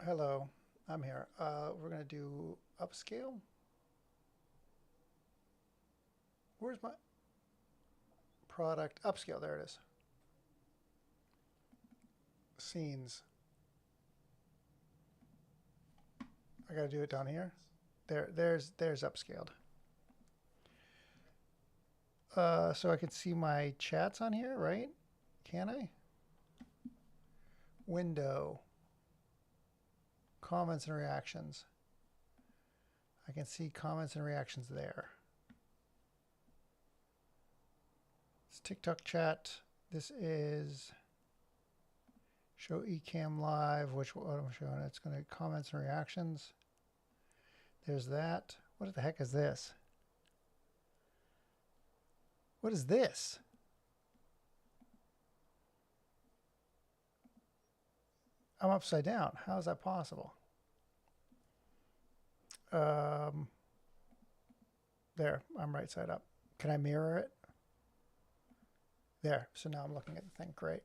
Hello, I'm here. We're gonna do upscale. Where's my product? Upscale. There it is. Scenes. I gotta do it down here. There's upscaled. So I can see my chats on here, right? Can I? Window. Comments and reactions. I can see comments and reactions there. It's TikTok chat. This is show eCam live, which what I'm showing. It's going to comments and reactions. There's that. What the heck is this? What is this? I'm upside down. How is that possible? Um, there, I'm right side up. Can I mirror it? There. So now I'm looking at the thing. Great.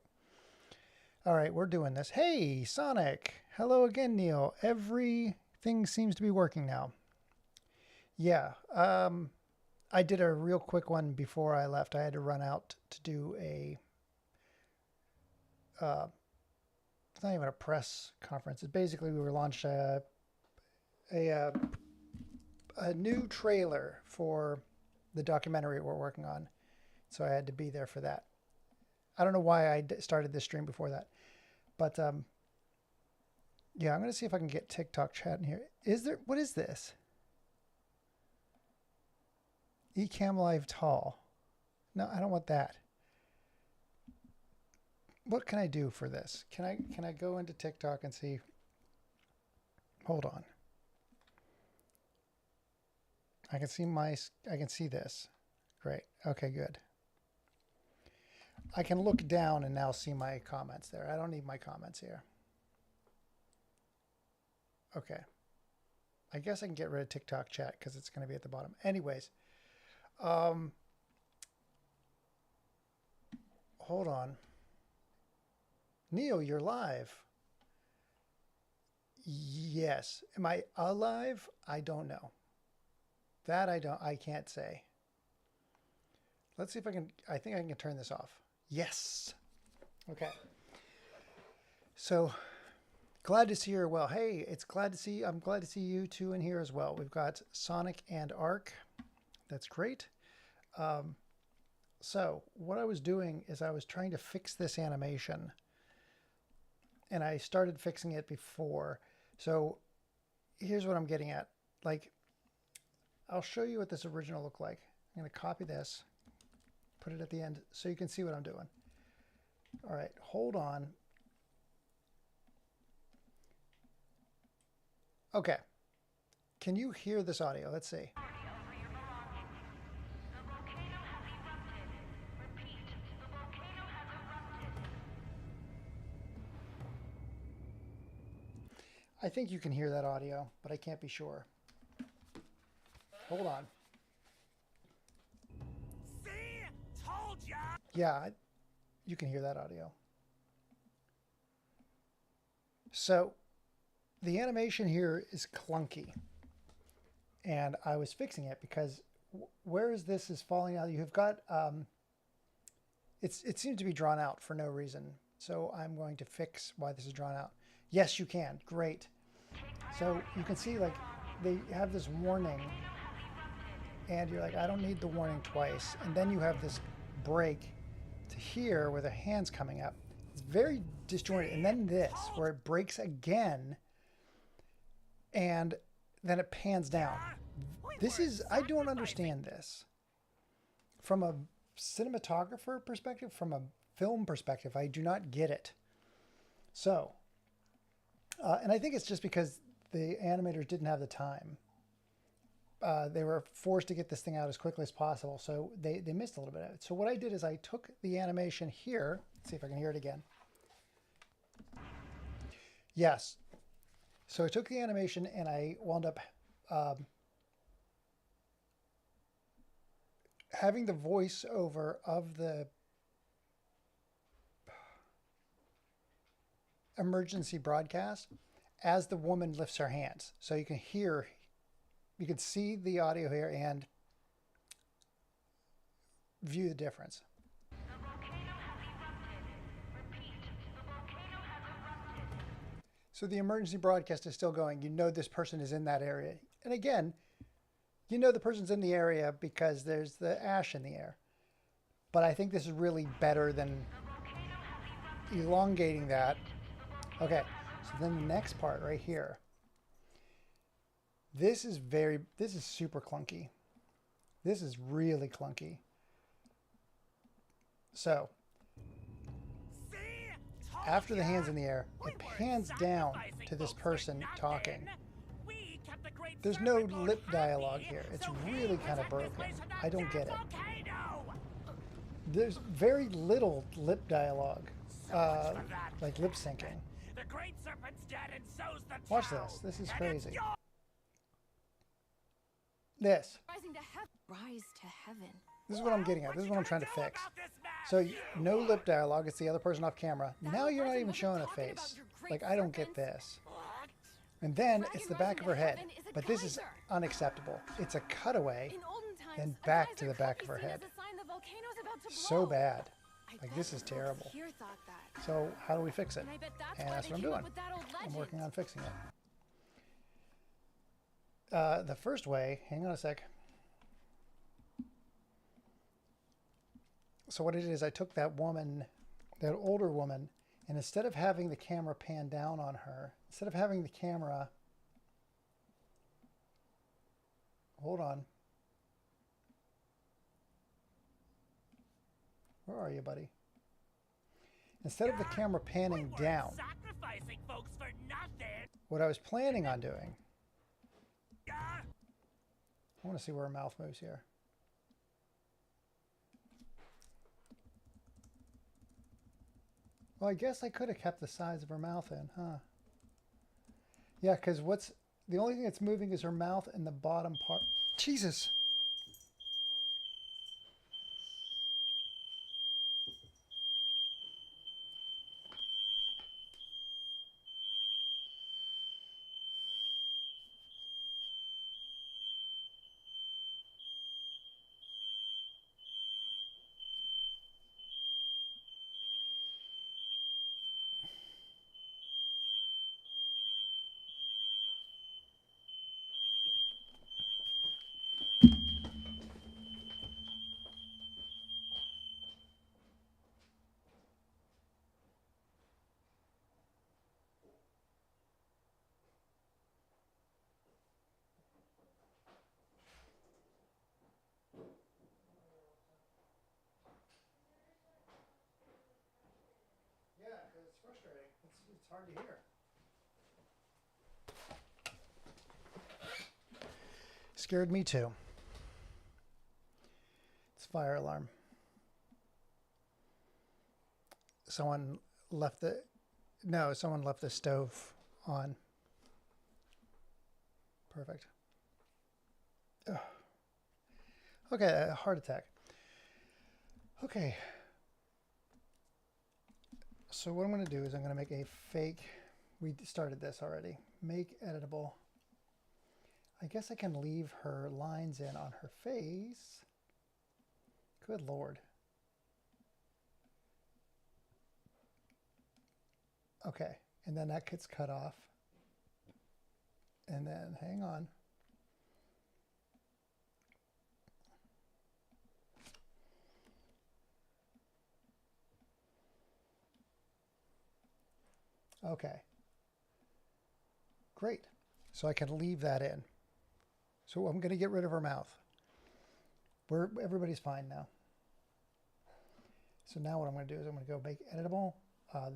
All right, we're doing this. Hey, Sonic. Hello again, Neil. Everything seems to be working now. Yeah. I did a real quick one before I left. I had to run out to do uh, it's not even a press conference. It's basically we were launched a, uh, a new trailer for the documentary we're working on. So I had to be there for that. I don't know why I started this stream before that, but yeah, I'm gonna see if I can get TikTok chat in here. Is there? What is this? Ecamm Live Tall. No, I don't want that. What can I do for this? Can I go into TikTok and see? Hold on. I can see this. Great. Okay, good. I can look down and now see my comments there. I don't need my comments here. Okay. I guess I can get rid of TikTok chat because it's going to be at the bottom. Anyways, um, hold on. Neil, you're live. Yes. Am I alive? I don't know. That I can't say. Let's see if I can. I think I can turn this off. Yes. Okay. So glad to see you well. Hey, it's glad to see. I'm glad to see you two in here as well. We've got Sonic and Ark. That's great. Um, so what I was doing is I was trying to fix this animation, and I started fixing it before. So here's what I'm getting at. Like, I'll show you what this original looked like. I'm going to copy this, put it at the end so you can see what I'm doing. All right, hold on. Okay. Can you hear this audio? Let's see. I think you can hear that audio, but I can't be sure. Hold on. See? Told ya! Yeah, you can hear that audio. So the animation here is clunky, and I was fixing it because whereas this is falling out, you've got it seems to be drawn out for no reason. So I'm going to fix why this is drawn out. Yes, you can. Great. So you can see like they have this warning, and you're like, I don't need the warning twice. And then you have this break to here where the hand's coming up. It's very disjointed. And then this where it breaks again, and then it pans down. This is, I don't understand this. From a cinematographer perspective, from a film perspective, I do not get it. So, and I think it's just because the animators didn't have the time. They were forced to get this thing out as quickly as possible, so they missed a little bit of it. So what I did is I took the animation here. Let's see if I can hear it again. Yes. So I took the animation and I wound up having the voiceover of the emergency broadcast as the woman lifts her hands. So you can hear, you can see the audio here and view the difference. So the emergency broadcast is still going. You know this person is in that area. And again, you know the person's in the area because there's the ash in the air. But I think this is really better than elongating that. Okay, so then the next part right here. This is super clunky. This is really clunky. So, after the hand's in the air, it pans down to this person talking. There's no lip dialogue here. It's really kind of broken. I don't get it. There's very little lip dialogue, like lip syncing. Watch this. This is crazy. This. Rise to heaven. This is what I'm getting at. This is what I'm trying to fix. So no lip dialogue. It's the other person off camera. Now you're not even showing a face. Like, I don't get this. And then it's the back of her head. But this is unacceptable. It's a cutaway, then back to the back of her head. So bad. Like, this is terrible. So how do we fix it? And that's what I'm doing. I'm working on fixing it. The first way, hang on a sec. So what it is, I took that woman, that older woman, and instead of having the camera pan down on her, instead of having the camera, hold on. Where are you, buddy? Instead of the camera panning down, what I was planning on doing, I want to see where her mouth moves here. Well, I guess I could have kept the size of her mouth in, huh? Yeah, because the only thing that's moving is her mouth and the bottom part. Jesus! It's frustrating. It's hard to hear. Scared me too. It's fire alarm. Someone left the stove on. Perfect. Ugh. Okay, a heart attack. Okay. So what I'm going to do is I'm going to make a fake, we started this already, make editable. I guess I can leave her lines in on her face. Good Lord. Okay, and then that gets cut off. And then, hang on. Okay. Great. So I can leave that in. So I'm going to get rid of her mouth. Everybody's fine now. So now what I'm going to do is I'm going to go make editable.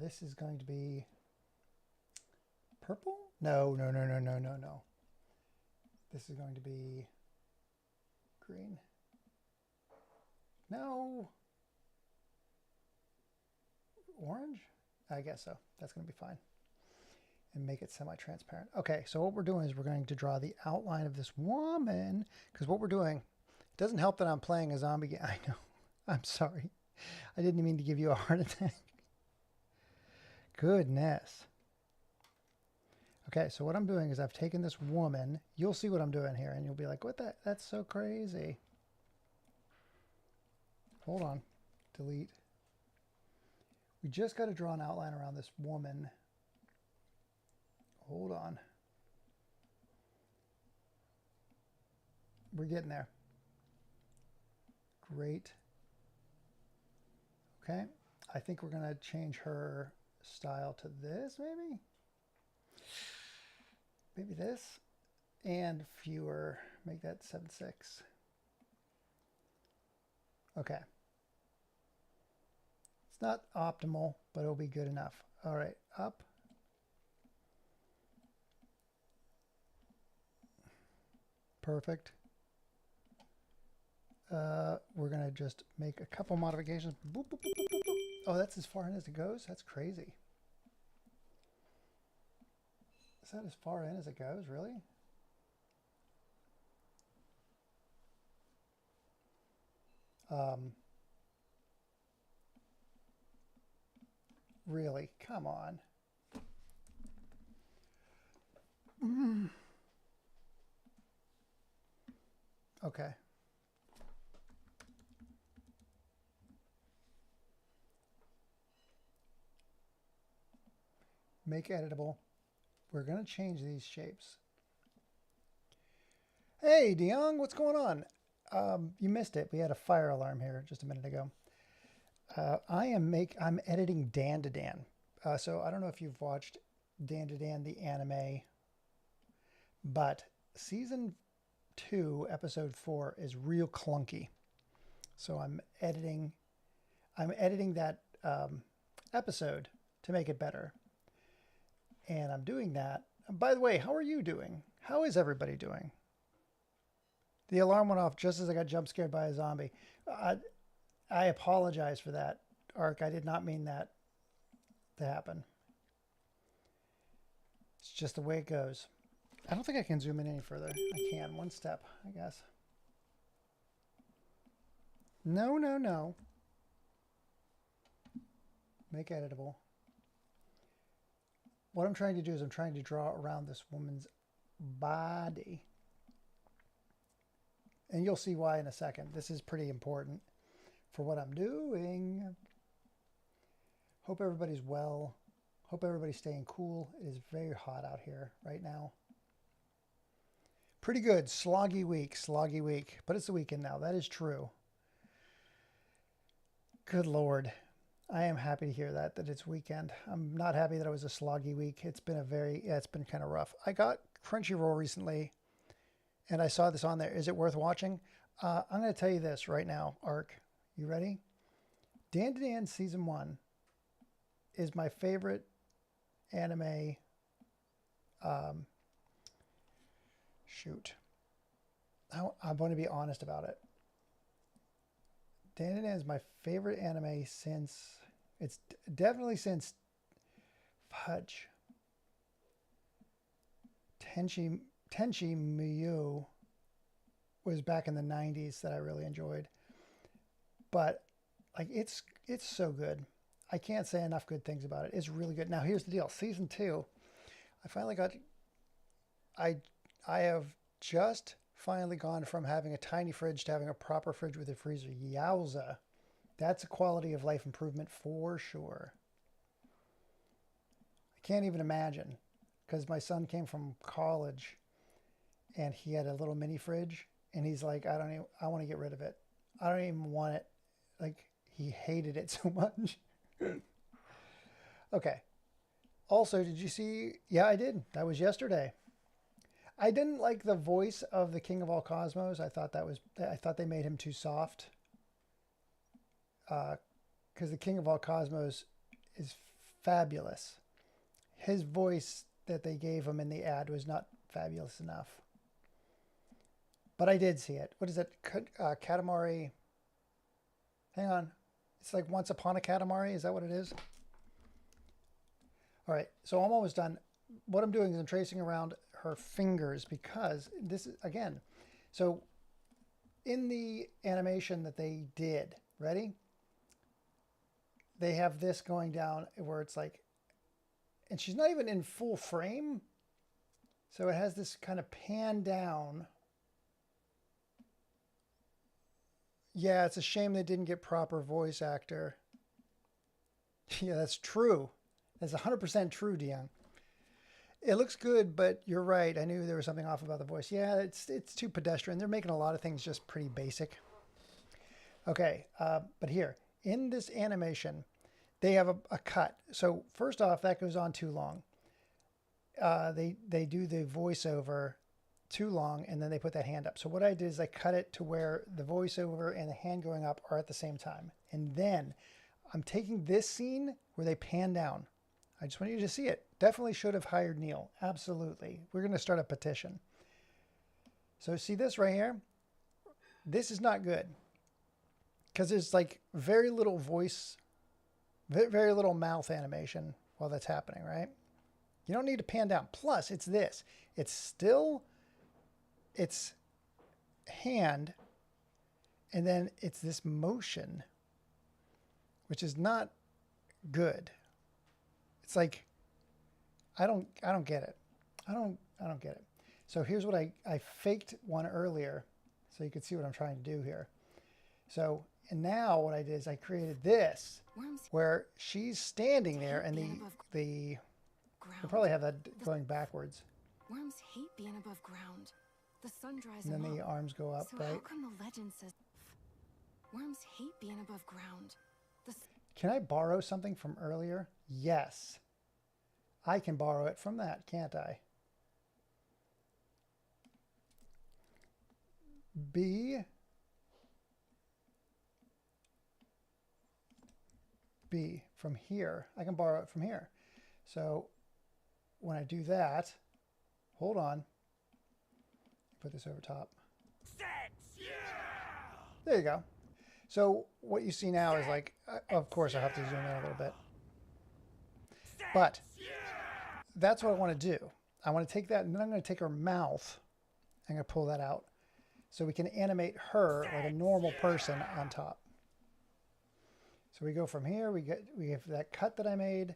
This is going to be purple? No. This is going to be green. No. Orange? I guess so. That's going to be fine. And make it semi-transparent. Okay, so what we're doing is we're going to draw the outline of this woman, because what we're doing, it doesn't help that I'm playing a zombie game. I know. I'm sorry. I didn't mean to give you a heart attack. Goodness. Okay, so what I'm doing is I've taken this woman. You'll see what I'm doing here, and you'll be like, what the? That's so crazy. Hold on. Delete. We just got to draw an outline around this woman. Hold on. We're getting there. Great. Okay. I think we're going to change her style to this, maybe? Maybe this. And fewer. Make that 7.6. Okay. It's not optimal, but it'll be good enough. All right, up. Perfect. We're going to just make a couple modifications. Boop, boop, boop, boop, boop. Oh, that's as far in as it goes? That's crazy. Is that as far in as it goes, really? Really? Come on. Okay. Make editable. We're going to change these shapes. Hey, DeYoung, what's going on? You missed it. We had a fire alarm here just a minute ago. I'm editing Dan to Dan. So I don't know if you've watched Dan to Dan, the anime, but season 2, episode 4 is real clunky. So I'm editing that episode to make it better. And I'm doing that. By the way, how are you doing? How is everybody doing? The alarm went off just as I got jump scared by a zombie. I apologize for that, Ark. I did not mean that to happen. It's just the way it goes. I don't think I can zoom in any further. I can. One step, I guess. No, no, no. Make editable. What I'm trying to do is I'm trying to draw around this woman's body. And you'll see why in a second. This is pretty important for what I'm doing. Hope everybody's well. Hope everybody's staying cool. It is very hot out here right now. Pretty good. Sloggy week. But it's the weekend now. That is true. Good Lord. I am happy to hear that it's weekend. I'm not happy that it was a sloggy week. It's been it's been kind of rough. I got Crunchyroll recently, and I saw this on there. Is it worth watching? I'm going to tell you this right now, Ark. You ready? Dan to Dan Season 1 is my favorite anime. Shoot. I'm going to be honest about it. Dan to Dan is my favorite anime since... It's definitely since Fudge. Tenchi Muyo was back in the 90s that I really enjoyed. But like it's so good. I can't say enough good things about it. It's really good. Now here's the deal. Season 2, I finally got I have just finally gone from having a tiny fridge to having a proper fridge with a freezer. Yowza. That's a quality of life improvement for sure. I can't even imagine, because my son came from college and he had a little mini fridge and he's like, I want to get rid of it. I don't even want it. Like, he hated it so much. Okay. Also, did you see? Yeah, I did. That was yesterday. I didn't like the voice of the King of All Cosmos. I thought they made him too soft. Because the King of All Cosmos is fabulous. His voice that they gave him in the ad was not fabulous enough. But I did see it. What is it? Katamari. Hang on. It's like Once Upon a Katamari. Is that what it is? All right. So I'm almost done. What I'm doing is I'm tracing around her fingers because this is, again, so in the animation that they did, ready? They have this going down where it's like, and she's not even in full frame, So it has this kind of pan down. Yeah, it's a shame they didn't get proper voice actor. Yeah, that's true. That's 100% true, Dion. It looks good, but you're right. I knew there was something off about the voice. Yeah, it's too pedestrian. They're making a lot of things just pretty basic. Okay, but here, in this animation, they have a cut. So first off, that goes on too long. They do the voiceover too long, and then they put that hand up. So what I did is I cut it to where the voiceover and the hand going up are at the same time. And then I'm taking this scene where they pan down. I just want you to see it. Definitely should have hired Neil. Absolutely. We're going to start a petition. So see this right here? This is not good. Because there's like very little voice, very little mouth animation while that's happening, right? You don't need to pan down. Plus, it's this. It's still, it's hand, and then it's this motion, which is not good. It's like, I don't get it. I don't get it. So here's what I faked one earlier so you could see what I'm trying to do here. So, and now what I did is I created this where she's standing there and you'll probably have that going backwards. Worms hate being above ground. The sun dries And then them the up. arms go up, So right? how come the legend says worms hate being above ground? Can I borrow something from earlier? Yes. I can borrow it from that, can't I? B from here. I can borrow it from here. So when I do that, hold on. Put this over top. Sex, yeah! There you go. So what you see now is like, of course I have to zoom in a little bit. But that's what I want to do. I want to take that and then I'm going to take her mouth. I'm going to pull that out so we can animate her like a normal person on top. So we go from here, we have that cut that I made.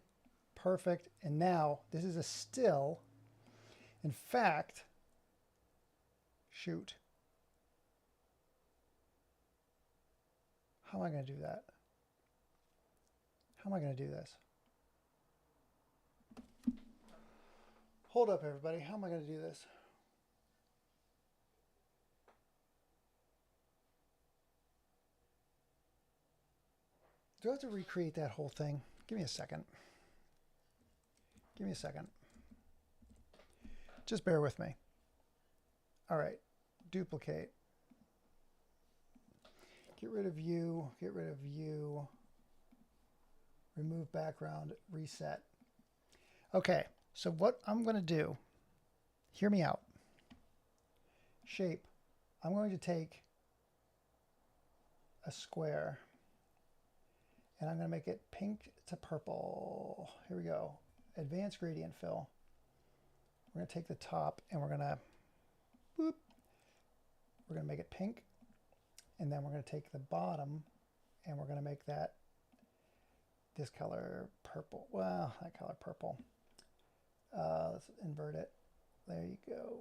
Perfect. And now this is a still. In fact, shoot. How am I going to do that? How am I going to do this? Hold up, everybody. How am I going to do this? Do I have to recreate that whole thing? Give me a second. Give me a second. Just bear with me. All right. Duplicate. Get rid of you. Get rid of you. Remove background. Reset. Okay. So what I'm going to do, hear me out. Shape. I'm going to take a square and I'm going to make it pink to purple. Here we go. Advanced gradient fill. We're going to take the top and we're going to boop. We're going to make it pink. And then we're going to take the bottom and we're going to make that this color purple. Well, that color purple. Let's invert it. There you go.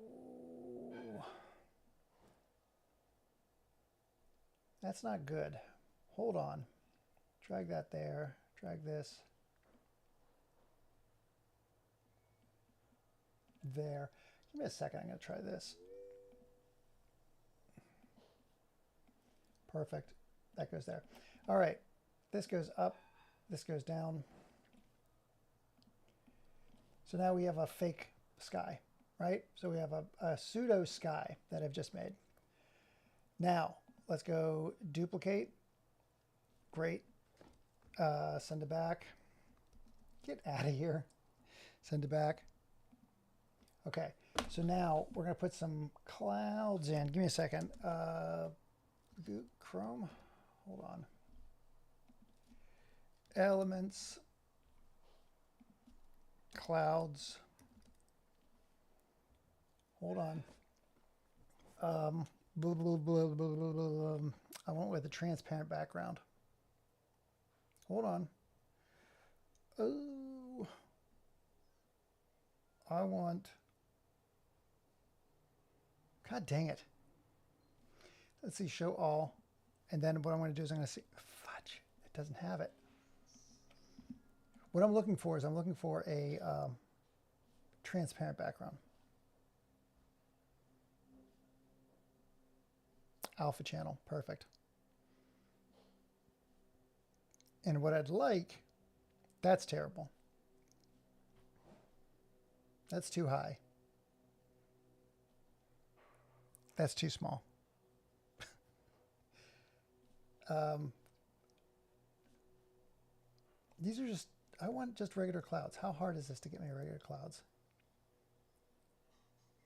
That's not good. Hold on. Drag that there. Drag this. There. Give me a second. I'm going to try this. Perfect. That goes there. All right. This goes up. This goes down. So now we have a fake sky, right? So we have a pseudo sky that I've just made. Now, let's go duplicate. Great. Send it back. Get out of here. Send it back. Okay, so now we're going to put some clouds in. Give me a second. Chrome. Hold on. Elements. Clouds. Hold on. Blah, blah, blah, blah, blah, blah. I went with a transparent background. Hold on. Oh. I want God dang it. Let's see, show all. And then what I'm going to do is I'm going to see, fudge, it doesn't have it. What I'm looking for is I'm looking for a transparent background. Alpha channel, perfect. And what I'd like, that's terrible. That's too high. That's too small. These are just, I want just regular clouds. How hard is this to get me regular clouds?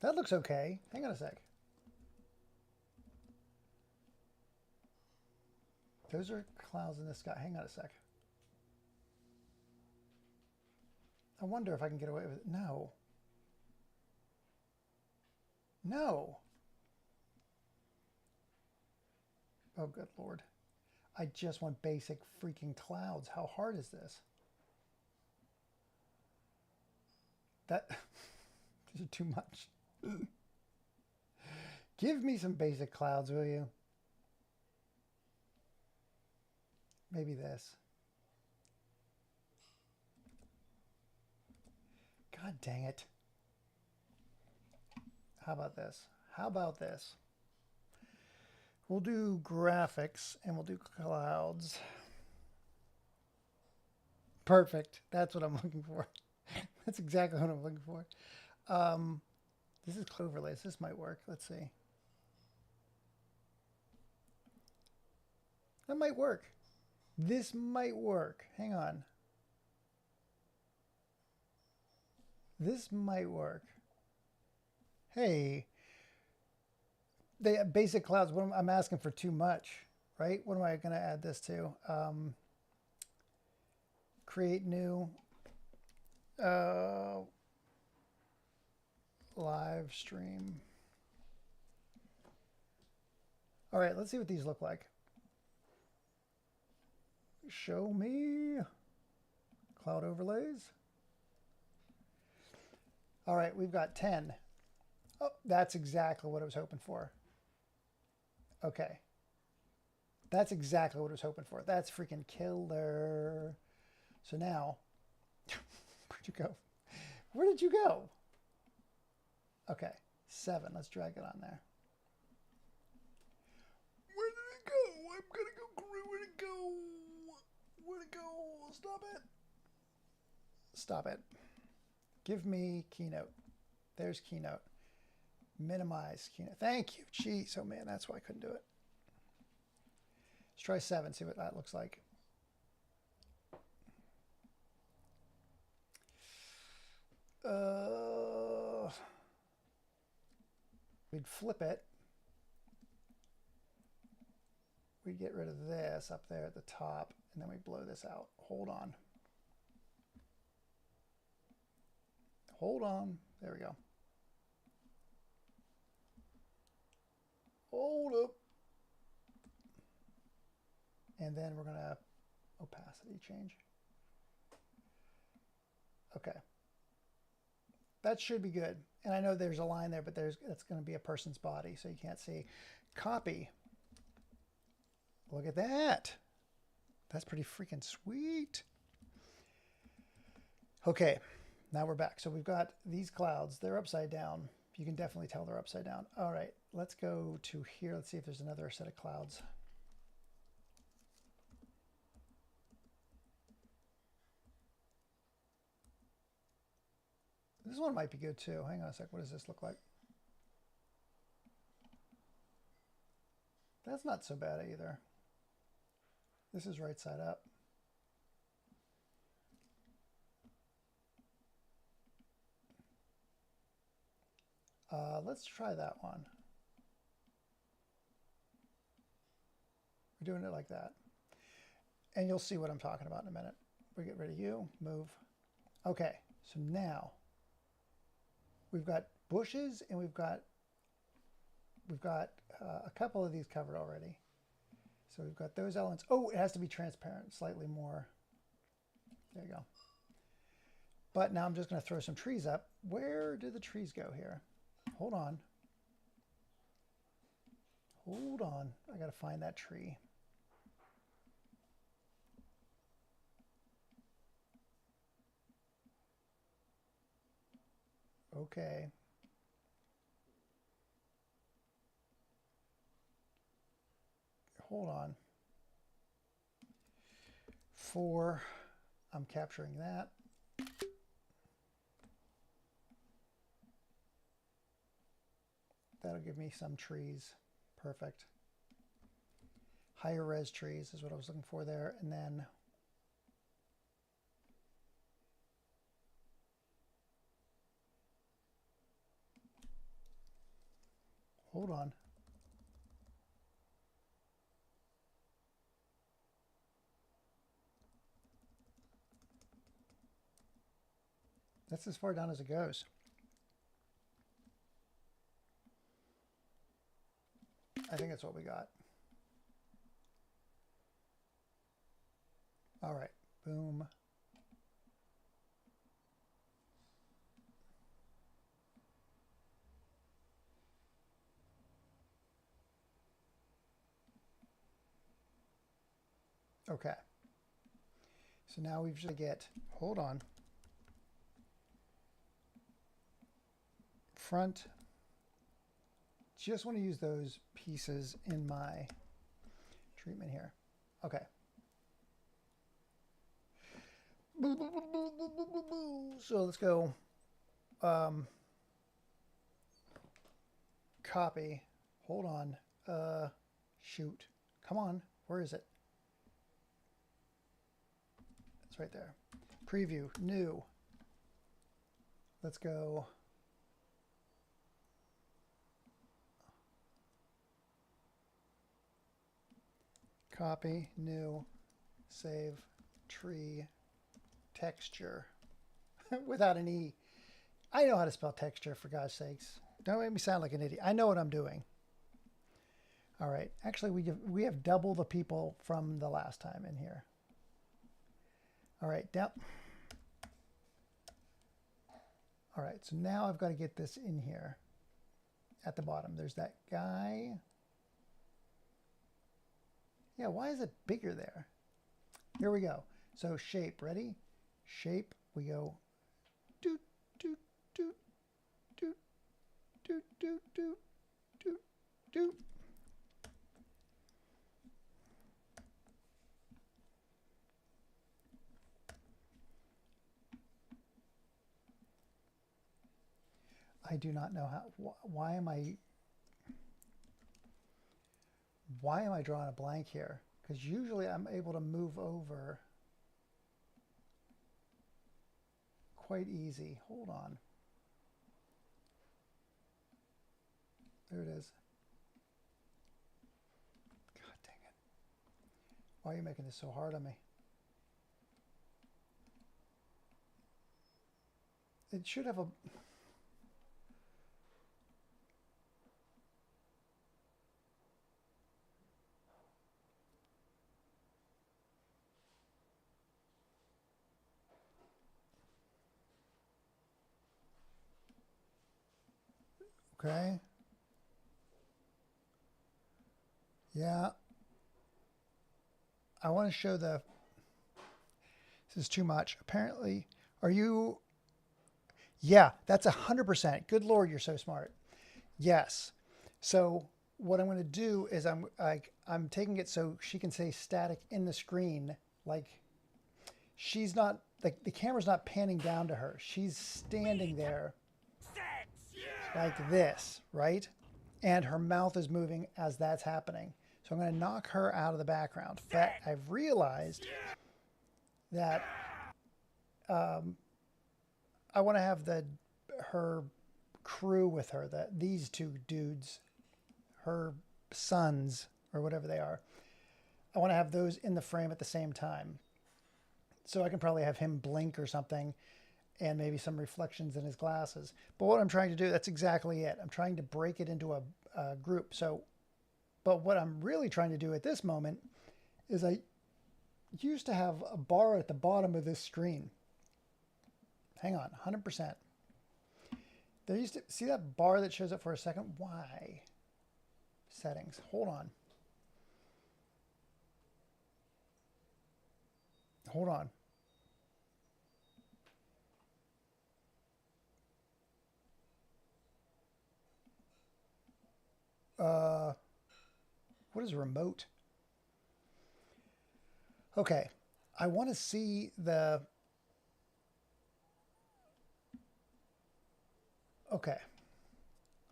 That looks okay. Hang on a sec. Those are clouds in the sky. Hang on a sec. I wonder if I can get away with it. No. No. Oh, good Lord. I just want basic freaking clouds. How hard is this? That, these are too much. Give me some basic clouds, will you? Maybe this. God dang it. How about this? How about this? We'll do graphics and we'll do clouds. Perfect. That's what I'm looking for. That's exactly what I'm looking for. This is Cloverlace. This might work. Let's see. That might work. This might work. Hang on. This might work. Hey. The basic clouds, I'm asking for too much, right? What am I going to add this to? Create new live stream. All right, let's see what these look like. Show me cloud overlays. All right, we've got 10. Oh, that's exactly what I was hoping for. Okay. That's exactly what I was hoping for. That's freaking killer. So now, where'd you go? Where did you go? Okay, 7. Let's drag it on there. Where did it go? I'm gonna go. Where'd it go? Where'd it go? Stop it. Stop it. Give me Keynote. There's Keynote. Minimize Keynote. Thank you. Jeez, oh man, that's why I couldn't do it. Let's try 7, see what that looks like. We'd flip it. We'd get rid of this up there at the top, and then we blow this out. Hold on. Hold on. There we go. Hold up. And then we're going to opacity change. Okay. That should be good. And I know there's a line there, but that's going to be a person's body, so you can't see. Copy. Look at that. That's pretty freaking sweet. Okay, now we're back. So we've got these clouds. They're upside down. You can definitely tell they're upside down. All right, let's go to here. Let's see if there's another set of clouds. This one might be good too. Hang on a sec. What does this look like? That's not so bad either. This is right side up. Let's try that one. We're doing it like that. And you'll see what I'm talking about in a minute. We get rid of you, move. Okay, so now we've got bushes and we've got a couple of these covered already. So we've got those elements. Oh, it has to be transparent, slightly more. There you go. But now I'm just going to throw some trees up. Where do the trees go here? Hold on. Hold on. I got to find that tree. Okay. Hold on. 4. I'm capturing that. That'll give me some trees. Perfect. Higher res trees is what I was looking for there. And then hold on. That's as far down as it goes. I think that's what we got. All right, boom. Okay. So now we've just get, hold on. Front. Just want to use those pieces in my treatment here. Okay. So let's go copy. Hold on. Shoot. Come on. Where is it? It's right there. Preview. New. Let's go. Copy. New. Save. Tree. Texture. Without an E. I know how to spell texture, for God's sakes. Don't make me sound like an idiot. I know what I'm doing. All right. Actually, we have double the people from the last time in here. All right. Down. All right. So now I've got to get this in here at the bottom. There's that guy. Yeah. Why is it bigger there? Here we go. So shape. Ready? Shape. We go doot, doot, doot, doot, doot, doot, doot, doot, doot. I do not know how, why am I drawing a blank here? Because usually I'm able to move over quite easy. Hold on. There it is. God dang it. Why are you making this so hard on me? It should have a... Okay. Yeah. I want to show the... This is too much. Apparently, are you... Yeah, that's 100%. Good Lord, you're so smart. Yes. So what I'm going to do is I'm taking it so she can say static in the screen. Like she's not, like the camera's not panning down to her. She's standing there like this, right? And her mouth is moving as that's happening. So I'm going to knock her out of the background. But I've realized that I want to have her crew with her, these two dudes, her sons or whatever they are. I want to have those in the frame at the same time. So I can probably have him blink or something and maybe some reflections in his glasses. But what I'm trying to do, that's exactly it. I'm trying to break it into a group. So, but what I'm really trying to do at this moment is I used to have a bar at the bottom of this screen. Hang on, 100%. There used to, see that bar that shows up for a second? Why? settings. Hold on. Hold on. What is remote? Okay. I want to see the... Okay.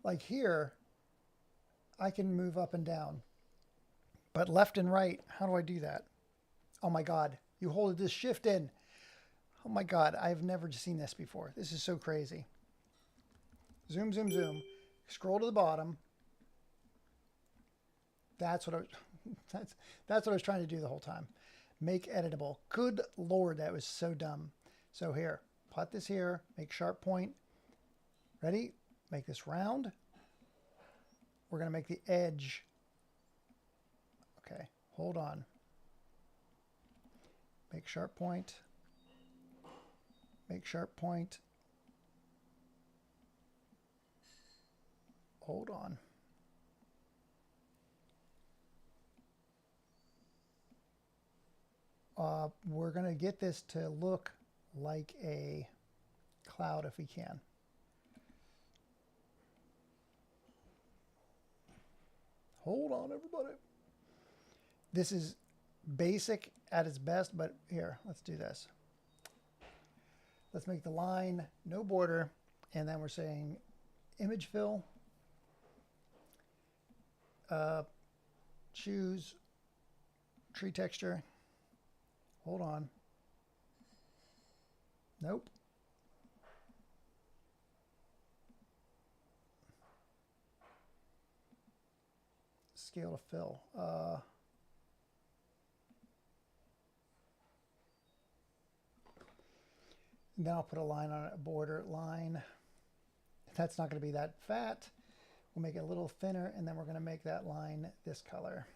Like here, I can move up and down. But left and right, how do I do that? Oh my God. You hold this shift in. Oh my God. I've never seen this before. This is so crazy. Zoom, zoom, zoom. Scroll to the bottom. That's what that's what I was trying to do the whole time. Make editable. Good Lord, that was so dumb. So here, plot this here, make sharp point. Ready? Make this round. We're going to make the edge. Okay, hold on. Make sharp point. Make sharp point. Hold on. We're going to get this to look like a cloud if we can. Hold on, everybody. This is basic at its best, but here, let's do this. Let's make the line no border, and then we're saying image fill. Choose tree texture. Hold on. Nope. Scale to fill. Then I'll put a line on it, a border line. That's not going to be that fat. We'll make it a little thinner, and then we're going to make that line this color.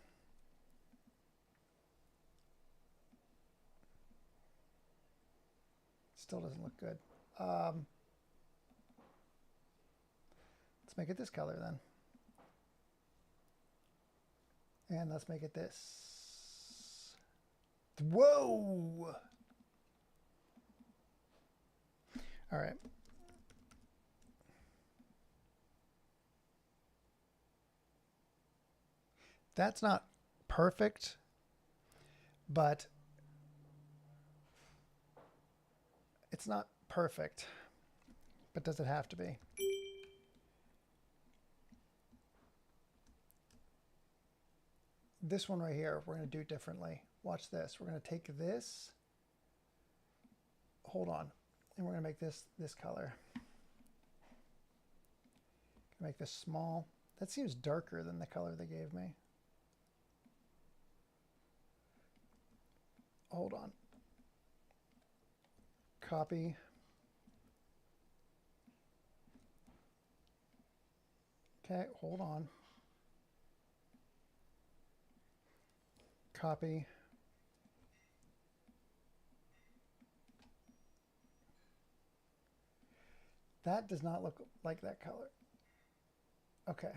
Still doesn't look good. Let's make it this color then. And let's make it this. Whoa! All right. That's not perfect, but it's not perfect. But does it have to be? This one right here, we're going to do it differently. Watch this. We're going to take this. Hold on. And we're going to make this color. Make this small. That seems darker than the color they gave me. Hold on. Copy. Okay, hold on. Copy. That does not look like that color. Okay.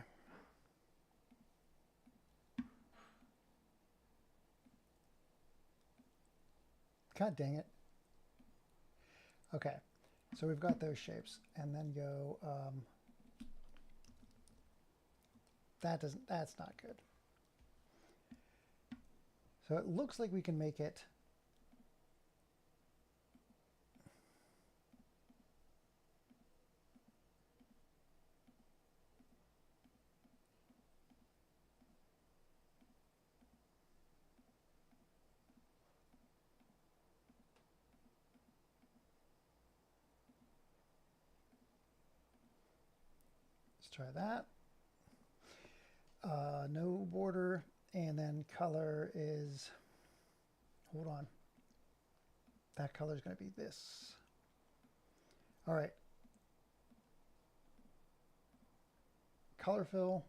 God dang it. Okay, so we've got those shapes, and then go, that's not good. So it looks like we can make it try that. No border, and then color is, hold on. That color is going to be this. All right. Color fill.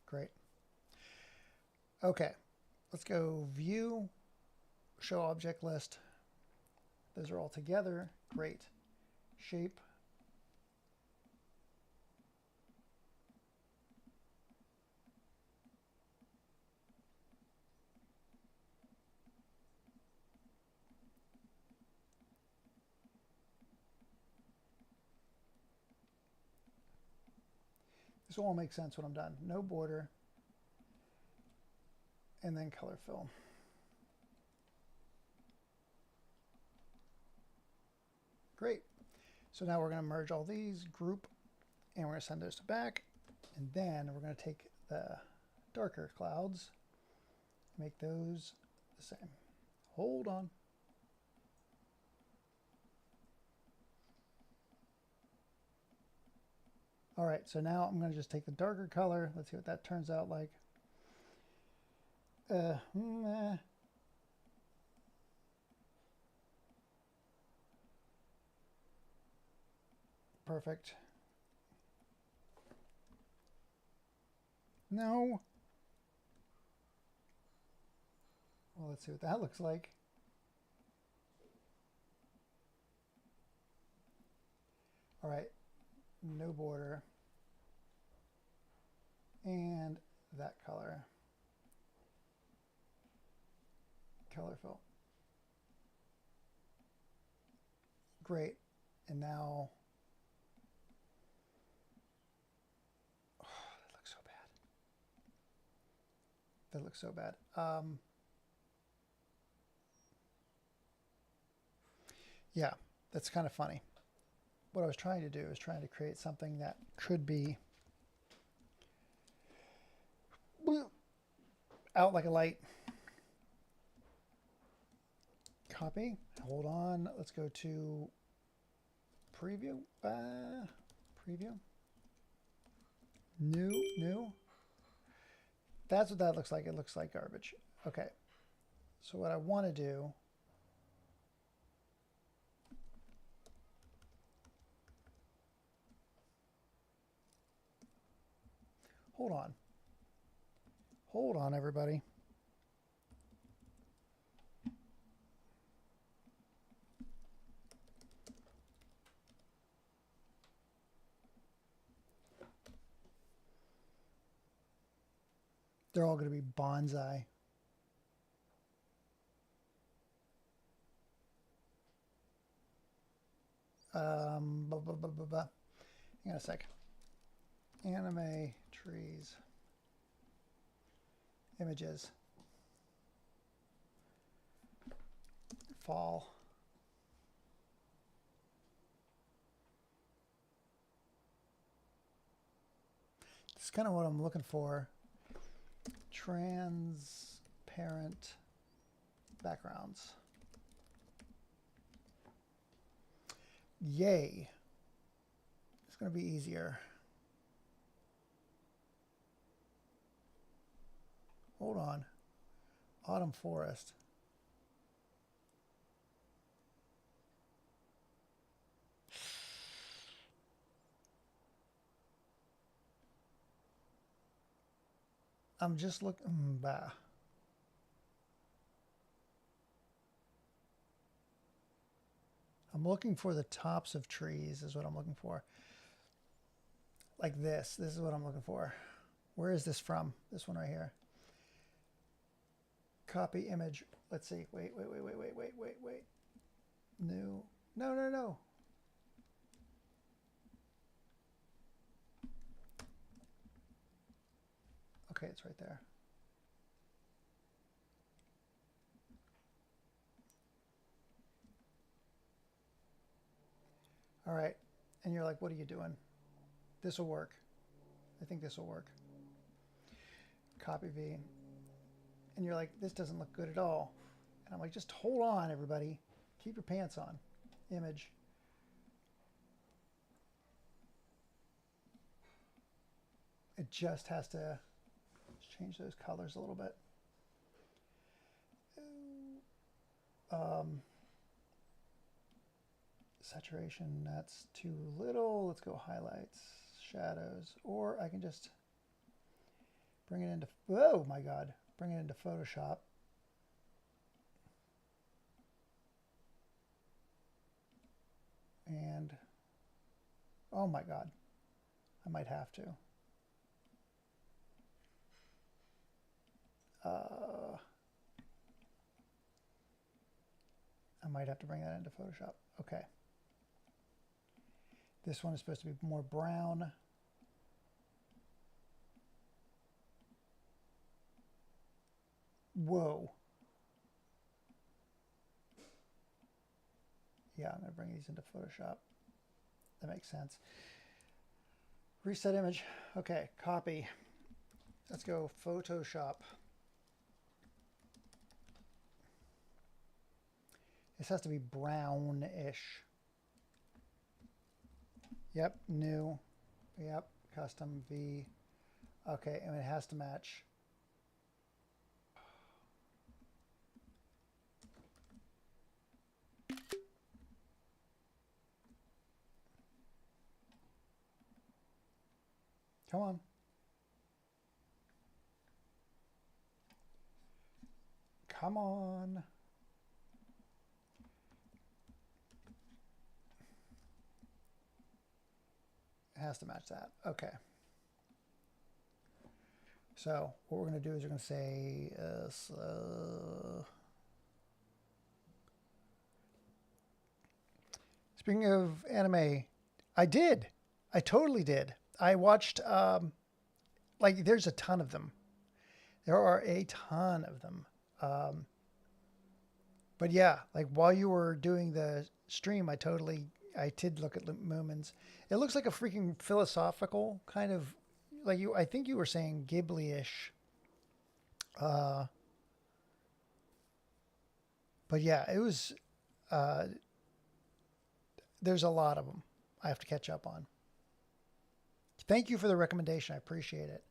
Great. Okay. Let's go view, show object list. Those are all together. Great. Shape. will all make sense when I'm done. No border. And then color fill. Great. So now we're going to merge all these, group, and we're going to send those to back. And then we're going to take the darker clouds, make those the same. Hold on. All right, so now I'm going to just take the darker color. Let's see what that turns out like. Perfect. No. Well, let's see what that looks like. All right, no border. And that color. Color fill. Great. And now, oh, that looks so bad. That looks so bad. Yeah, that's kind of funny. What I was trying to do is trying to create something that could be out like a light. Copy. Hold on. Let's go to preview. Preview. New. That's what that looks like. It looks like garbage. Okay. So what I want to do, hold on. Hold on, everybody. They're all going to be bonsai. Hang on a sec. Anime trees. Images. Fall. This is kind of what I'm looking for. Transparent backgrounds. Yay. It's going to be easier. Hold on. Autumn forest. I'm just looking. Bah. I'm looking for the tops of trees is what I'm looking for. Like this. This is what I'm looking for. Where is this from? This one right here. Copy image. Let's see. Wait. New. No. Okay, it's right there. All right. And you're like, what are you doing? This will work. I think this will work. Copy V. And you're like, this doesn't look good at all. And I'm like, just hold on, everybody. Keep your pants on. Image. It just has to change those colors a little bit. Saturation, that's too little. Let's go highlights, shadows, or I can just bring it into, oh my God, bring it into Photoshop. And, oh my God, I might have to. I might have to bring that into Photoshop. Okay. This one is supposed to be more brown. Whoa. Yeah, I'm going to bring these into Photoshop. That makes sense. Reset image. Okay, copy. Let's go Photoshop. This has to be brownish. Yep, new. Yep, custom V. Okay, and it has to match. Come on. Come on. It has to match that. Okay. So what we're going to do is we're going to say speaking of anime, I did. I totally did. I watched like there's a ton of them. There are a ton of them. But yeah, like while you were doing the stream, I did look at Moomins. It looks like a freaking philosophical kind of, like I think you were saying Ghibli-ish. But yeah, it was, there's a lot of them I have to catch up on. Thank you for the recommendation. I appreciate it.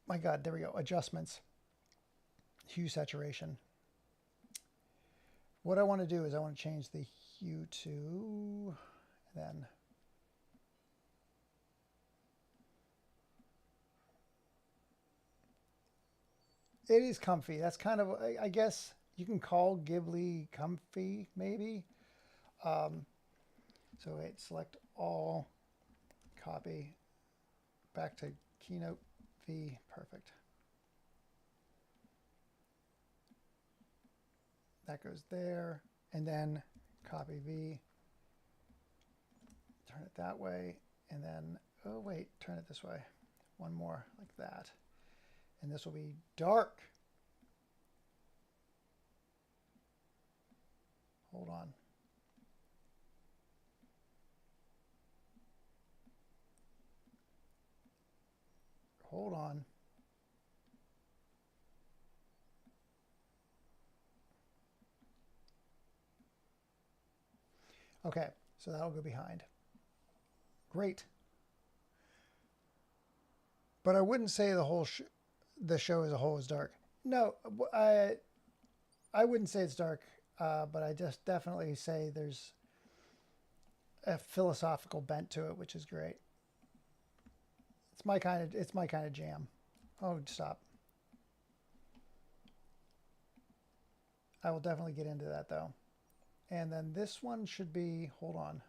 My God, there we go. Adjustments. Hue saturation. What I want to do is I want to change the hue to, then it is comfy. That's kind of, I guess you can call Ghibli comfy, maybe. So wait, select all, copy, back to Keynote V, perfect. That goes there, and then copy V, turn it that way, and then, oh wait, turn it this way. One more, like that. And this will be dark. Hold on. Hold on. Okay, so that'll go behind. Great. But I wouldn't say the show as a whole is dark. No, I wouldn't say it's dark, but I just definitely say there's a philosophical bent to it, which is great. It's my kind of jam. Oh, stop. I will definitely get into that though. And then this one should be, hold on.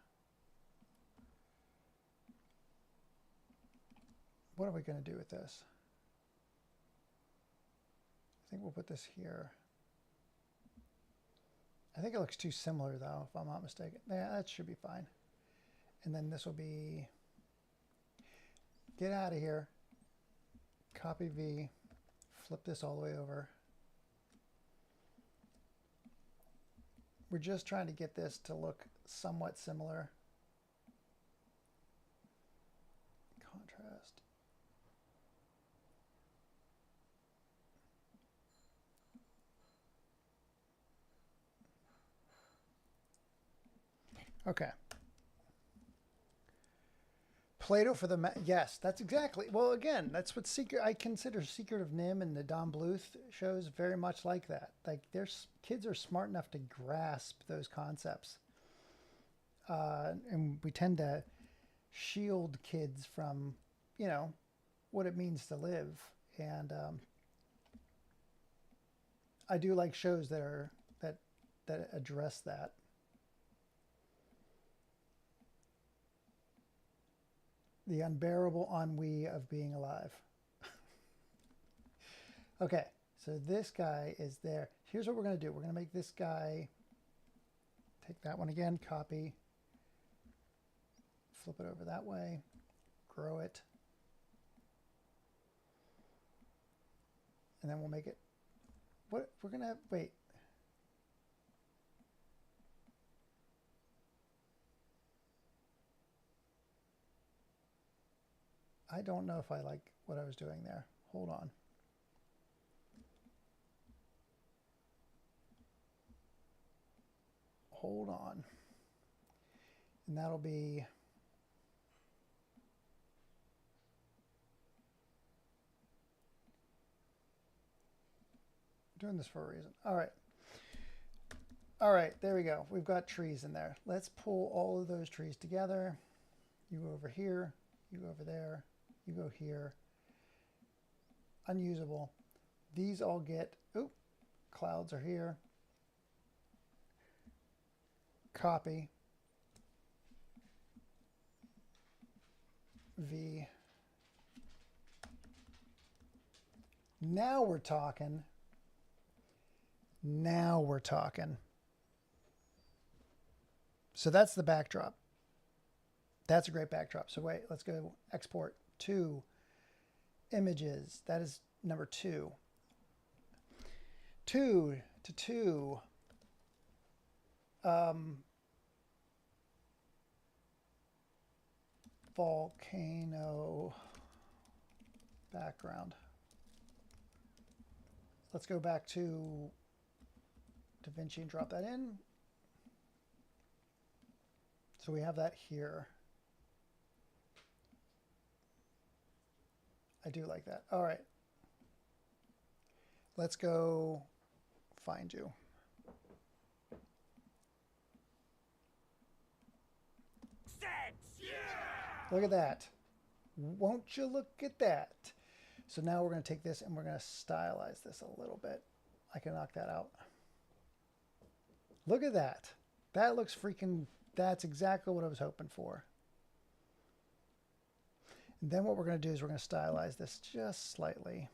What are we going to do with this? I think we'll put this here. I think it looks too similar though, if I'm not mistaken. Yeah, that should be fine. And then this will be, get out of here, copy V, flip this all the way over. We're just trying to get this to look somewhat similar. Contrast. Okay. Play-Doh for the yes, that's exactly. Well, again, that's what I consider Secret of Nim and the Don Bluth shows very much like that. Like, kids are smart enough to grasp those concepts, and we tend to shield kids from, you know, what it means to live. And I do like shows that address that. The unbearable ennui of being alive. Okay, so this guy is there. Here's what we're going to do. We're going to make this guy, take that one again, copy, flip it over that way, grow it. And then we'll make it, what, we're gonna have, wait. I don't know if I like what I was doing there. Hold on. Hold on. And that'll be doing this for a reason. All right. All right, there we go. We've got trees in there. Let's pull all of those trees together. You go over here, you go over there, you go here. Unusable. These all get, oop, clouds are here. Copy. V. Now we're talking. Now we're talking. So that's the backdrop. That's a great backdrop. So wait, let's go export to images. That is number 2. 2 to 2. Volcano background. Let's go back to DaVinci and drop that in. So we have that here. I do like that. All right. Let's go find you. Look at that. Won't you look at that? So now we're going to take this and we're going to stylize this a little bit. I can knock that out. Look at that. That looks freaking, that's exactly what I was hoping for. And then what we're going to do is we're going to stylize this just slightly.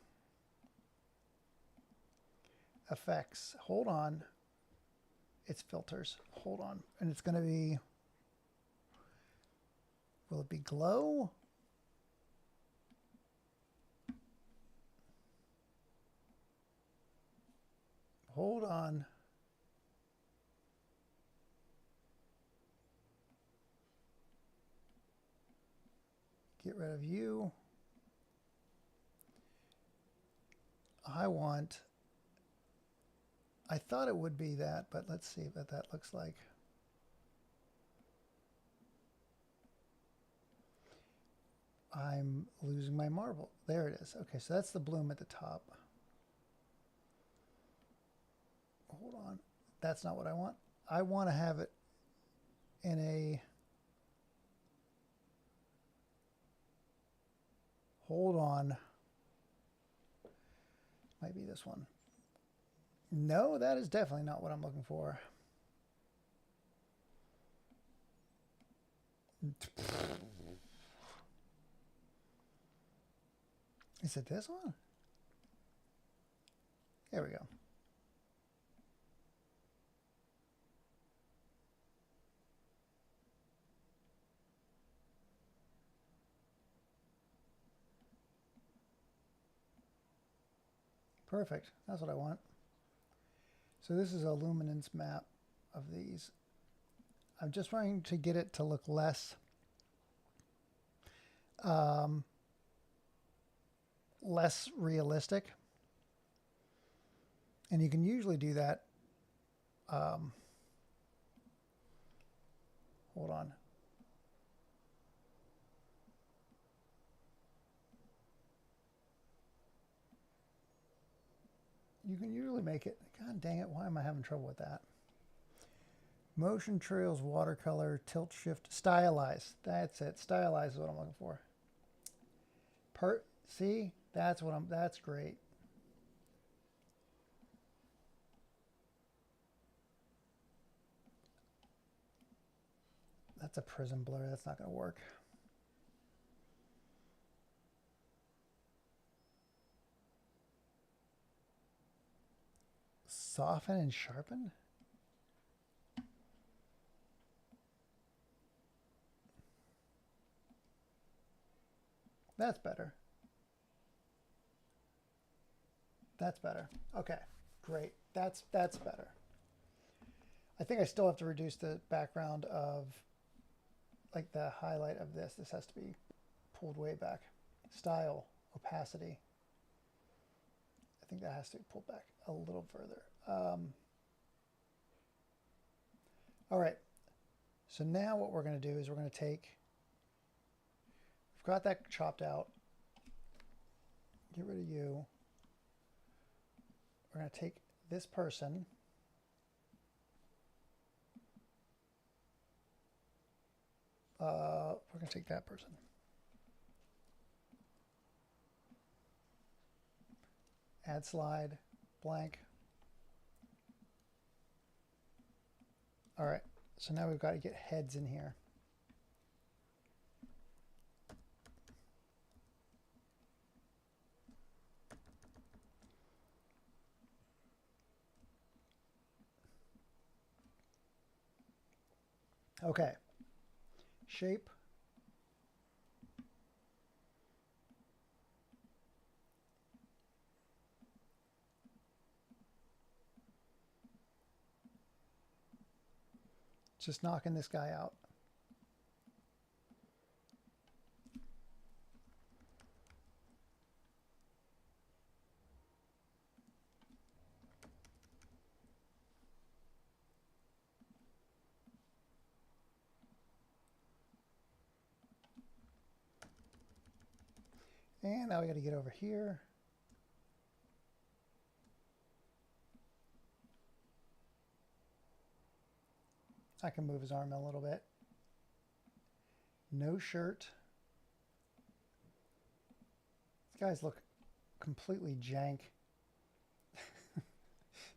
Effects. Hold on. It's filters. Hold on. And it's going to be, will it be glow? Hold on. Get rid of you. I thought it would be that, but let's see what that looks like. I'm losing my marble. There it is. Okay, so that's the bloom at the top. Hold on. That's not what I want. I want to have it in a... Hold on. Might be this one. No, that is definitely not what I'm looking for. Is it this one? There we go. Perfect. That's what I want. So this is a luminance map of these. I'm just trying to get it to look less less realistic. And you can usually do that. Hold on. You can usually make it, god dang it, why am I having trouble with that? Motion trails, watercolor, tilt shift, stylize. That's it. Stylize is what I'm looking for. See, that's what that's great. That's a prism blur. That's not going to work. Soften and sharpen? That's better. That's better. Okay, great. That's better. I think I still have to reduce the background of, like, the highlight of this. This has to be pulled way back. Style, opacity. I think that has to be pulled back a little further. All right. So now what we're going to do is we're going to take, we've got that chopped out. Get rid of you. We're going to take this person. We're going to take that person. Add slide, blank. All right, so now we've got to get heads in here. Okay, shape. Just knocking this guy out. And now we got to get over here. I can move his arm a little bit. No shirt. These guys look completely jank.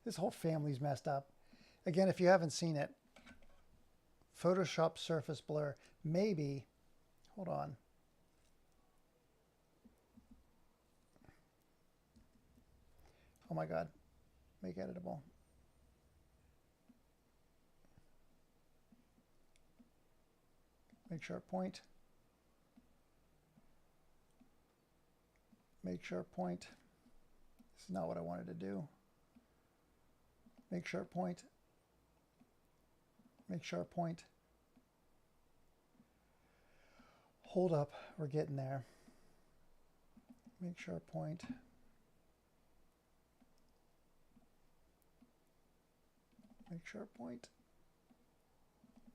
This whole family's messed up. Again, if you haven't seen it, Photoshop surface blur. Maybe, hold on. Oh my God, make editable. Make sharp point. Make sharp point. This is not what I wanted to do. Make sharp point. Make sharp point. Hold up, we're getting there. Make sharp point. Make sharp point.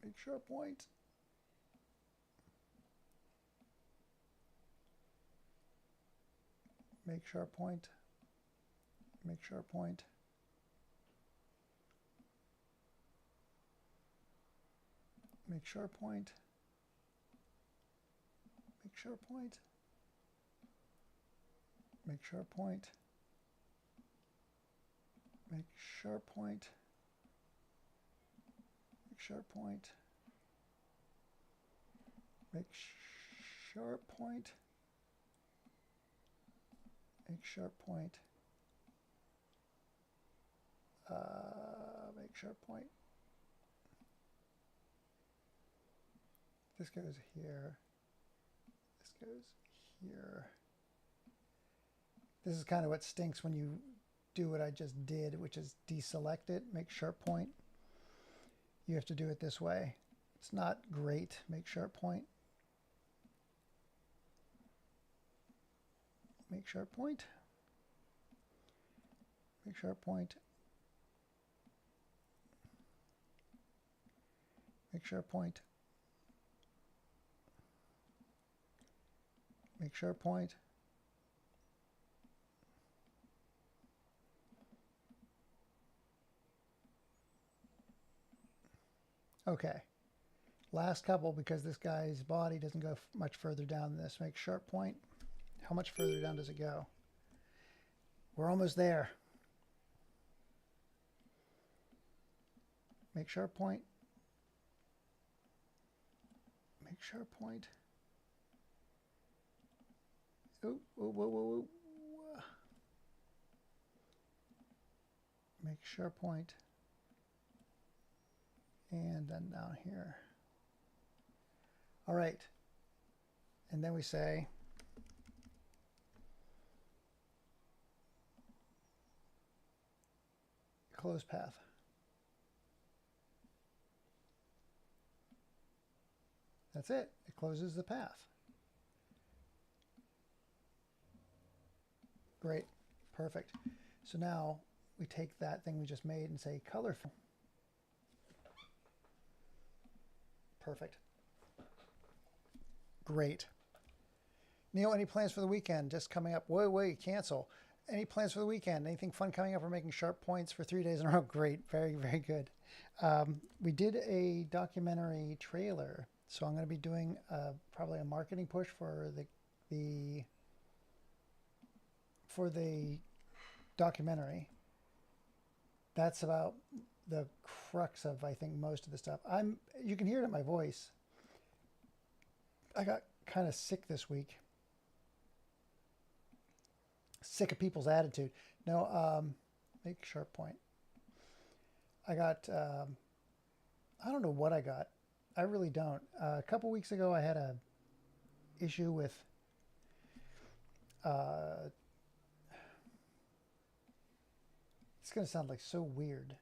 Make sharp point. Make sharp point. Make sharp point. Make sharp point. Make sharp point. Make sharp point. Make sharp point. Make sharp point. Make sharp point. Make sharp point. Make sharp point. This goes here. This goes here. This is kind of what stinks when you do what I just did, which is deselect it, make sharp point. You have to do it this way. It's not great. Make sharp point. Make sharp point. Make sharp point. Make sharp point. Make sharp point. Okay. Last couple, because this guy's body doesn't go much further down than this. Make sharp point. How much further down does it go? We're almost there. Make sharp point. Make sharp point. Ooh, whoa, whoa, whoa, whoa. Make sharp point. And then down here. All right. And then we say close path. That's it. It closes the path. Great. Perfect. So now we take that thing we just made and say colorful. Perfect. Great. Neil, any plans for the weekend? Just coming up. Wait, cancel. Any plans for the weekend? Anything fun coming up? We're making sharp points for 3 days in a row. Great. Very, very good. We did a documentary trailer. So I'm going to be doing probably a marketing push for the documentary. That's about the crux of, I think, most of the stuff. You can hear it in my voice. I got kind of sick this week. Sick of people's attitude. No, make sharp point. I got, I don't know what I got. I really don't. A couple weeks ago, I had a issue with it's going to sound like so weird.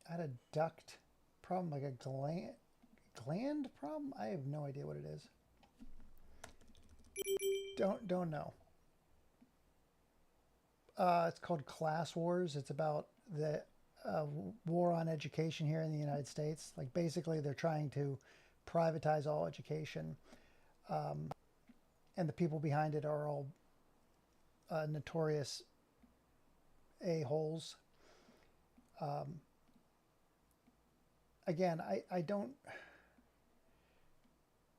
I had a duct problem, like a gland problem. I have no idea what it is. Don't know. It's called Class Wars. It's about the war on education here in the United States. Like basically they're trying to privatize all education. And the people behind it are all notorious a-holes. Again, I don't,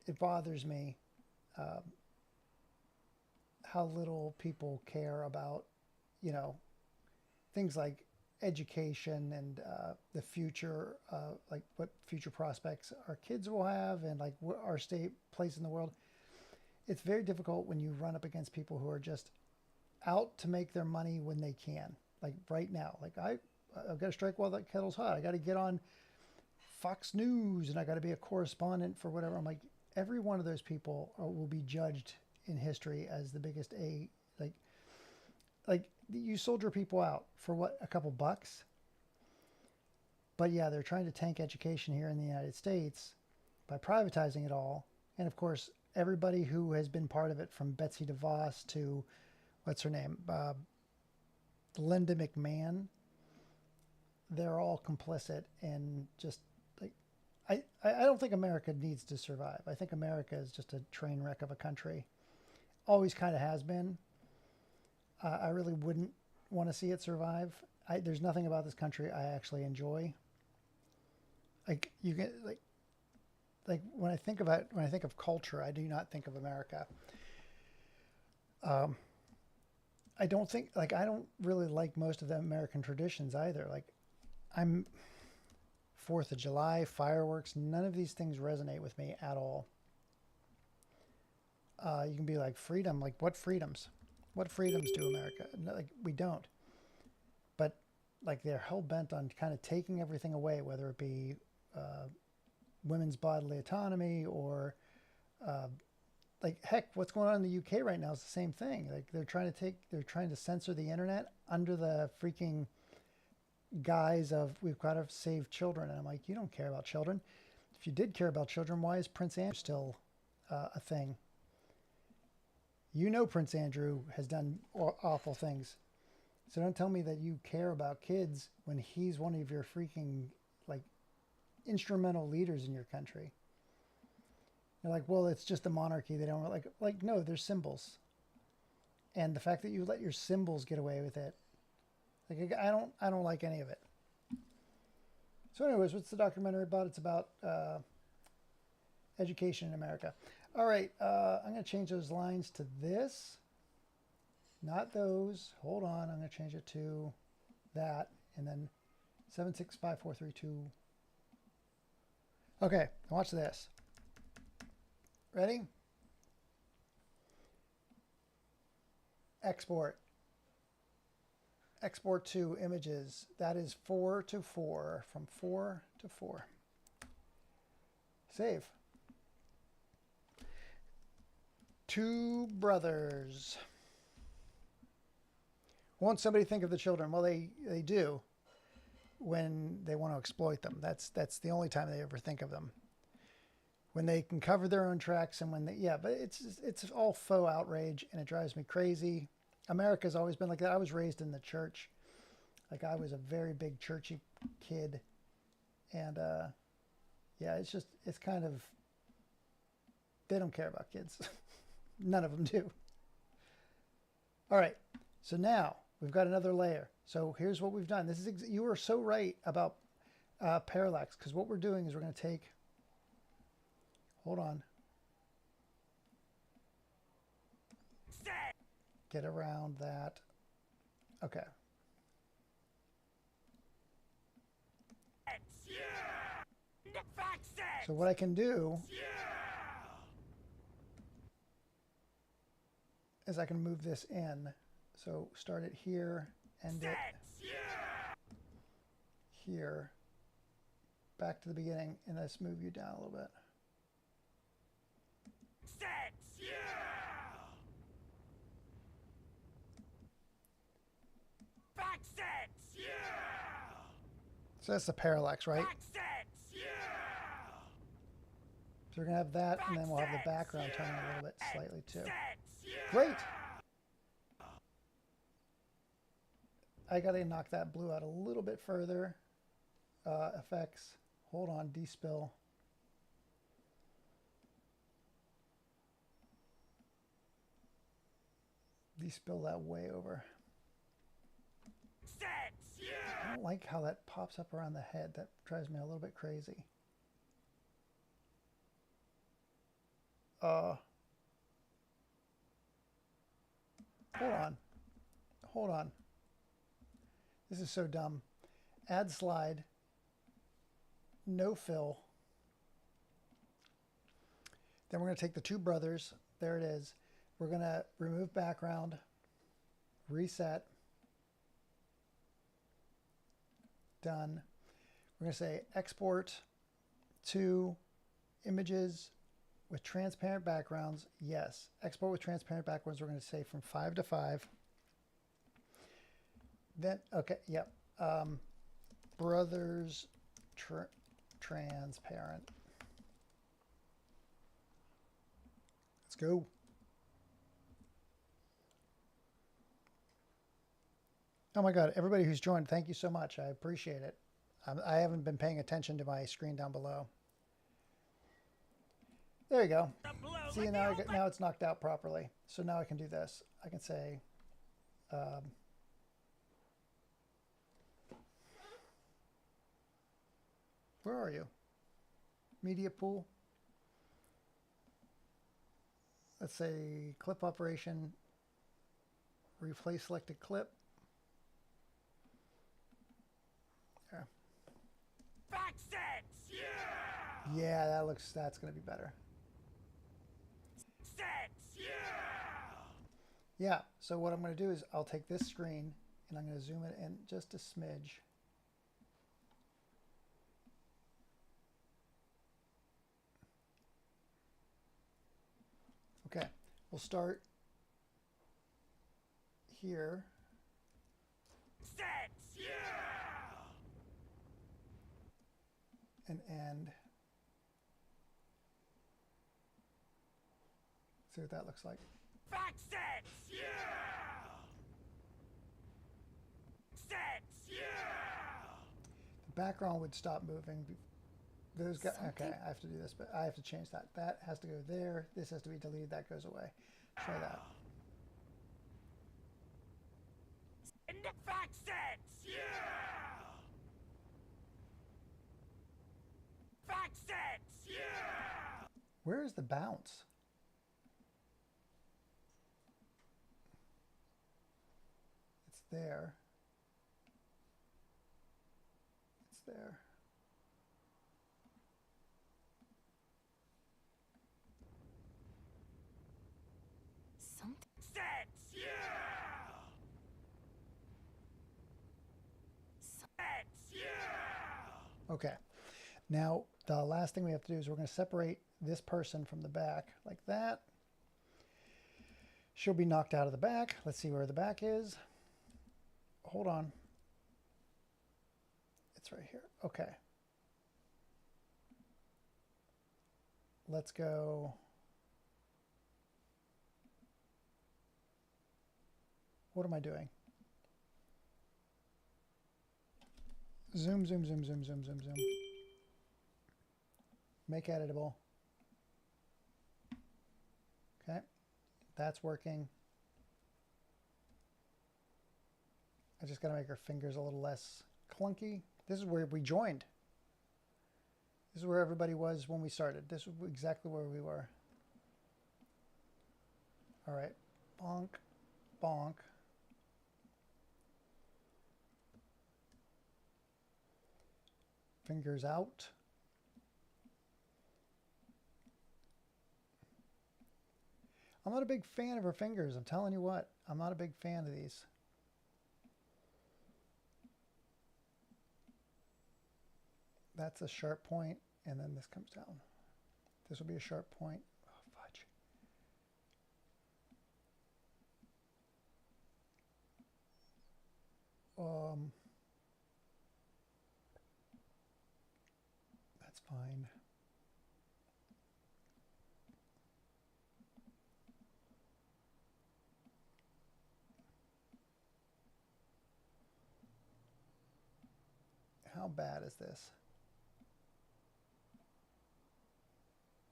it bothers me how little people care about, you know, things like education and the future, like what future prospects our kids will have and like what our state place in the world. It's very difficult when you run up against people who are just out to make their money when they can. Like right now, like I've got to strike while that kettle's hot. I got to get on Fox News and I got to be a correspondent for whatever. I'm like, every one of those people will be judged in history as the biggest like you soldier people out for what, a couple bucks? But yeah, they're trying to tank education here in the United States by privatizing it all. And of course, everybody who has been part of it, from Betsy DeVos to, what's her name? Linda McMahon. They're all complicit in just like, I don't think America needs to survive. I think America is just a train wreck of a country. Always kind of has been. I really wouldn't want to see it survive. There's nothing about this country I actually enjoy. Like you get like when I think of culture, I do not think of America. I don't really like most of the American traditions either. Like I'm 4th of July, fireworks, none of these things resonate with me at all. You can be like freedom, like what freedoms? What freedoms do America? Like we don't. But like they're hell bent on kind of taking everything away, whether it be women's bodily autonomy or like heck, what's going on in the UK right now is the same thing. Like they're trying to censor the internet under the freaking guise of we've got to save children. And I'm like, you don't care about children. If you did care about children, why is Prince Andrew still a thing? You know Prince Andrew has done awful things. So don't tell me that you care about kids when he's one of your freaking like instrumental leaders in your country. You're like, well, it's just a monarchy. They don't like no, they're symbols. And the fact that you let your symbols get away with it, like I don't like any of it. So anyways, what's the documentary about? It's about education in America. All right, I'm going to change those lines to this. Not those. Hold on, I'm going to change it to that. And then 765432. Okay, watch this. Ready? Export. Export to images. That is 4 to 4. From 4 to 4. Save. Two brothers. Won't somebody think of the children? Well, they do. when they want to exploit them. That's the only time they ever think of them. When they can cover their own tracks and when they, yeah, but it's all faux outrage and it drives me crazy. America's always been like that. I was raised in the church. Like I was a very big churchy kid. And yeah, it's kind of, they don't care about kids. None of them do. All right. So now we've got another layer. So here's what we've done. This is, you were so right about parallax, because what we're doing is we're going to take, hold on. Get around that. Okay. So what I can do is I can move this in. So start it here, end it here, back to the beginning, and let's move you down a little bit. So that's the parallax, right? So we're going to have that, and then we'll have the background turning a little bit slightly too. Great! I got to knock that blue out a little bit further. Effects. Hold on, despill. Despill that way over. I don't like how that pops up around the head. That drives me a little bit crazy. Hold on. Hold on. This is so dumb. Add slide. No fill. Then we're going to take the two brothers. There it is. We're going to remove background. Reset. Done. We're going to say export to images with transparent backgrounds. Yes. Export with transparent backgrounds. We're going to say from 5 to 5. Then, okay, yep. Brothers transparent. Let's go. Oh my God, everybody who's joined, thank you so much. I appreciate it. I haven't been paying attention to my screen down below. There you go. See, now it's knocked out properly. So now I can do this. I can say, where are you? Media pool. Let's say clip operation, replace selected clip. There. Yeah, that's going to be better. Yeah, so what I'm going to do is I'll take this screen and I'm going to zoom it in just a smidge. Okay, we'll start here. And end. See what that looks like. The background would stop moving. Those guys, okay, I have to do this, but I have to change that. That has to go there. This has to be deleted. That goes away. Try that. Where is the bounce? It's there. It's there. Okay. Now, the last thing we have to do is we're going to separate this person from the back like that. She'll be knocked out of the back. Let's see where the back is. Hold on. It's right here. Okay. Let's go. What am I doing? Zoom, zoom, zoom, zoom, zoom, zoom, zoom. Make editable. Okay, that's working. I just got to make our fingers a little less clunky. This is where we joined. This is where everybody was when we started. This is exactly where we were. All right, bonk, bonk. Fingers out. I'm not a big fan of her fingers. I'm telling you what, I'm not a big fan of these. That's a sharp point, and then this comes down. This will be a sharp point. Oh, fudge. That's fine. How bad is this?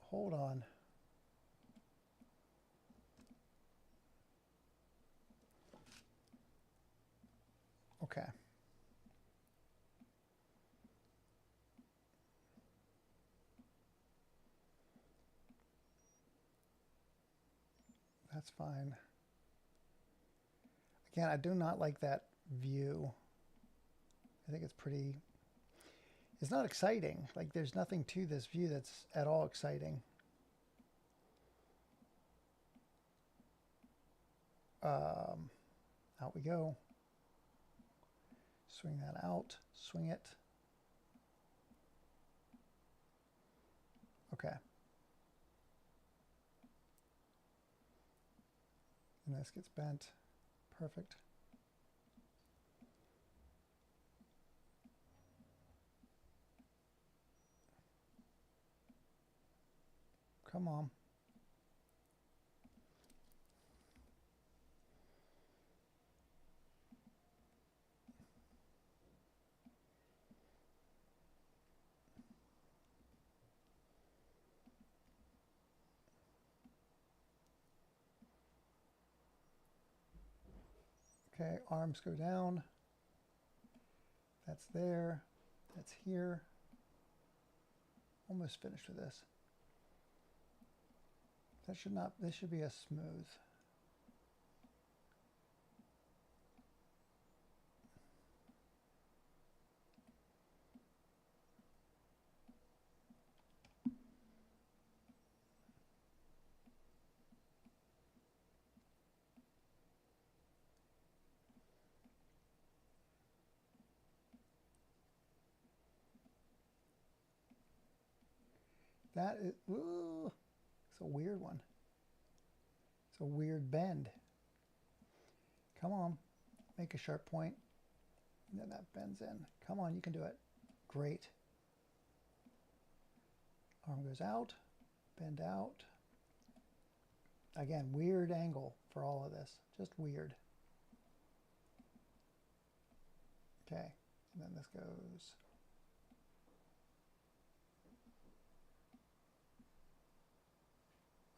Hold on. Okay. That's fine. Again, I do not like that view. I think it's pretty... It's not exciting. Like, there's nothing to this view that's at all exciting. Out we go. Swing that out. Swing it. Okay. And this gets bent. Perfect. Come on. Okay, arms go down. That's there. That's here. Almost finished with this. That should not, this should be a smooth. That is, ooh, it's a weird one. It's a weird bend. Come on, make a sharp point. And then that bends in. Come on, you can do it. Great. Arm goes out, bend out. Again, weird angle for all of this. Just weird. Okay, and then this goes.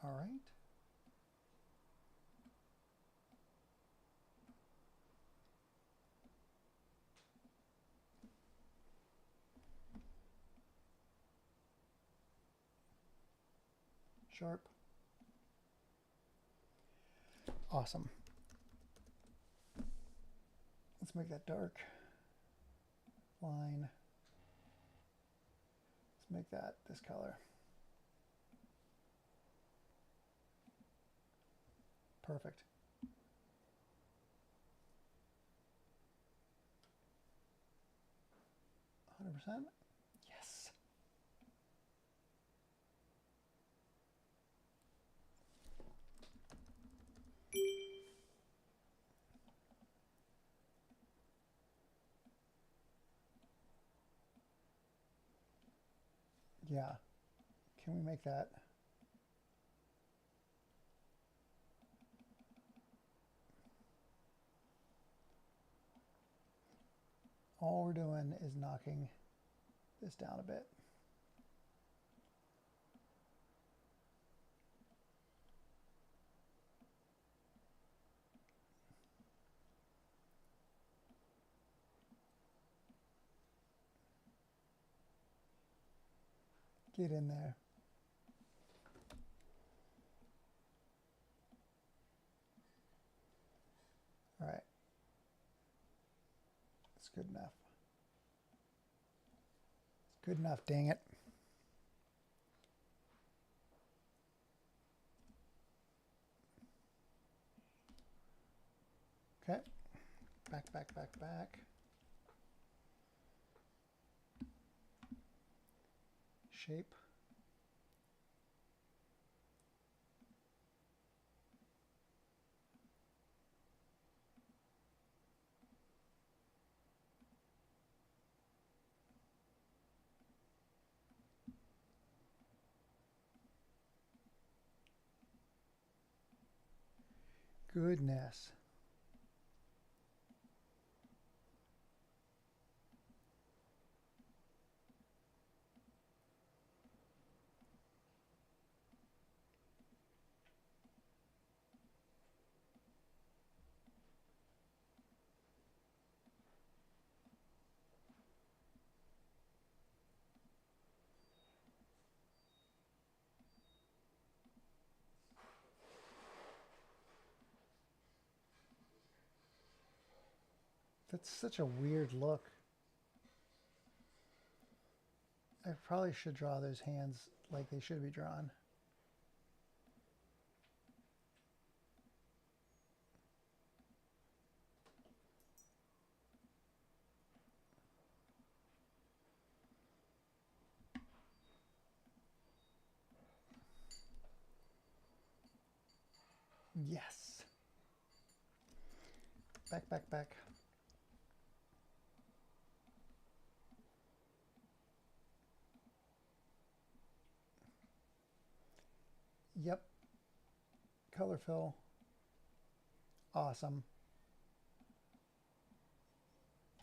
All right. Sharp. Awesome. Let's make that dark. Line. Let's make that this color. Perfect. %? Yes. Yeah. Can we make that? All we're doing is knocking this down a bit. Get in there. All right. It's good enough. It's good enough, dang it. Okay. Back, back, back, back. Shape. Goodness. That's such a weird look. I probably should draw those hands like they should be drawn. Yes. Back, back, back. Yep. Color fill. Awesome.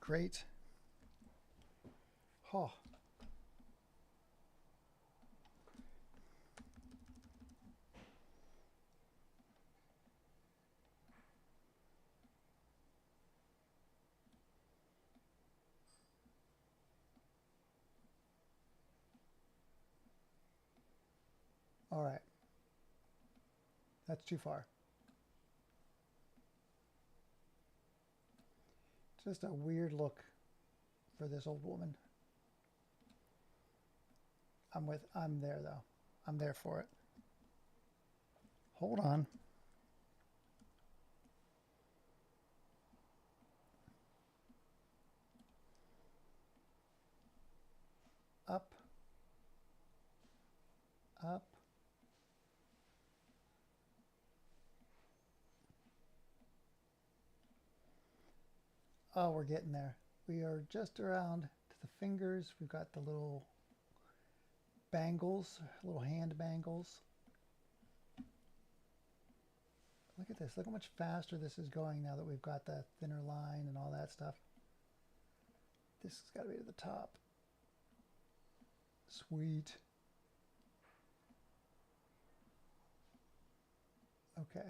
Great. Oh. All right. That's too far. Just a weird look for this old woman. I'm there though. I'm there for it. Hold on. Up. Up. Oh, we're getting there. We are just around to the fingers. We've got the little bangles, little hand bangles. Look at this. Look how much faster this is going now that we've got the thinner line and all that stuff. This has got to be to the top. Sweet. Okay.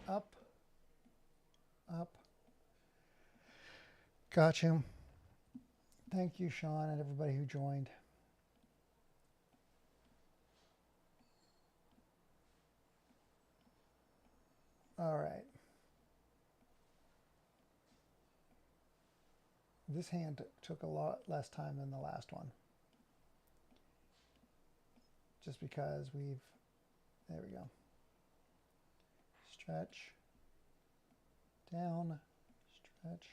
Up. Up. Got you. Thank you, Sean, and everybody who joined. All right. This hand took a lot less time than the last one. Just because there we go. Stretch. Down. Stretch.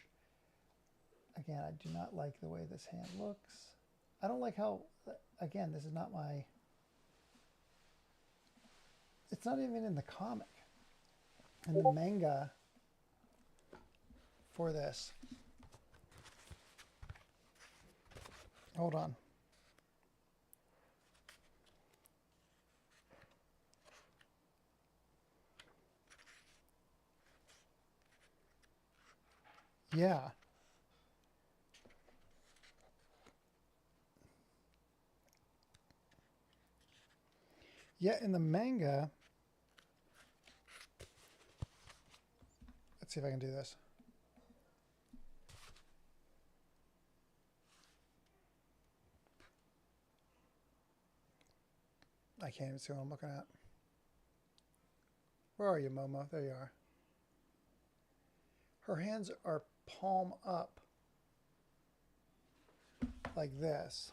Again, I do not like the way this hand looks. I don't like how, again, this is not my, it's not even in the comic. In the manga, for this. Hold on. Yeah. Yeah, in the manga, let's see if I can do this. I can't even see what I'm looking at. Where are you, Momo? There you are. Her hands are palm up like this.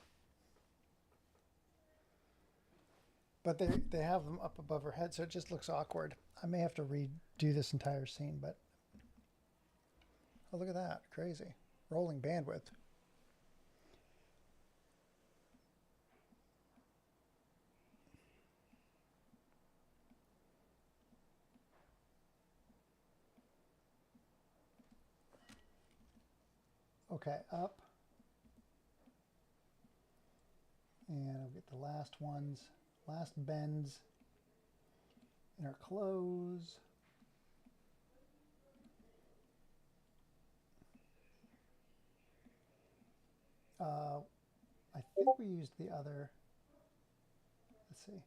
But they have them up above her head, so it just looks awkward. I may have to redo this entire scene, but... Oh, look at that. Crazy. Rolling bandwidth. Okay, up. And I'll get the last ones. Last bends in her clothes. I think we used the other. Let's see.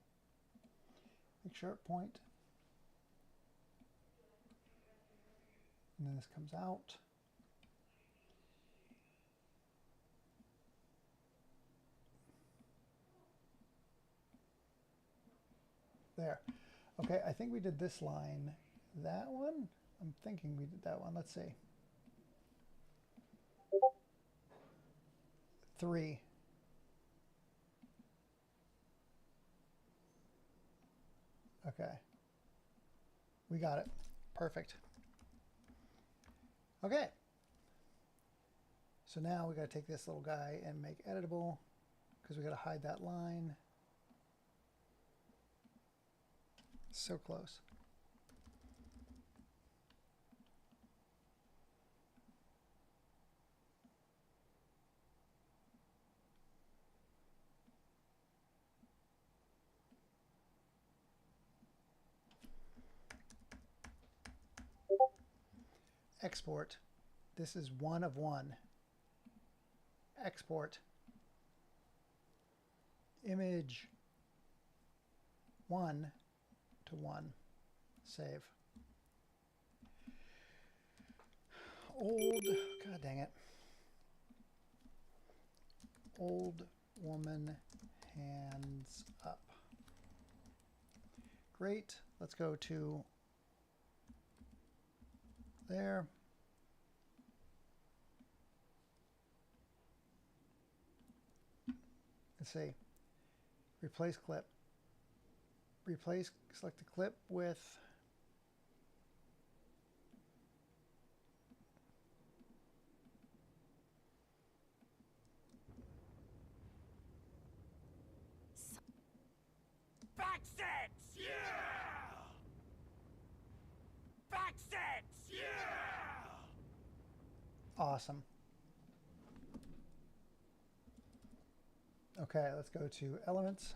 Make sharp point. And then this comes out. There. Okay, I think we did this line. That one? I'm thinking we did that one. Let's see. 3. Okay. We got it. Perfect. Okay. So now we got to take this little guy and make editable because we got to hide that line. So close. Export. This is 1 of 1. Export. Image 1 to 1. Save. Old, god dang it. Old woman hands up. Great. Let's go to there. Let's see. Replace clip. Replace, select the clip with Backsets! Yeah! Backsets! Yeah! awesome. Okay, let's go to elements.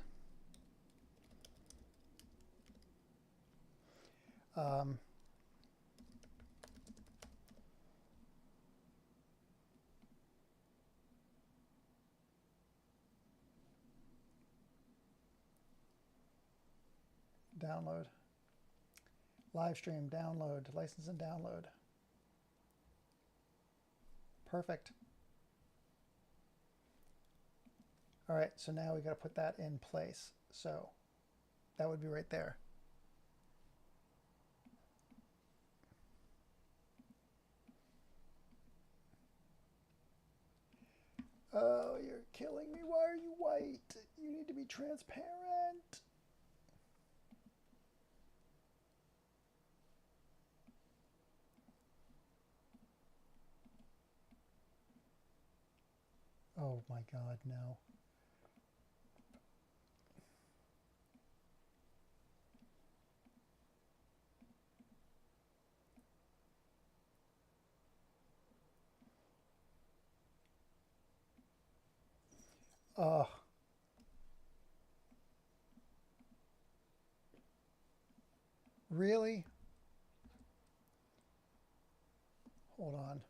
Download. Live stream, download, license and download. Perfect. All right, so now we got to put that in place. So that would be right there. Oh, you're killing me. Why are you white? You need to be transparent. Oh my God, no. Oh. Really? Hold on.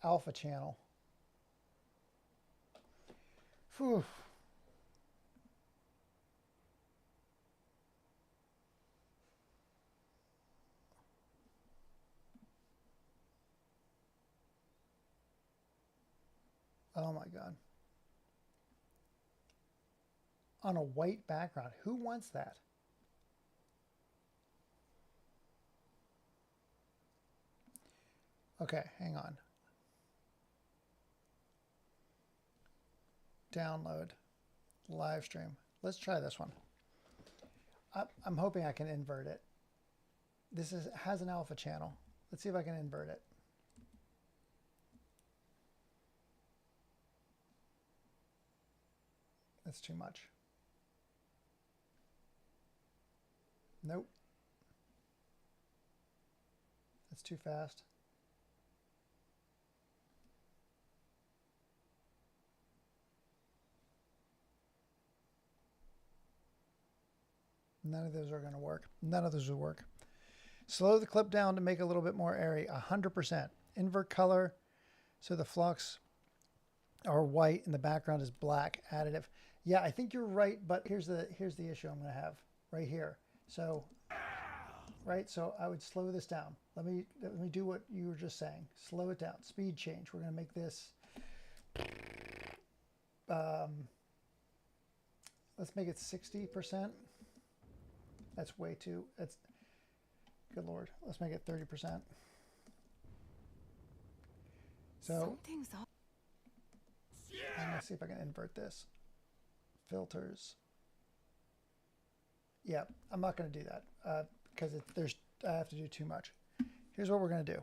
Alpha channel. Phew. Oh my God. On a white background. Who wants that? Okay, hang on. Download. Live stream. Let's try this one. I'm hoping I can invert it. This has an alpha channel. Let's see if I can invert it. That's too much. Nope. That's too fast. None of those are going to work. None of those will work. Slow the clip down to make it a little bit more airy. 100%. Invert color so the flux are white and the background is black. Additive. Yeah, I think you're right, but here's the issue I'm going to have right here. So, right, so I would slow this down. Let me do what you were just saying. Slow it down. Speed change. We're going to make this. Let's make it 60%. That's way too. That's good Lord. Let's make it 30%. So Something's off. I'm gonna see if I can invert this. Filters. Yeah, I'm not gonna do that because I have to do too much. Here's what we're gonna do.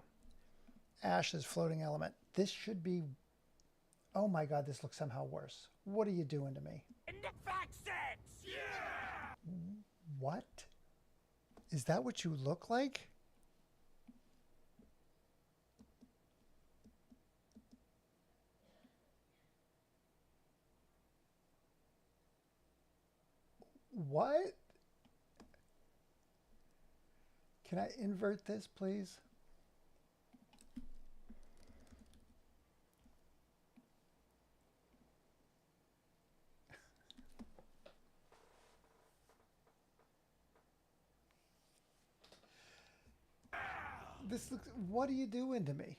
Ash is floating element. This should be. Oh my God, this looks somehow worse. What are you doing to me? In the fact sets! Yeah! What? Is that what you look like? What? Can I invert this, please? This looks. What are you doing to me?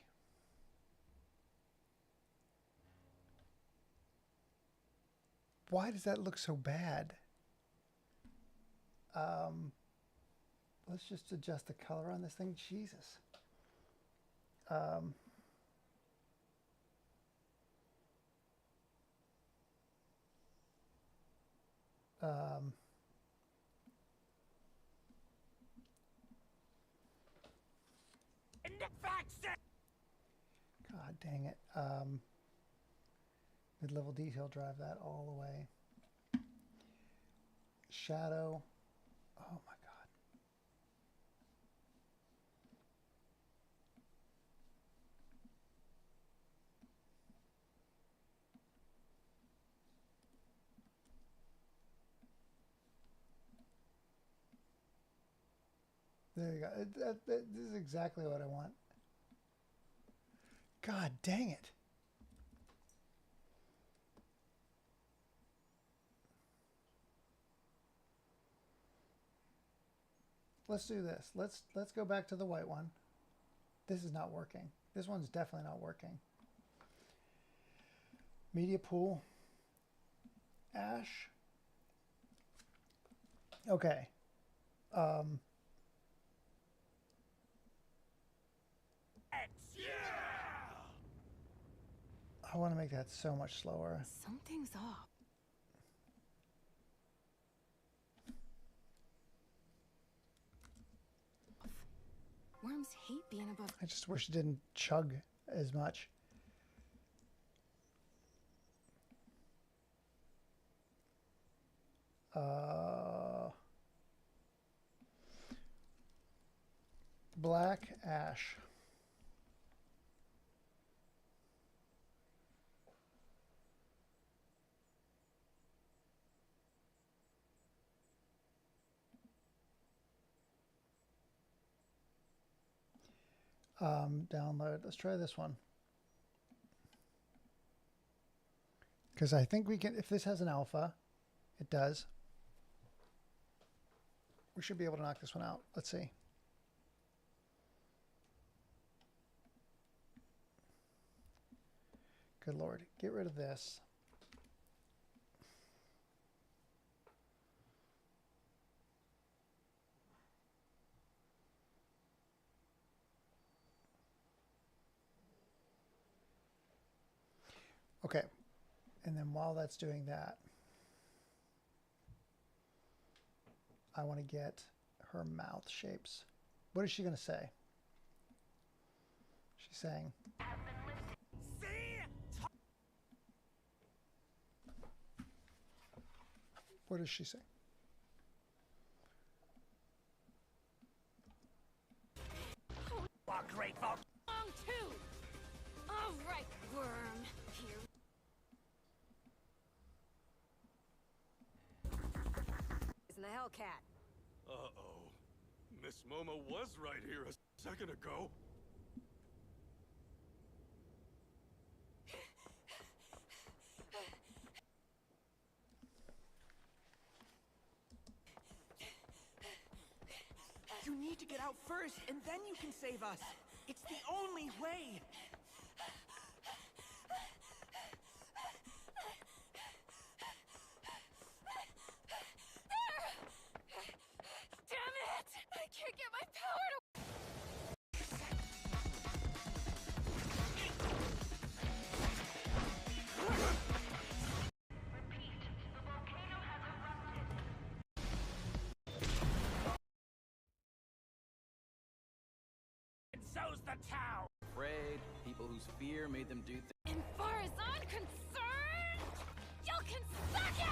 Why does that look so bad? Let's just adjust the color on this thing. Jesus. In the fact set! God dang it. Mid-level detail, drive that all the way. Shadow. Oh my God. There you go. This is exactly what I want. God dang it. Let's do this. Let's go back to the white one. This is not working. This one's definitely not working. Media pool. Ash. Okay. I want to make that so much slower. Something's off. Worms hate being above. I just wish it didn't chug as much. black ash. Download. Let's try this one. Because I think we can, if this has an alpha, it does. We should be able to knock this one out. Let's see. Good Lord. Get rid of this. Okay. And then while that's doing that, I want to get her mouth shapes. What is she going to say? She's saying, See? what does she say? Well, great folks. Long too. All right, worm. Here. Isn't the Hellcat? Uh-oh. Miss Momo was right here a second ago. You need to get out first, and then you can save us. It's the only way. Damn it! I can't get my power to. And so's the town. Afraid, people whose fear made them do things. And far as I'm concerned, y'all can suck it!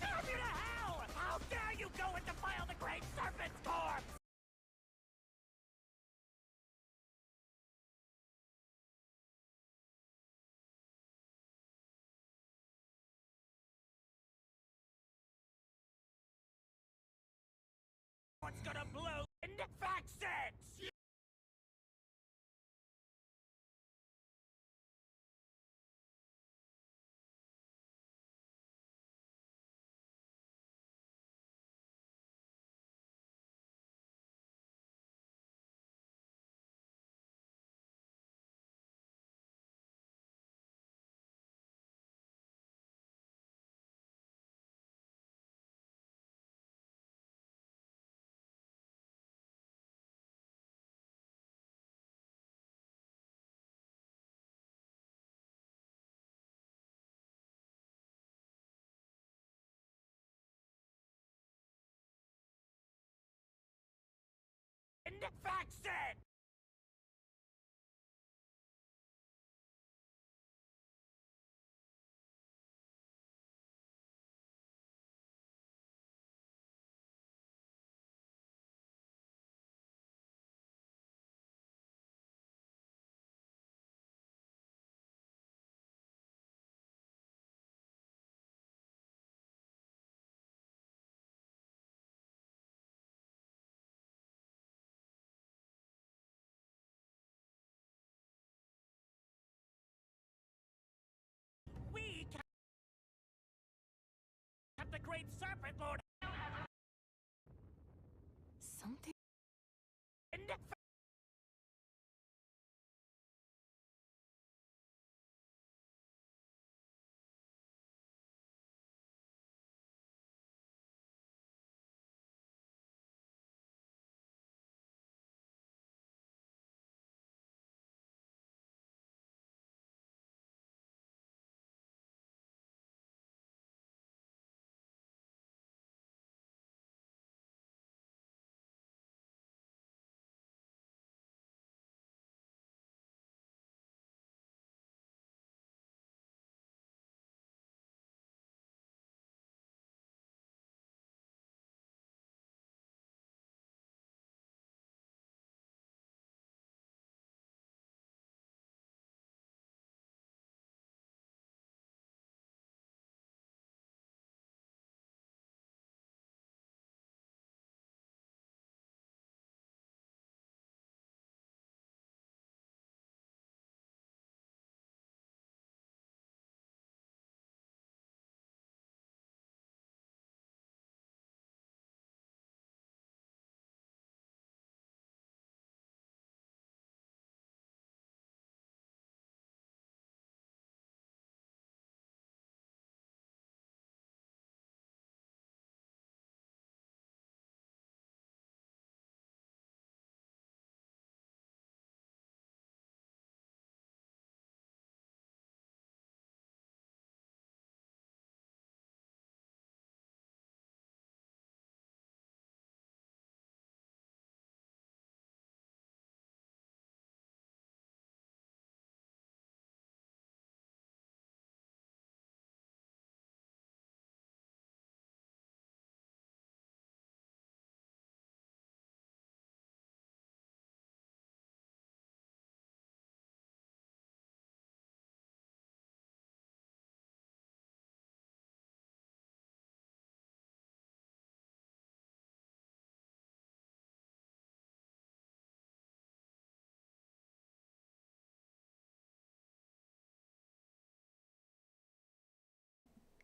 Damn you to hell! How dare you go and defile the Great Serpent's corpse! What's gonna blow in the facets? In the facets! We kept the Great Serpent Lord Something. in the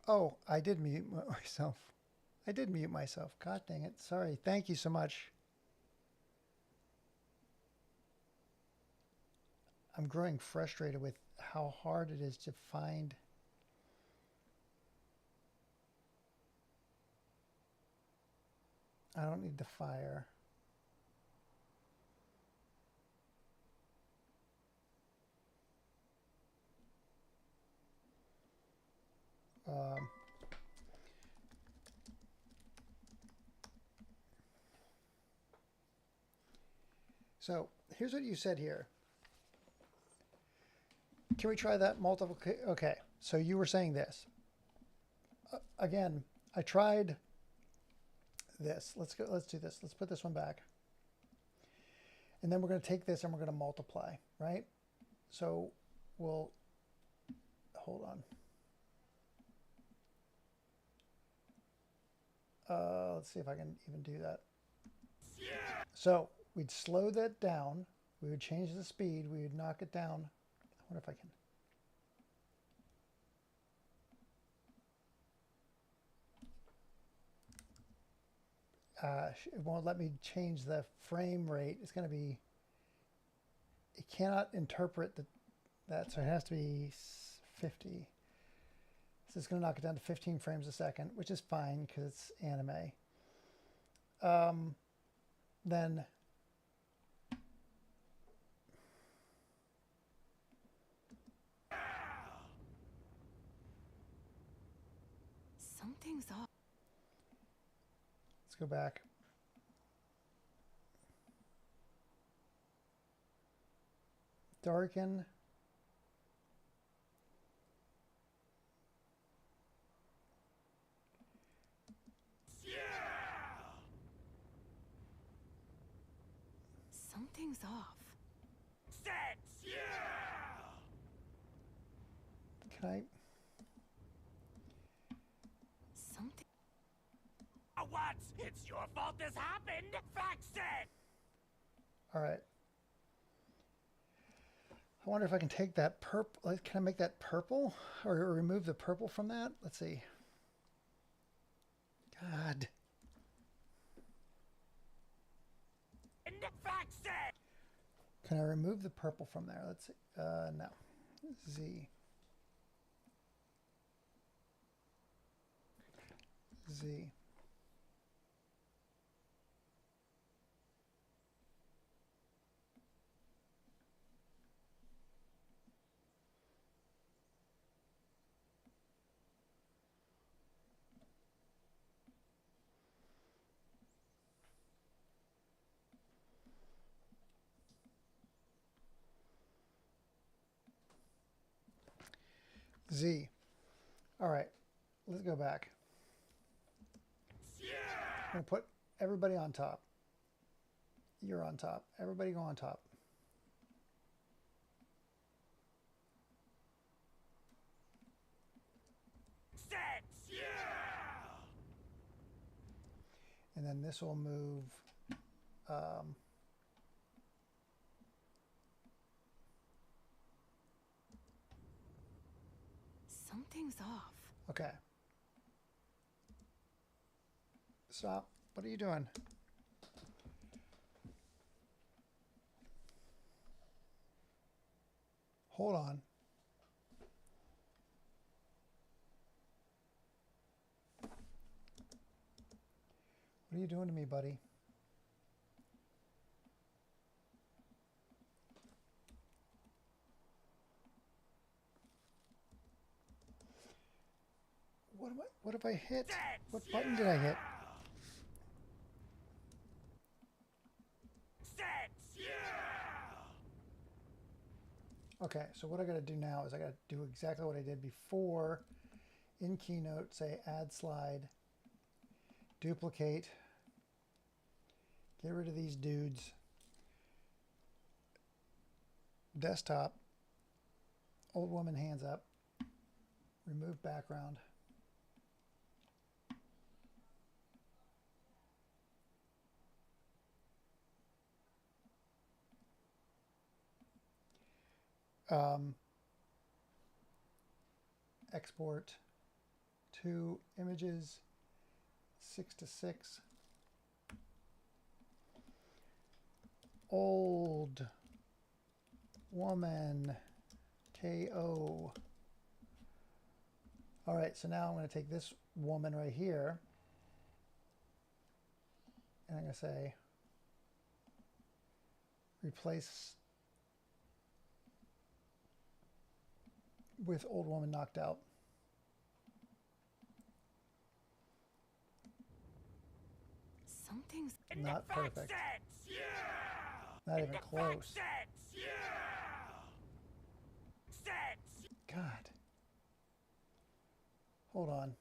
Oh, I did mute myself. I did mute myself. God dang it. Sorry. Thank you so much. I'm growing frustrated with how hard it is to find. I don't need the fire. Um, so here's what you said here. Can we try that multiple? Okay, so you were saying this. Again, I tried this. Let's go. Let's do this. Let's put this one back. And then we're going to take this and we're going to multiply, right? So we'll hold on. Let's see if I can even do that. So we'd slow that down. We would change the speed. We would knock it down. I wonder if I can. It won't let me change the frame rate. It's going to be, it cannot interpret that, so it has to be 50. So it's going to knock it down to 15 frames a second, which is fine because it's anime. Then Something's off. let's go back. Darken. Something's off. Set! Can I? Something. What? It's your fault this happened! Fix it! All right. I wonder if I can take that purple. Can I make that purple or remove the purple from that? Let's see. God. Fix it! Can I remove the purple from there? Let's see. No. Z. Z. Z. All right, let's go back. I'm going to put everybody on top. You're on top. Everybody go on top. Set! And then this will move. Something's off. Okay. Stop. What are you doing? Hold on. What are you doing to me, buddy? What have I hit? What button did I hit? Set! Okay, so what I got to do now is I got to do exactly what I did before in Keynote. Say add slide, duplicate, get rid of these dudes, desktop, old woman hands up, remove background. Export 2 images, 6 to 6. Old woman, KO. All right, so now I'm going to take this woman right here, and I'm going to say replace with old woman knocked out. Something's Not perfect. Yeah! Not even close. Yeah! Sets! God. Hold on.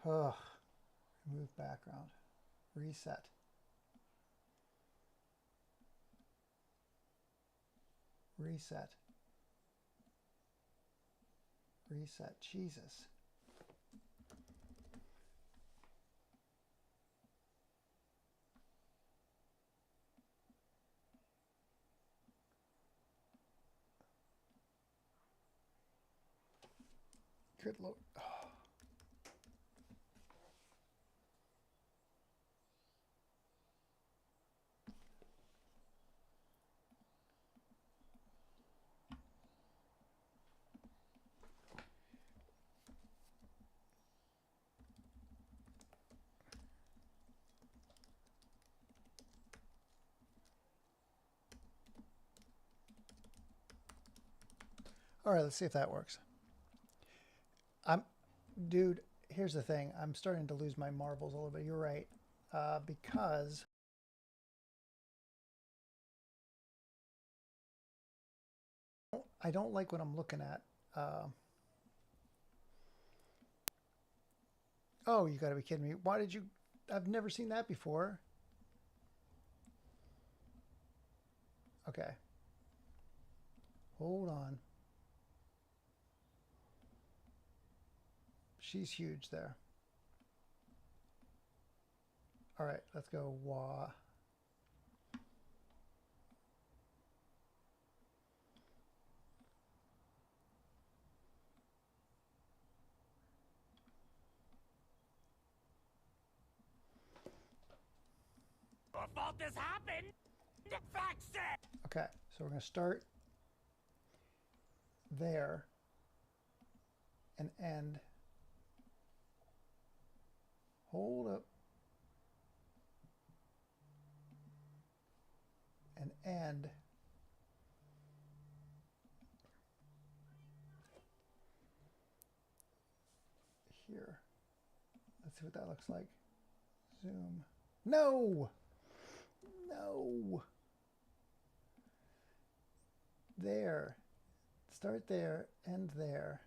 Ugh. Remove background. Reset. Reset. Reset. Jesus. Good Lord. Oh. All right, let's see if that works. Dude, here's the thing. I'm starting to lose my marbles a little bit. You're right. Because I don't like what I'm looking at. Oh, you gotta be kidding me. Why did you... I've never seen that before. Okay. Hold on. She's huge there. All right, let's go wah. Your fault this happened! Fix it! Okay, so we're going to start there and end. Hold up. And end. Here. Let's see what that looks like. Zoom. No! No! There. Start there, end there.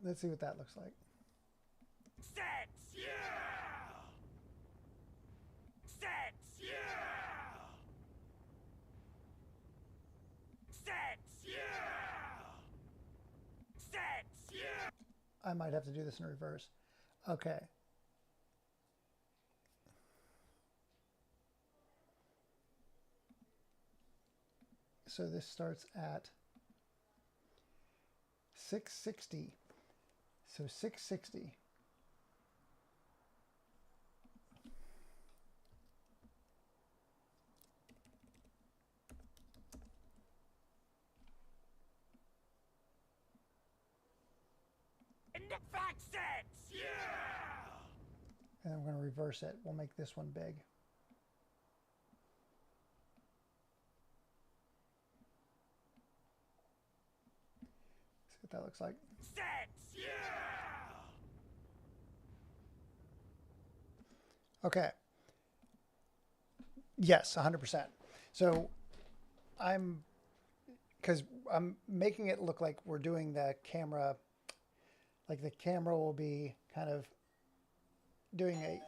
Let's see what that looks like. Sets! Yeah! Sets! Yeah! Sets! Yeah! Sets! Yeah! I might have to do this in reverse. Okay. So this starts at 660. So 660. Fix it! Yeah! And I'm going to reverse it. We'll make this one big. what that looks like. Sets! Yeah! Okay. Yes, 100%. So because I'm making it look like we're doing the camera, like the camera will be kind of doing a...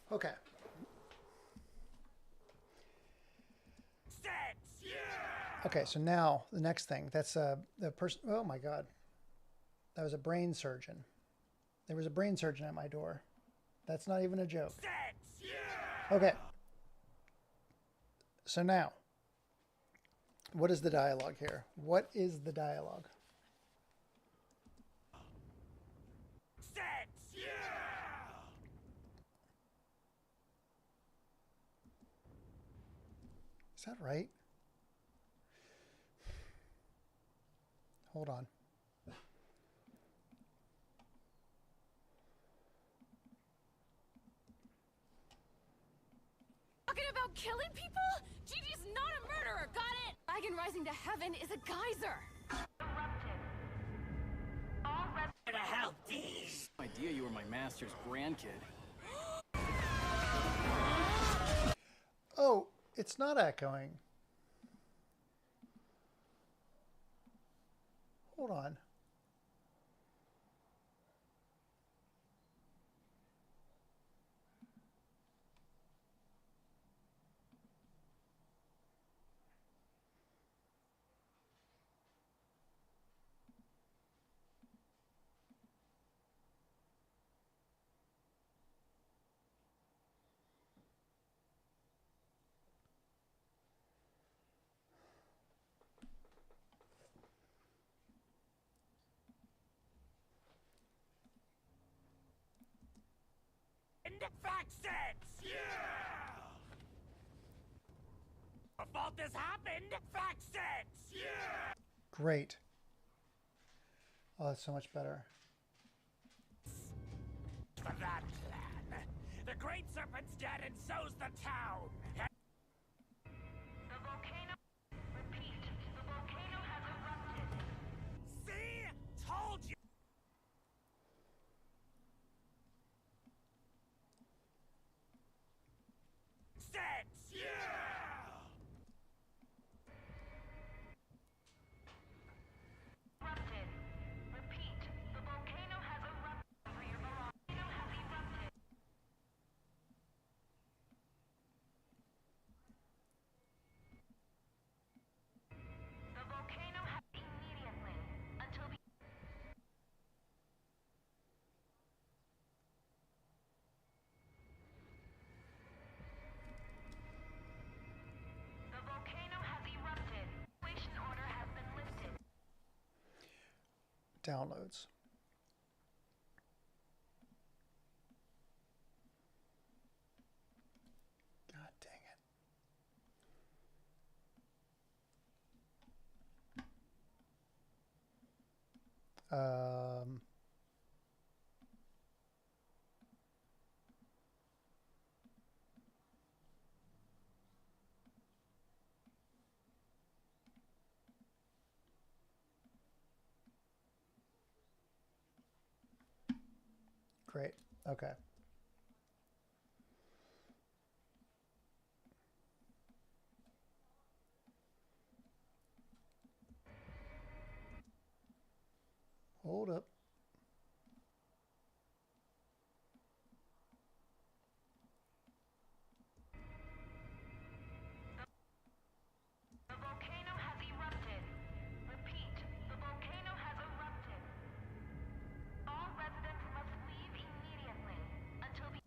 Okay. Sets! Yeah! Okay, so now the next thing. That's the person... Oh my God. That was a brain surgeon. There was a brain surgeon at my door. That's not even a joke. Sets! Yeah! Okay. So now, what is the dialogue here? What is the dialogue? Sets! Yeah! Is that right? Hold on. Talking about killing people? Gigi's not a murderer, got it? Dragon rising to heaven is a geyser. Where the hell, these? Idea you were my master's grandkid. Oh, it's not echoing. Hold on. Fact sets! Yeah! A fault has happened! Fact sets! Yeah! Great. Oh, that's so much better. For that plan. The Great Serpent's dead and so's the town! The volcano... Repeat, the volcano has erupted. See? Told you! Sets! Yeah! Erupted. Repeat, the volcano has erupted. For your volcano has erupted. The volcano has immediately until the... The volcano has erupted. Evacuation order has been lifted. Downloads. God dang it. Great. Okay. Hold up. The volcano has erupted. Repeat, the volcano has erupted. All residents must leave immediately until the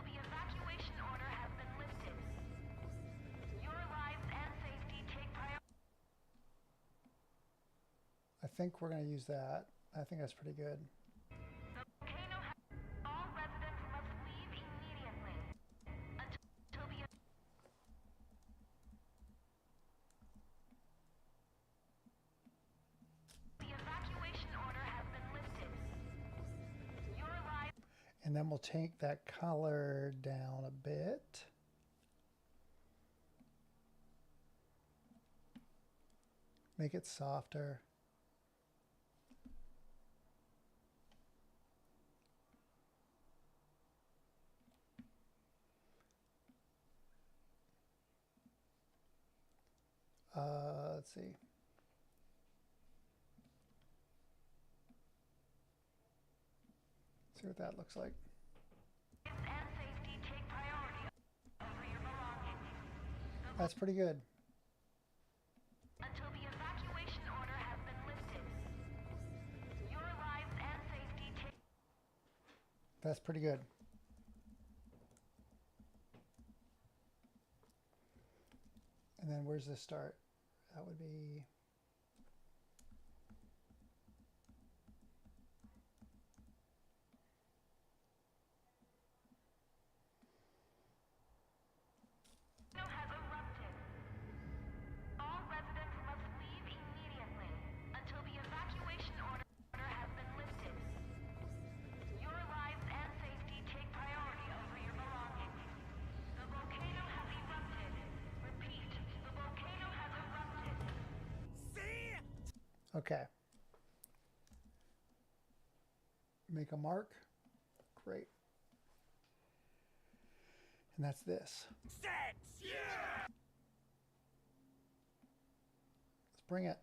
evacuation order has been lifted. Your lives and safety take priority. I think we're going to use that. I think that's pretty good. All residents must leave immediately until the evacuation order has been lifted. Your life. And then we'll take that color down a bit. Make it softer. Let's see. See what that looks like. And safety take priority over your belongings. That's pretty good. Until the evacuation order has been lifted. Your lives and safety take. That's pretty good. And then where's this start? That would be... Has erupted. All residents must leave immediately until the evacuation order has been lifted. Your lives and safety take priority over your belongings. The volcano has erupted. Repeat, the volcano has erupted. See? Okay. Make a mark. Great. And that's this. Sex! Yeah! Let's bring it.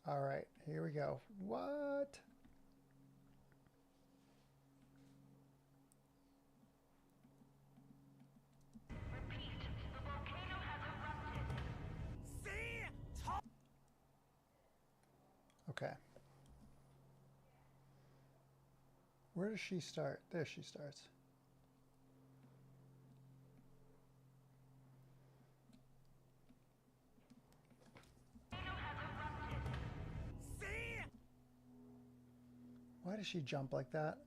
All right, here we go. What? Repeat, the volcano has erupted. See? Told Okay. Where does she start? There she starts. See? Why does she jump like that?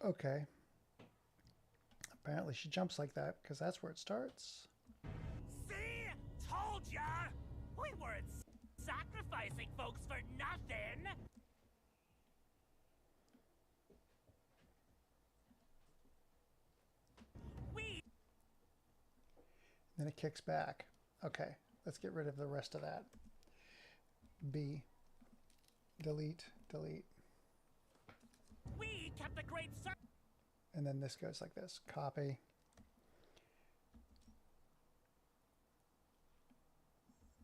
Okay. Apparently she jumps like that because that's where it starts. See? Told ya! We weren't sacrificing folks for nothing! We Then it kicks back. Okay, let's get rid of the rest of that. B. Delete, delete. kept the great sir. And then this goes like this. Copy.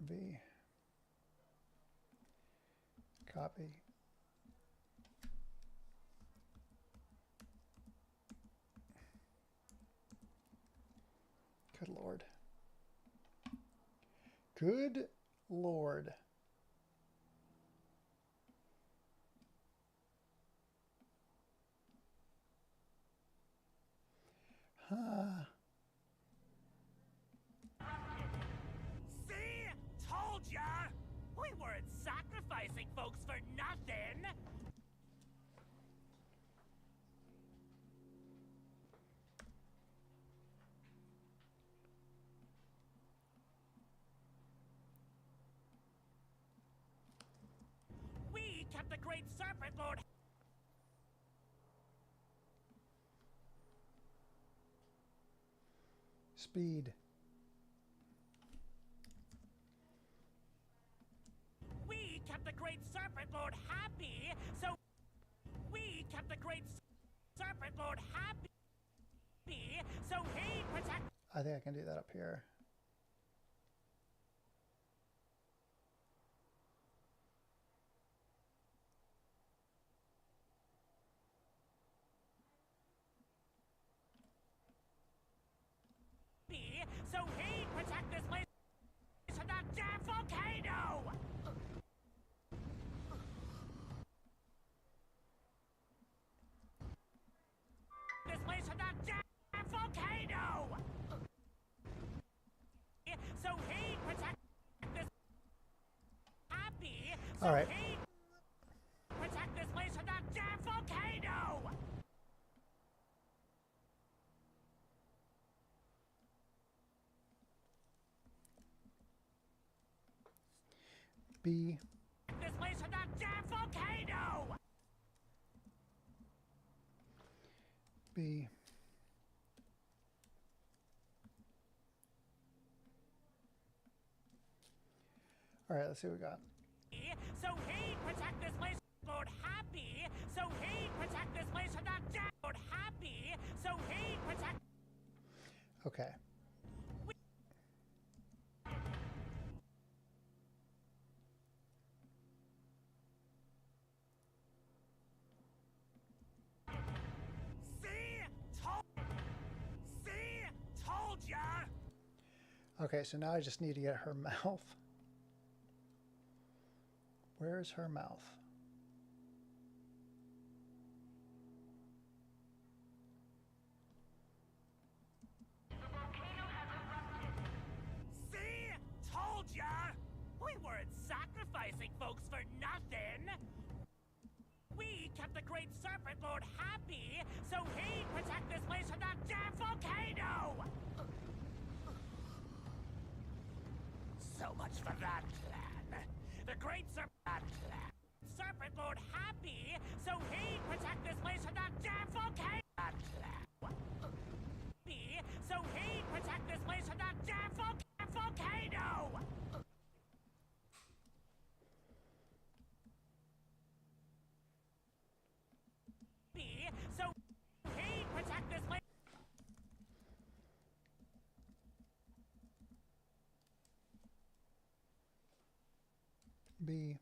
V. Copy. Good Lord. Good Lord. Huh. See? Told ya! We weren't sacrificing folks for nothing! We kept the great serpent lord. Speed. Serpent Lord happy, so we kept the Great Serpent Lord happy, so he protect. I think I can do that up here. So he protect this place from that damn volcano! This place from that damn volcano! So he protect this happy. So All right. he protect this place from that damn volcano! B. This place from that damn volcano! B. All right, let's see what we got. So he protect this place, Lord happy. So he protect this place from that damn Lord happy. So he protect. Okay. See, told ya. Okay, so now I just need to get her mouth. Where's her mouth? See, told ya. We weren't sacrificing folks for nothing. We kept the Great Serpent Lord happy, so he'd protect this place from that damn volcano! So much for that plan. The Great Serpent Lord happy, so he'd protect this place from that damn volcano! So he'd protect this place from that damn volcano! So he protect this place. B.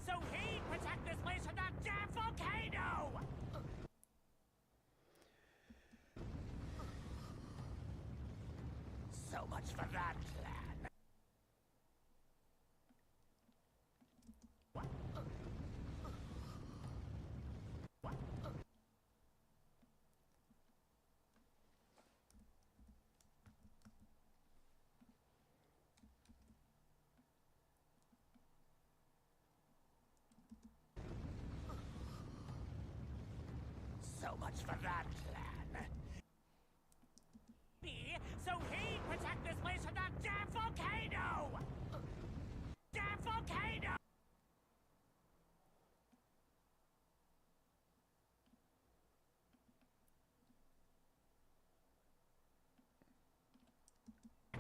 So he protect this place from that damn volcano. So much for that plan. So much for that plan. So he protect this place from that damn volcano! Damn volcano!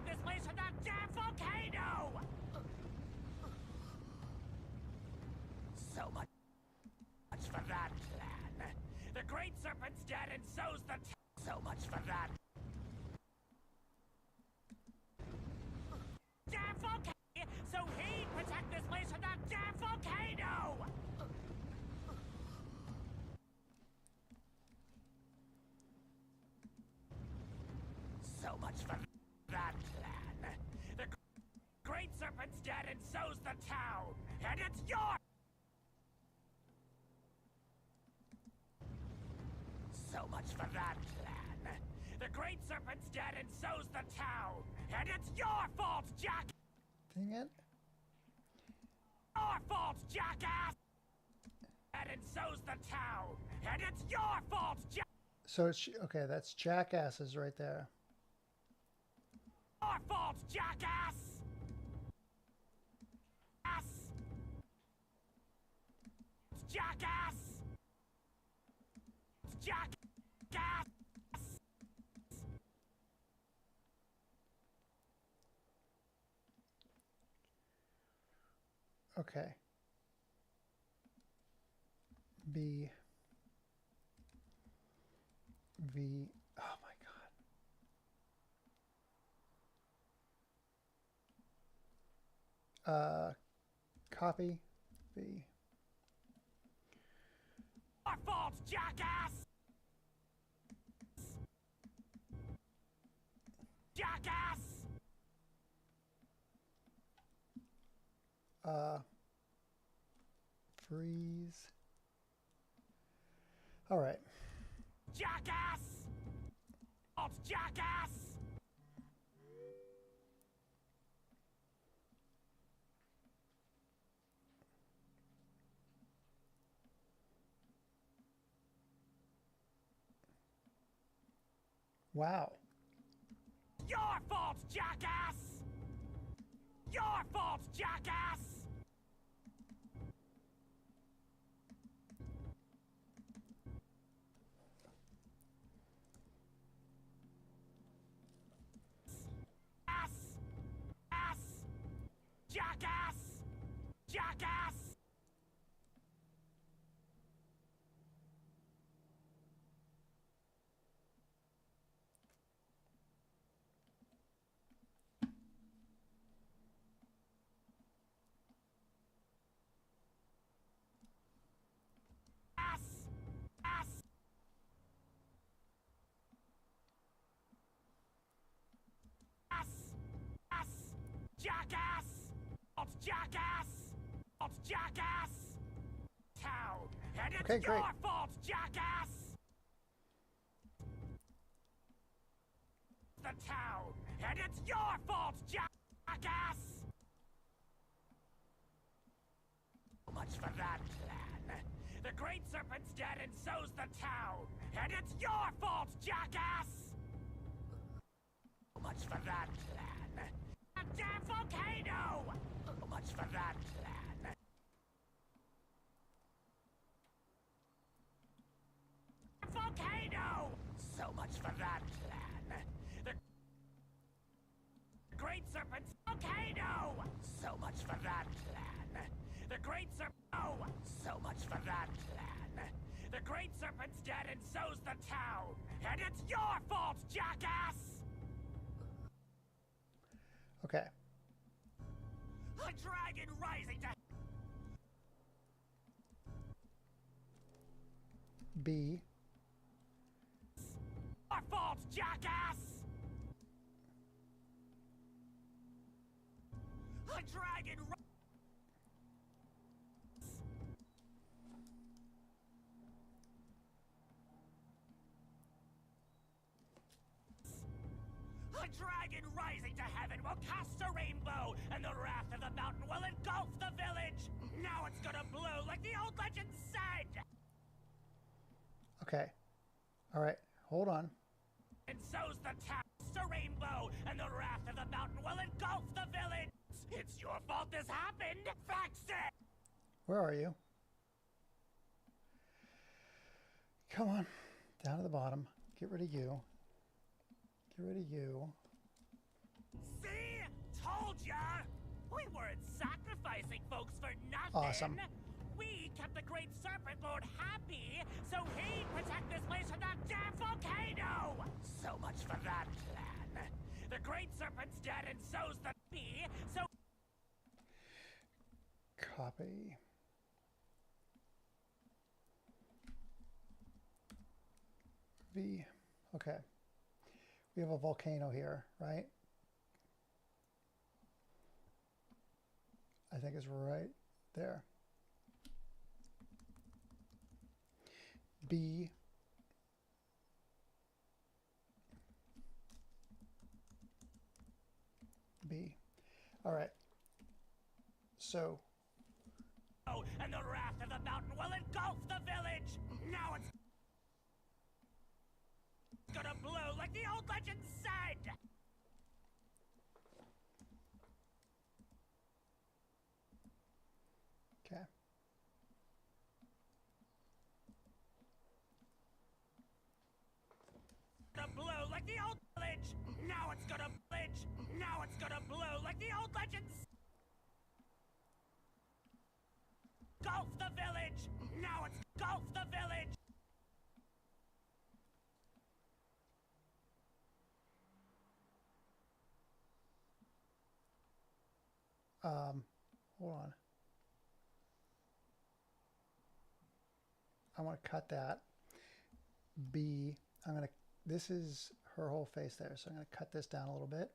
This place from that damn volcano! So much for that plan. The Great Serpent's dead and so's the so much for that. Damn volcano! So he protect this place from that damn volcano! So much for that plan. The Great Serpent's dead and so's the town! And it's yours! So much for that plan. The Great Serpent's dead and so's the town! And it's your fault, Jack! Dang it. Your fault, jackass! And so's the town! And it's your fault, Jack! So it's, okay, that's jackasses right there. Your fault, jackass! Ass! It's jackass! It's jackass! Okay. B. V. Oh my God. Copy. V. Our fault, jackass! Jackass! Freeze. All right. Jackass! Fault, jackass! Wow. Your fault, jackass! Your fault, jackass! Ass! Ass! Jackass! Jackass! Ass! Ass! Ass! Ass! Jackass! Alt jackass! Alt jackass! Town! And it's Okay, your great. fault, jackass! The town! And it's your fault, jackass! Much for that plan. The Great Serpent's dead and so's the town! And it's your fault, jackass! Much for that plan. A damn volcano! Much for that plan. Volcano! So much for that plan. The Great Serpent's volcano! So much for that plan. The Great Serpent... Oh, so much for that plan. The Great Serpent's dead and so's the town! And it's your fault, jackass! Okay. A dragon rising to... B. Our fault, jackass! A dragon... A dragon rising to heaven will cast a rainbow, and the wrath of the mountain will engulf the village! Now it's gonna blow like the old legend said! Okay. All right. Hold on. And so's the town. A rainbow, and the wrath of the mountain will engulf the village! It's your fault this happened! Fix it! Where are you? Come on. Down to the bottom. Get rid of you. Get rid of you. See? Told ya! We weren't sacrificing folks for nothing! Awesome. We kept the Great Serpent Lord happy, so he'd protect this place from that damn volcano! So much for that plan. The Great Serpent's dead and so's the bee, so... Copy. V. Okay. We have a volcano here, right? I think it's right there. B. B. All right. So. Oh, and the wrath of the mountain will engulf the village! Now it's gonna blow like the old legend said! Okay. Gonna blow like the old village! Now it's gonna village! Now it's gonna blow like the old legends! engulfed the village! Now it's engulfed the village! Hold on. I want to cut that. B, I'm going to, this is her whole face there, so I'm going to cut this down a little bit.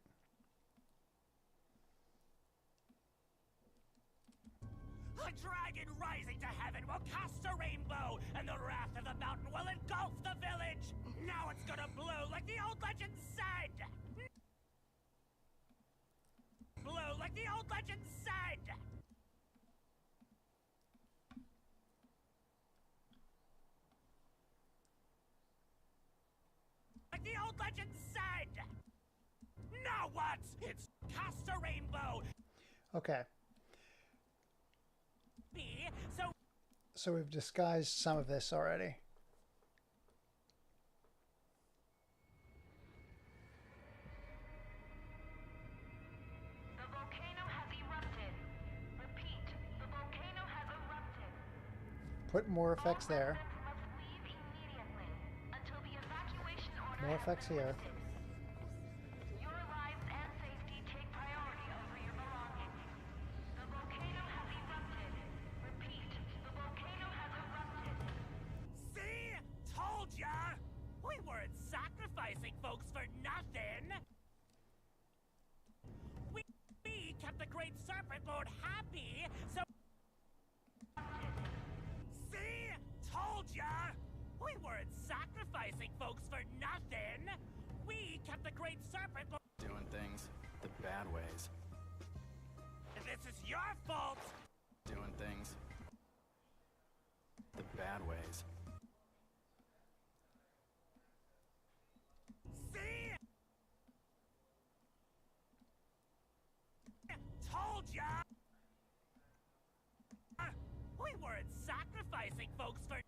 A dragon rising to heaven will cast a rainbow, and the wrath of the mountain will engulf the village! Now it's gonna blow like the old legend said! Blow like the old legend said! Like the old legend said! Now what? It's cast a rainbow! Okay, B, so we've disguised some of this already. The volcano has erupted. Repeat, the volcano has erupted. Put more effects All there. residents must leave immediately until the evacuation order More has effects been here. lifted. Your lives and safety take priority over your belongings. The volcano has erupted. Repeat, the volcano has erupted. see? Told ya! We weren't sacrificing folks for nothing! We kept the Great Serpent Lord happy, so... See? Told ya! We weren't sacrificing folks for nothing! We kept the Great Serpent Lord... Doing things the bad ways. This is your fault! Doing things the bad ways. See? Told ya! We weren't sacrificing folks for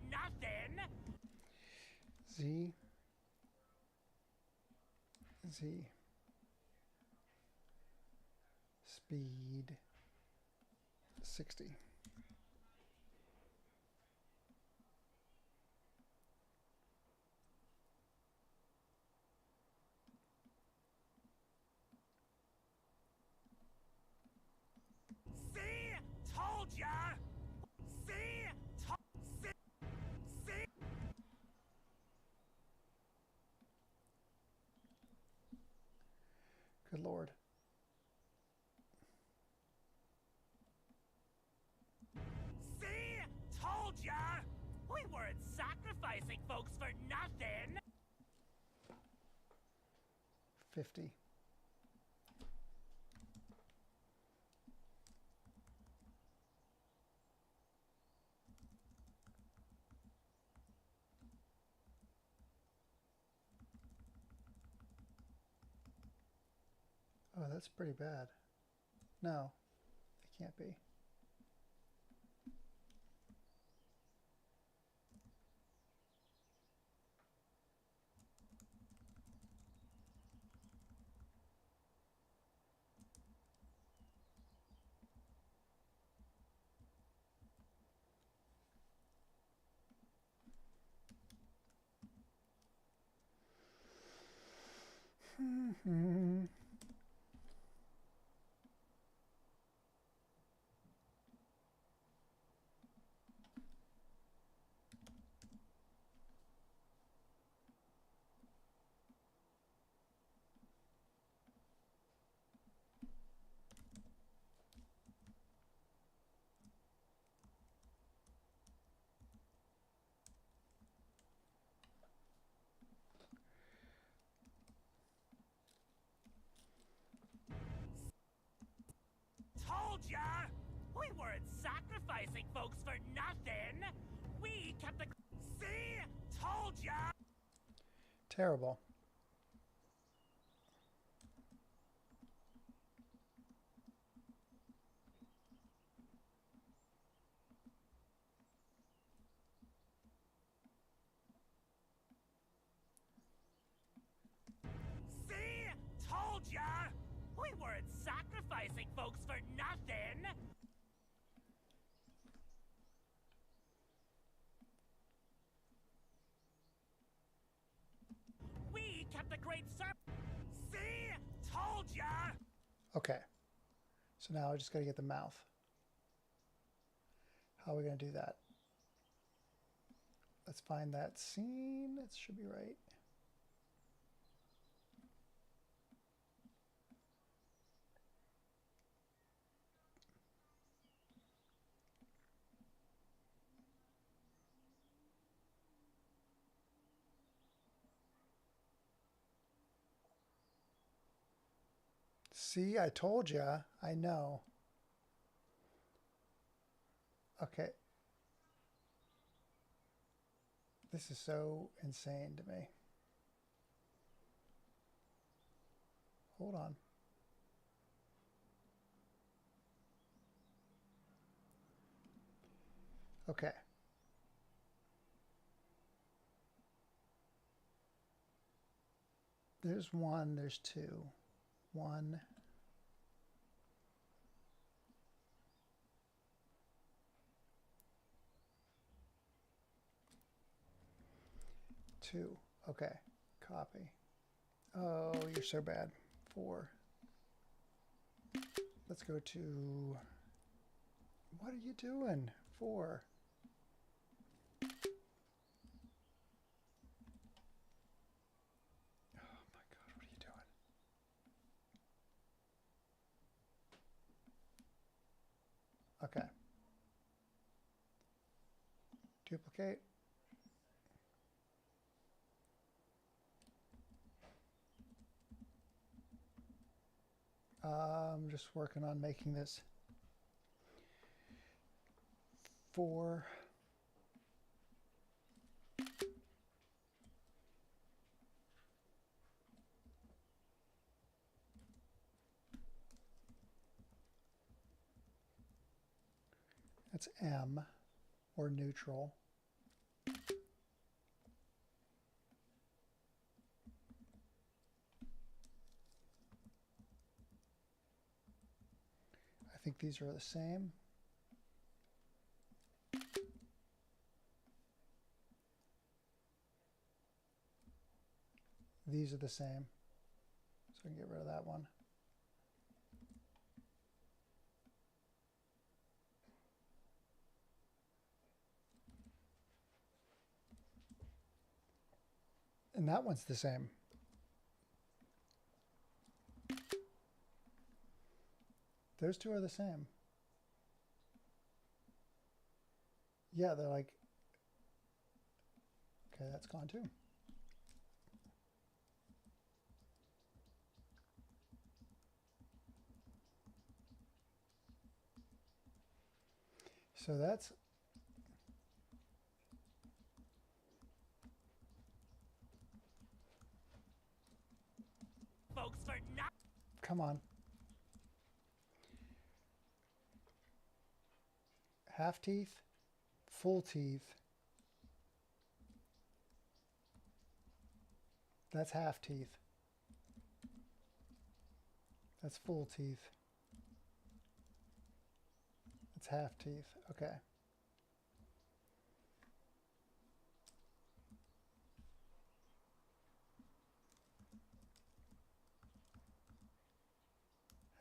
nothing! Z. Z. Speed 60. See? Told ya! See? See? Good Lord. See? Told ya! We weren't sacrificing folks for nothing! 50. Oh, that's pretty bad. No, it can't be. Told ya! We weren't sacrificing folks for nothing! We kept the... See? Told ya! Terrible. See? Told ya! We weren't sacrificing Great Serpent. See? Told ya! Okay. So now I just got to get the mouth. How are we going to do that? Let's find that scene. It should be right. See, I told ya. I know. Okay. This is so insane to me. Hold on. Okay. There's one, there's two. One. Two. Okay. Copy. Oh, you're so bad. 4. Let's go to... What are you doing? 4. Oh my God, what are you doing? Okay. Duplicate. I'm just working on making this 4. That's M, or neutral. I think these are the same. These are the same. So I can get rid of that one. And that one's the same. Those two are the same. Yeah, they're like... Okay, that's gone too. So that's... Folks for not. Come on. Half teeth, full teeth. That's half teeth. That's full teeth. That's half teeth. Okay.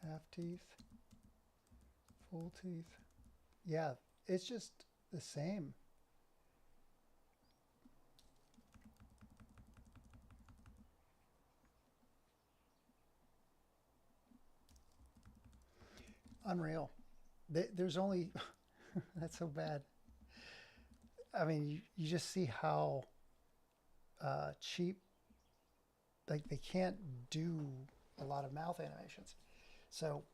Half teeth, full teeth. Yeah, it's just the same. Unreal. There's only, that's so bad. I mean, you just see how cheap, like they can't do a lot of mouth animations. So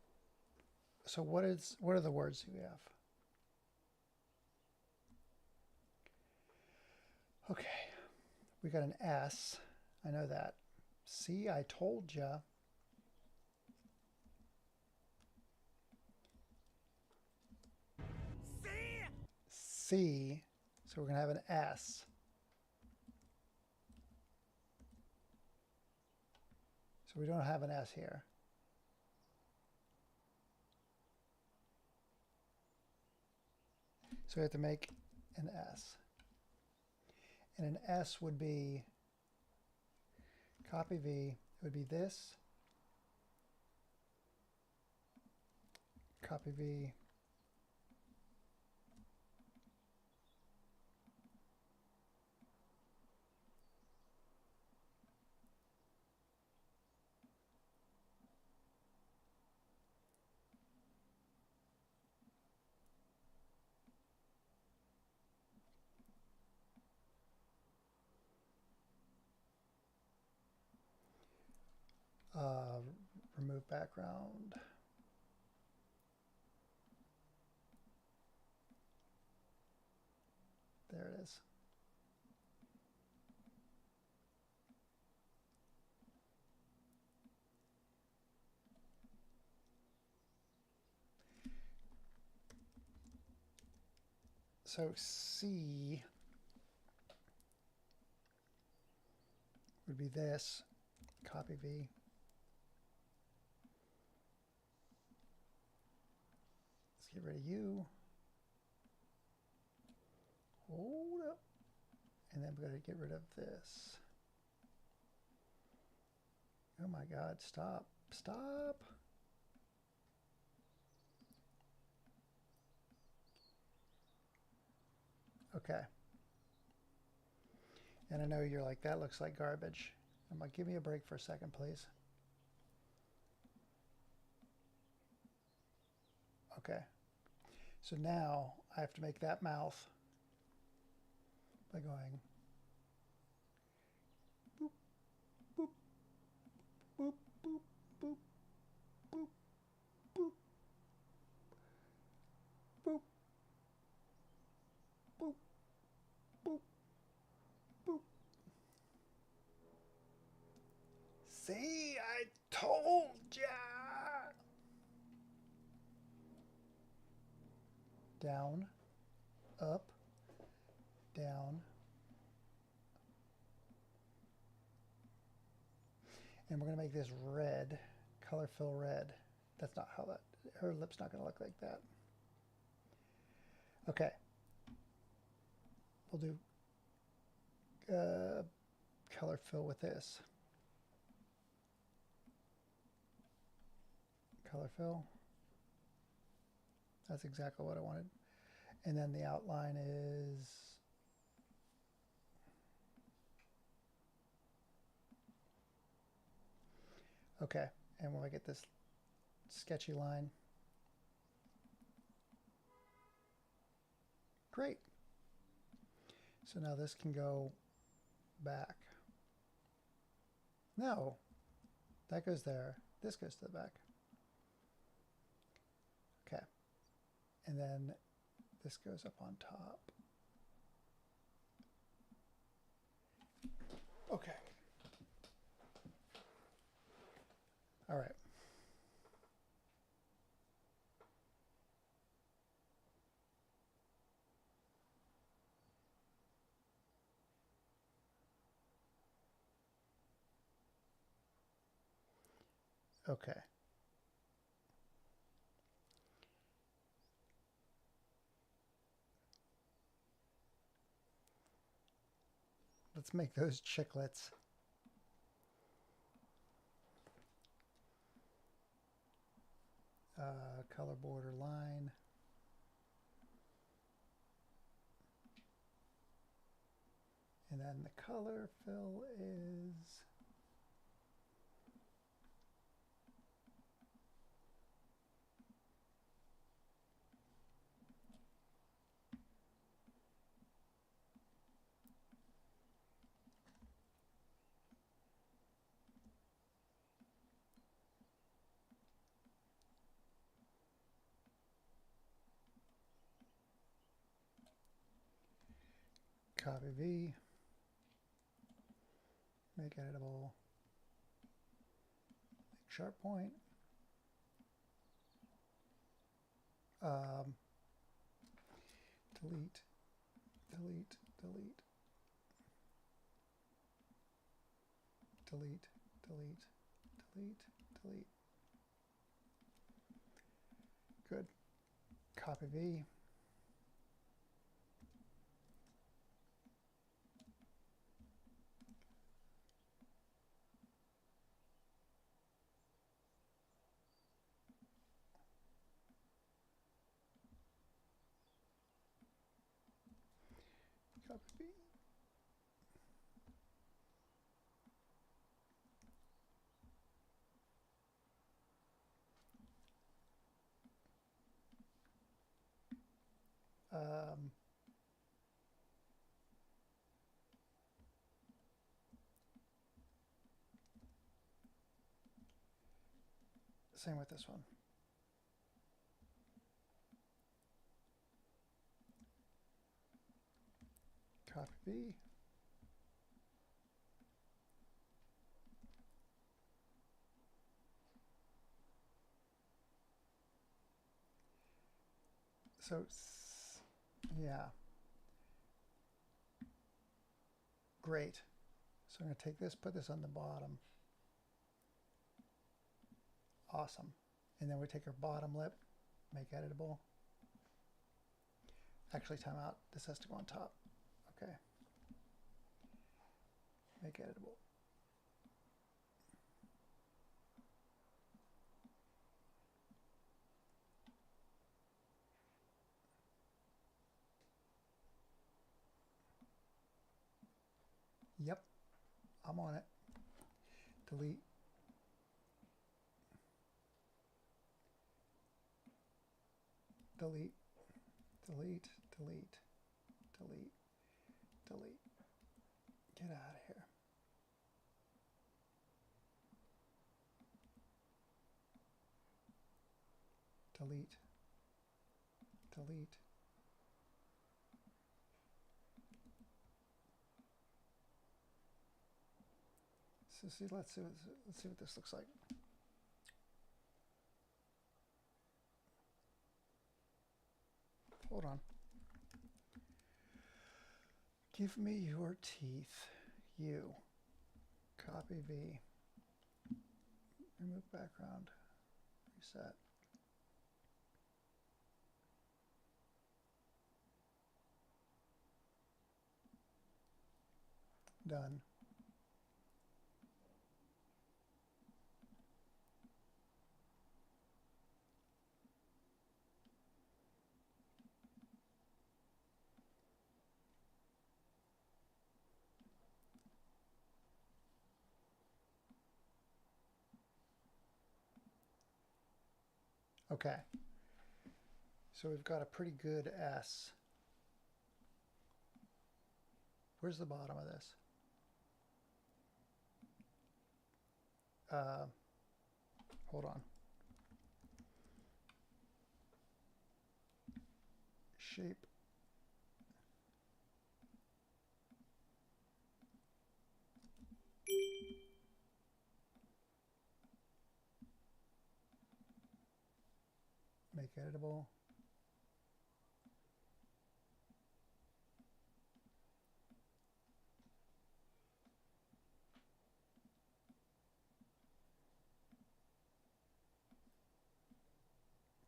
what are the words we have? Okay, we got an S. I know that. See, I told ya. C. So we're gonna have an S. So we don't have an S here. So we have to make an S. And an S would be Copy V, it would be this. Copy V. Remove background. There it is. So C would be this. Copy V. Let's get rid of you. Hold up. And then we're going to get rid of this. Oh my God, stop. Stop. Okay. And I know you're like, that looks like garbage. I'm like, give me a break for a second, please. Okay. So now I have to make that mouth by going boop, boop, boop, boop, boop, boop, boop, boop, boop, boop, boop. See, I told ya. Down, up, down. And we're going to make this red, color fill red. That's not how that, her lip's not going to look like that. Okay. We'll do color fill with this. Color fill. That's exactly what I wanted. And then the outline is okay. And when I get this sketchy line, great. So now this can go back. No, that goes there. This goes to the back. Okay. And then this goes up on top. Okay. All right. Okay. Let's make those chiclets. Color border line. And then the color fill is copy V, make editable, make sharp point, delete, delete, delete, delete, delete, delete, delete. Good. Copy V. Copy B. Same with this one. Copy B. So, yeah. Great. So I'm going to take this, put this on the bottom. Awesome. And then we take our bottom lip, make editable. Actually, time out. This has to go on top. Okay. Make editable. Yep, I'm on it. Delete. Delete. Delete. Delete. Delete. Delete. Get out of here. Delete. Delete. So see, let's see what this looks like. Hold on. Give me your teeth. You. Copy V. Remove background. Reset. Done. Okay. So we've got a pretty good S. Where's the bottom of this? Hold on. Shape. Make editable.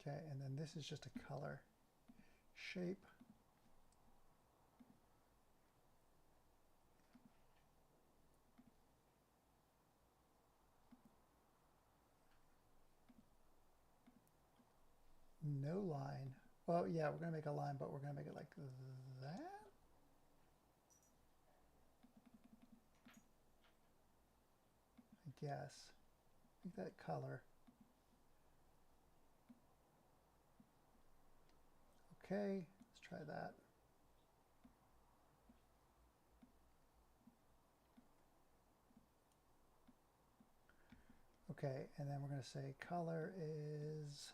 Okay, and then this is just a color. Shape. No line. Well, yeah, we're going to make a line, but we're going to make it like that. I guess. Make that color. Okay, let's try that. Okay, and then we're going to say color is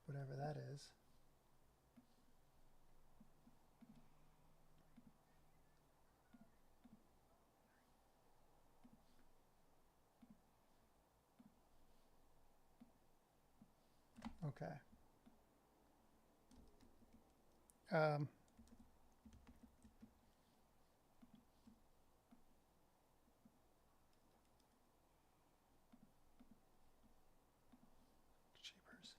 whatever that is. Okay. Jeepers.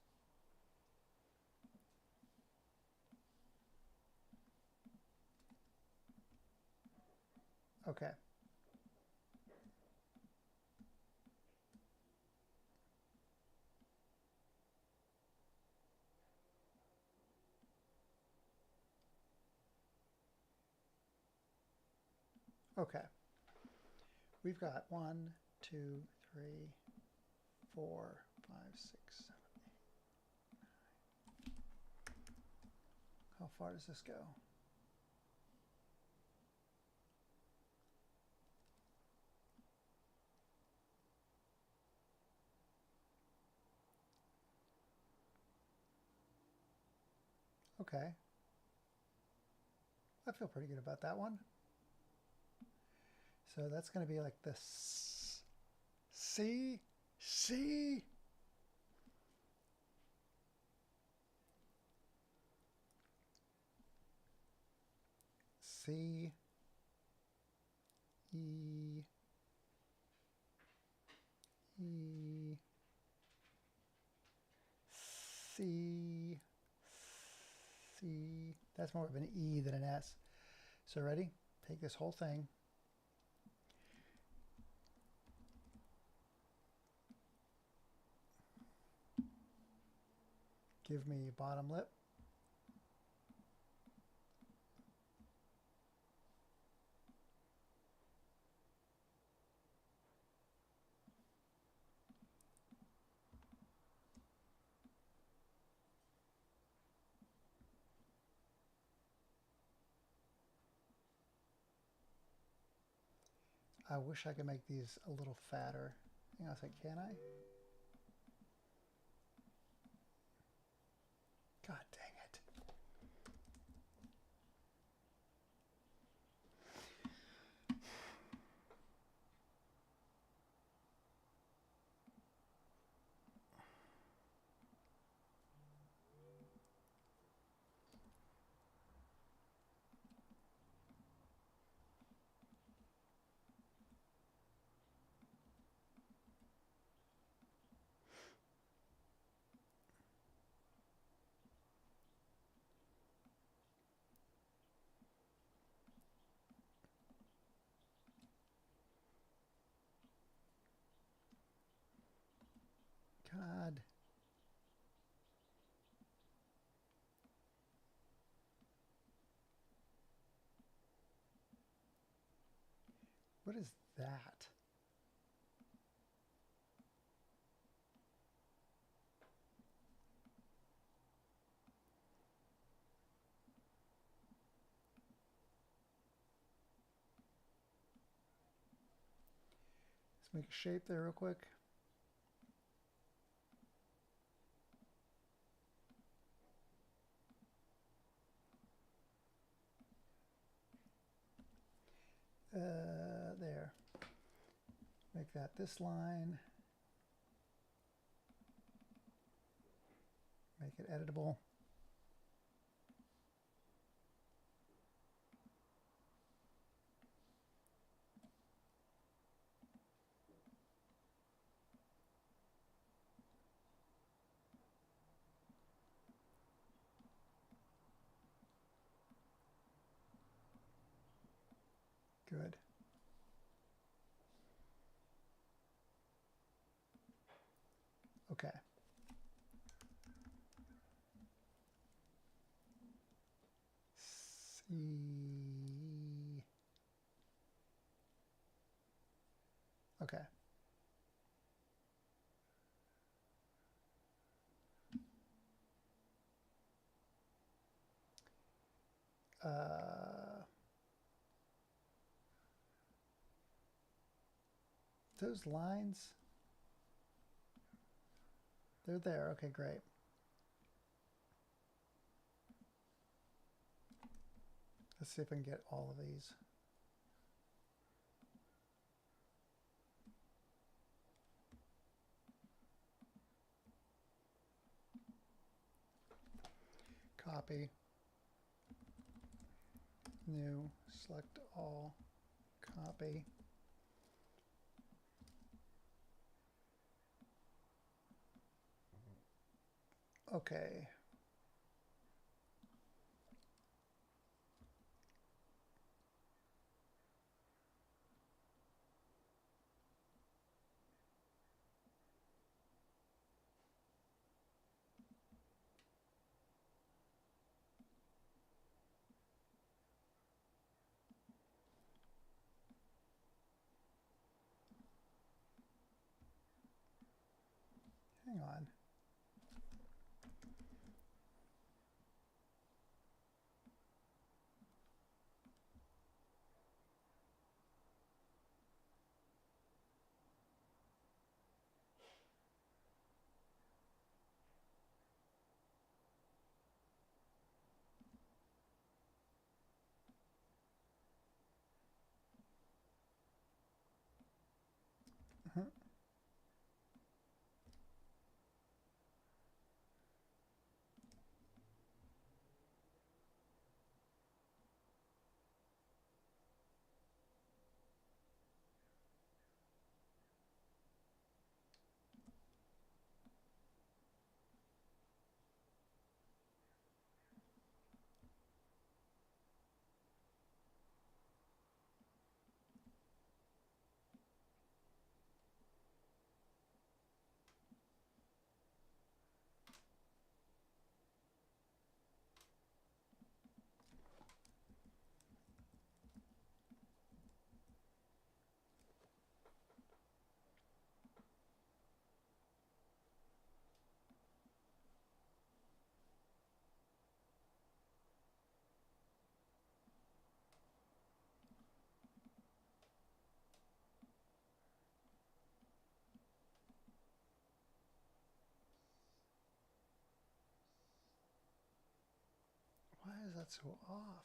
Okay. Okay. We've got 1, 2, 3, 4, 5, 6, 7, 8, 9. How far does this go? Okay. I feel pretty good about that one. So that's going to be like this. C, C. C, E, E, C, C. That's more of an E than an S. So ready? Take this whole thing. Give me bottom lip. I wish I could make these a little fatter. Hang on a second, can I? God dang it. God. What is that? Let's make a shape there real quick. There. Make that this line. Make it editable. Good. Okay. C. Okay. Those lines, they're there. Okay, great. Let's see if I can get all of these. Copy. New. Select all. Copy. Okay. that's so off.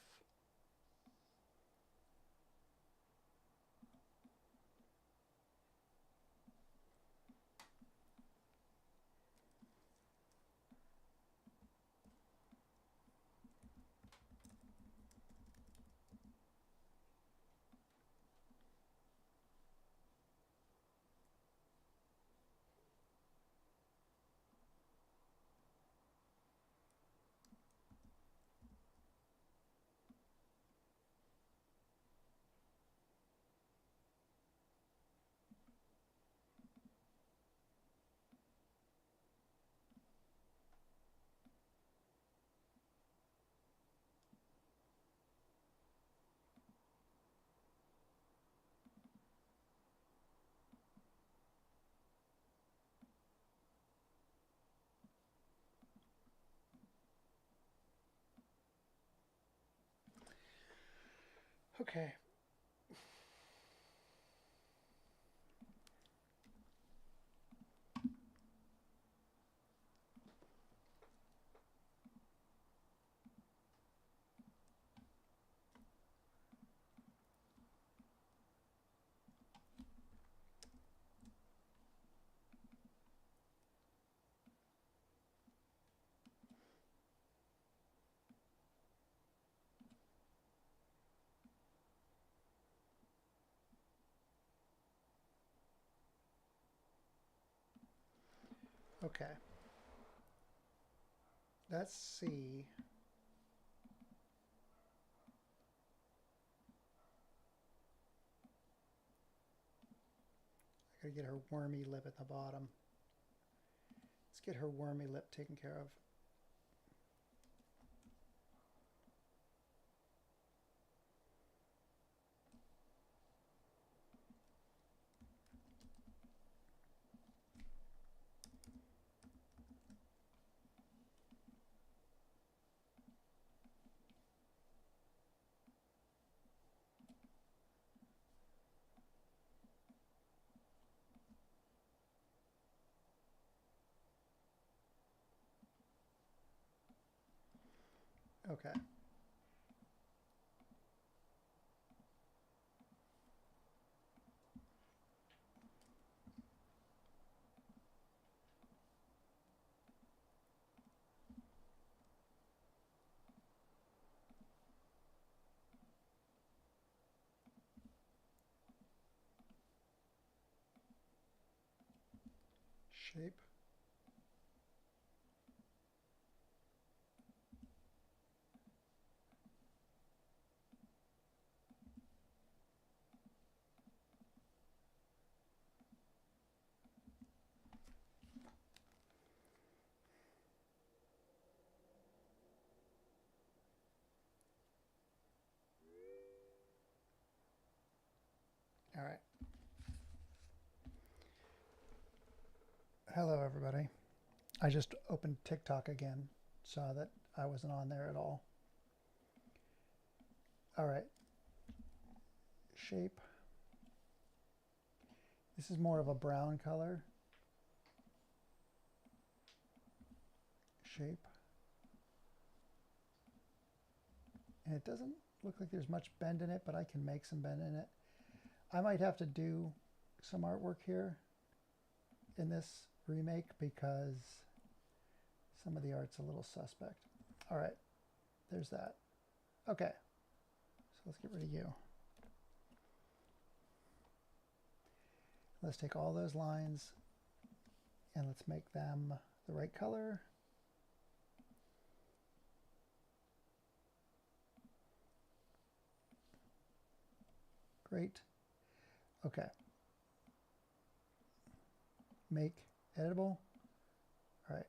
Okay. Okay. Let's see. I gotta get her wormy lip at the bottom. Let's get her wormy lip taken care of. Okay. Shape. All right. Hello, everybody. I just opened TikTok again, saw that I wasn't on there at all. All right. Shape. This is more of a brown color. Shape. And it doesn't look like there's much bend in it, but I can make some bend in it. I might have to do some artwork here in this remake because some of the art's a little suspect. All right, there's that. Okay, so let's get rid of you. Let's take all those lines and let's make them the right color. Great. Okay. Make editable. All right.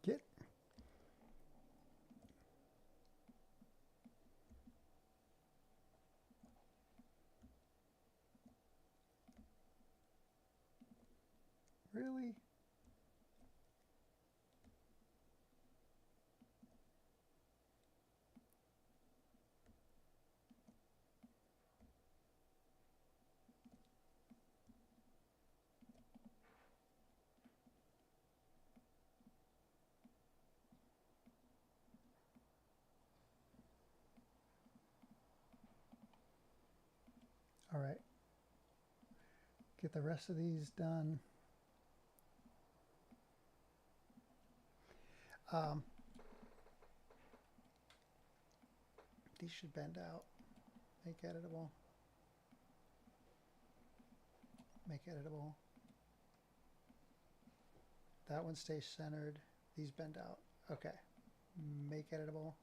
Get. Really? All right. Get the rest of these done. These should bend out. Make editable. Make editable. That one stays centered. These bend out. Okay. Make editable.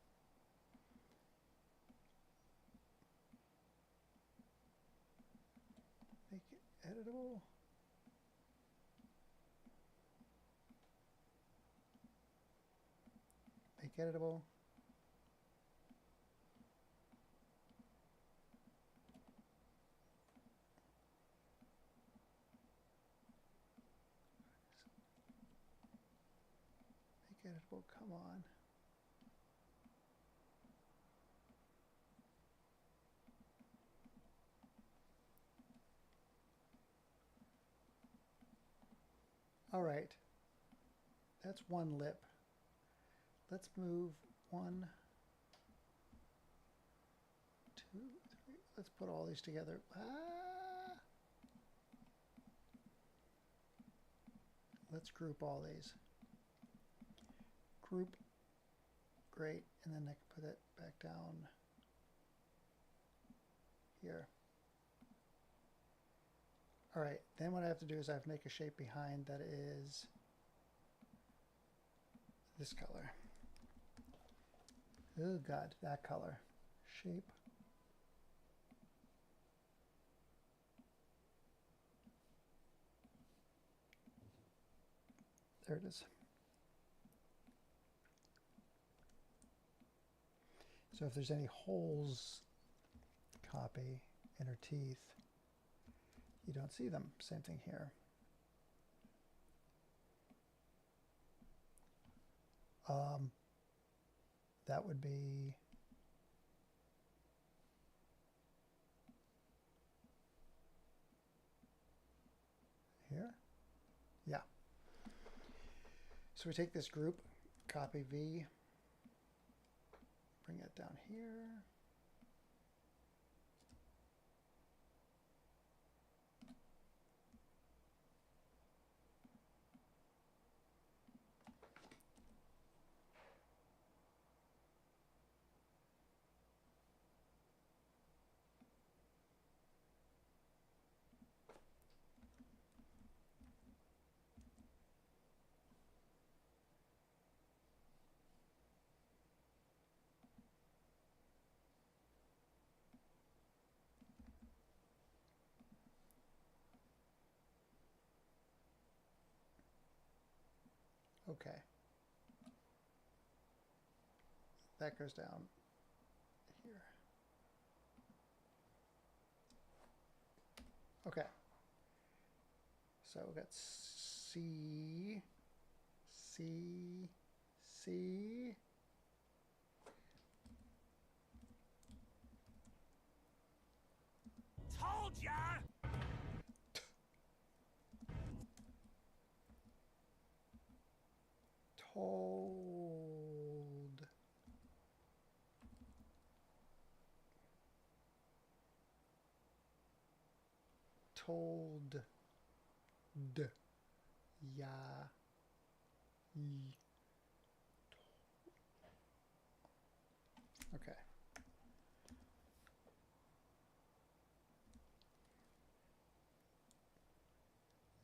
Make it editable. Make editable. Make editable, come on. All right, that's one lip. Let's move 1, 2, 3. Let's put all these together. Let's group all these. Group, great, and then I can put it back down here. All right, then what I have to do is I have to make a shape behind that is this color. Oh God, that color. Shape. There it is. So if there's any holes, copy, inner teeth, you don't see them. Same thing here. That would be here. Yeah. So we take this group, copy V, bring it down here. Okay. That goes down here. Okay. So we got C, C, C. Told ya! Told. Told. D. Ya. Yi. Okay.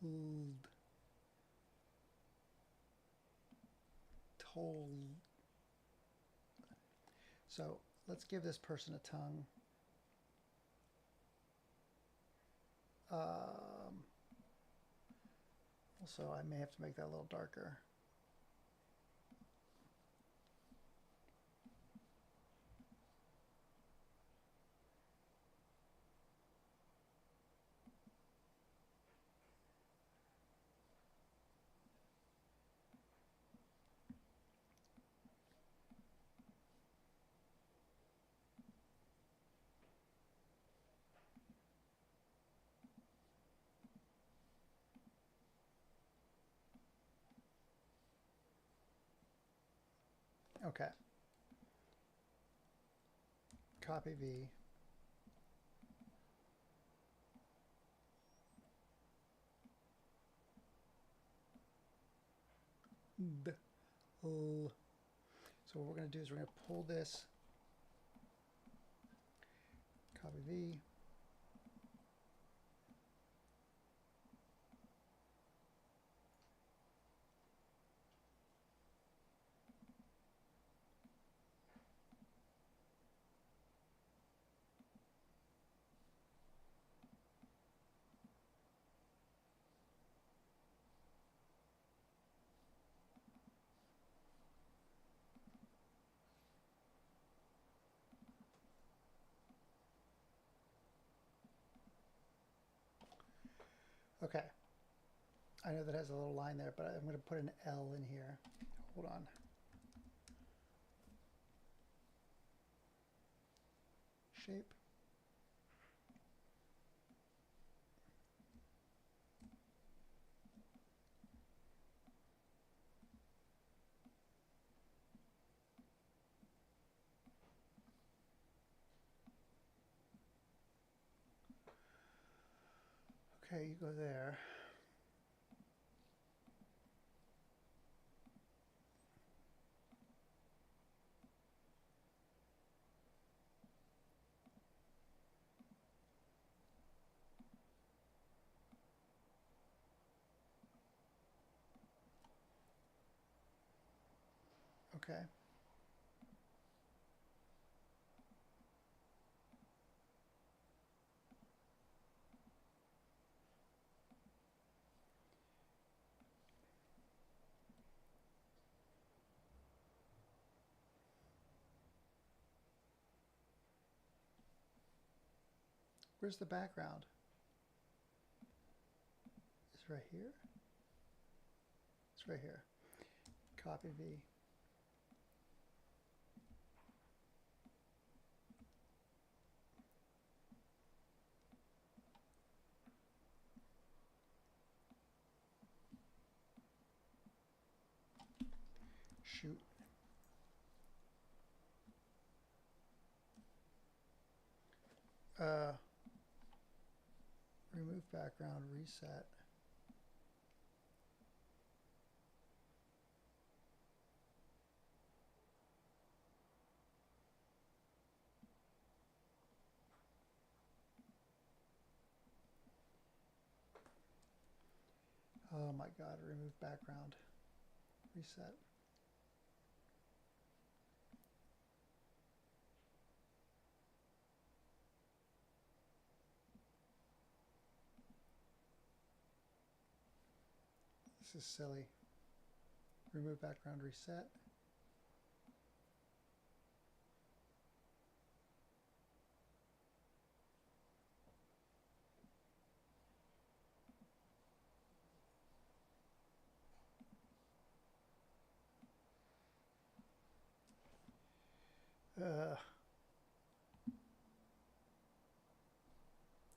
Told. Told. So let's give this person a tongue. Also, I may have to make that a little darker. Okay. Copy V. pull. So what we're going to do is we're going to pull this, copy V. Okay, I know that has a little line there, but I'm going to put an L in here. Hold on. Shape. Okay, you go there. Okay. Where's the background? It's right here. It's right here. Copy V. Shoot. Remove background, reset. Oh my God, remove background, reset. This is silly. Remove background, reset.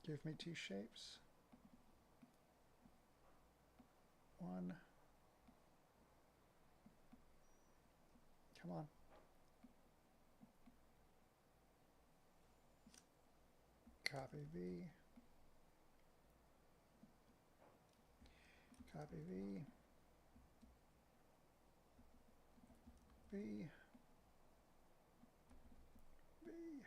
Give me two shapes. One. Come on. Copy V. Copy V. V. V.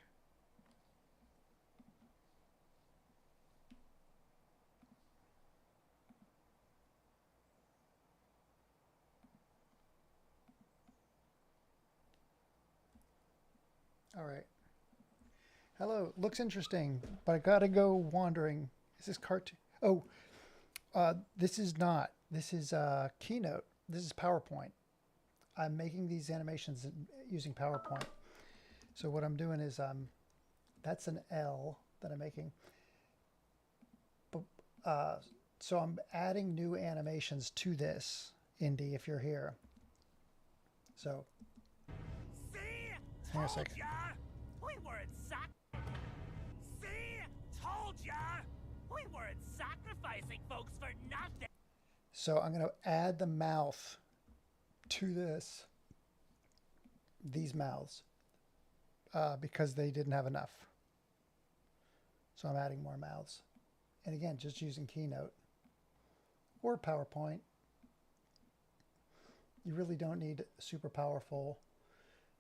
All right. Hello. Looks interesting, but I gotta go wandering. Is this cartoon? Oh, this is not. This is Keynote. This is PowerPoint. I'm making these animations using PowerPoint. So what I'm doing is that's an L that I'm making. But, so I'm adding new animations to this, Indy, if you're here. So, See? hang on a Told second. ya! We weren't See? Told ya! We weren't sacrificing folks for nothing! So I'm going to add the mouth to this, these mouths, because they didn't have enough. So I'm adding more mouths. And again, just using Keynote or PowerPoint. you really don't need super powerful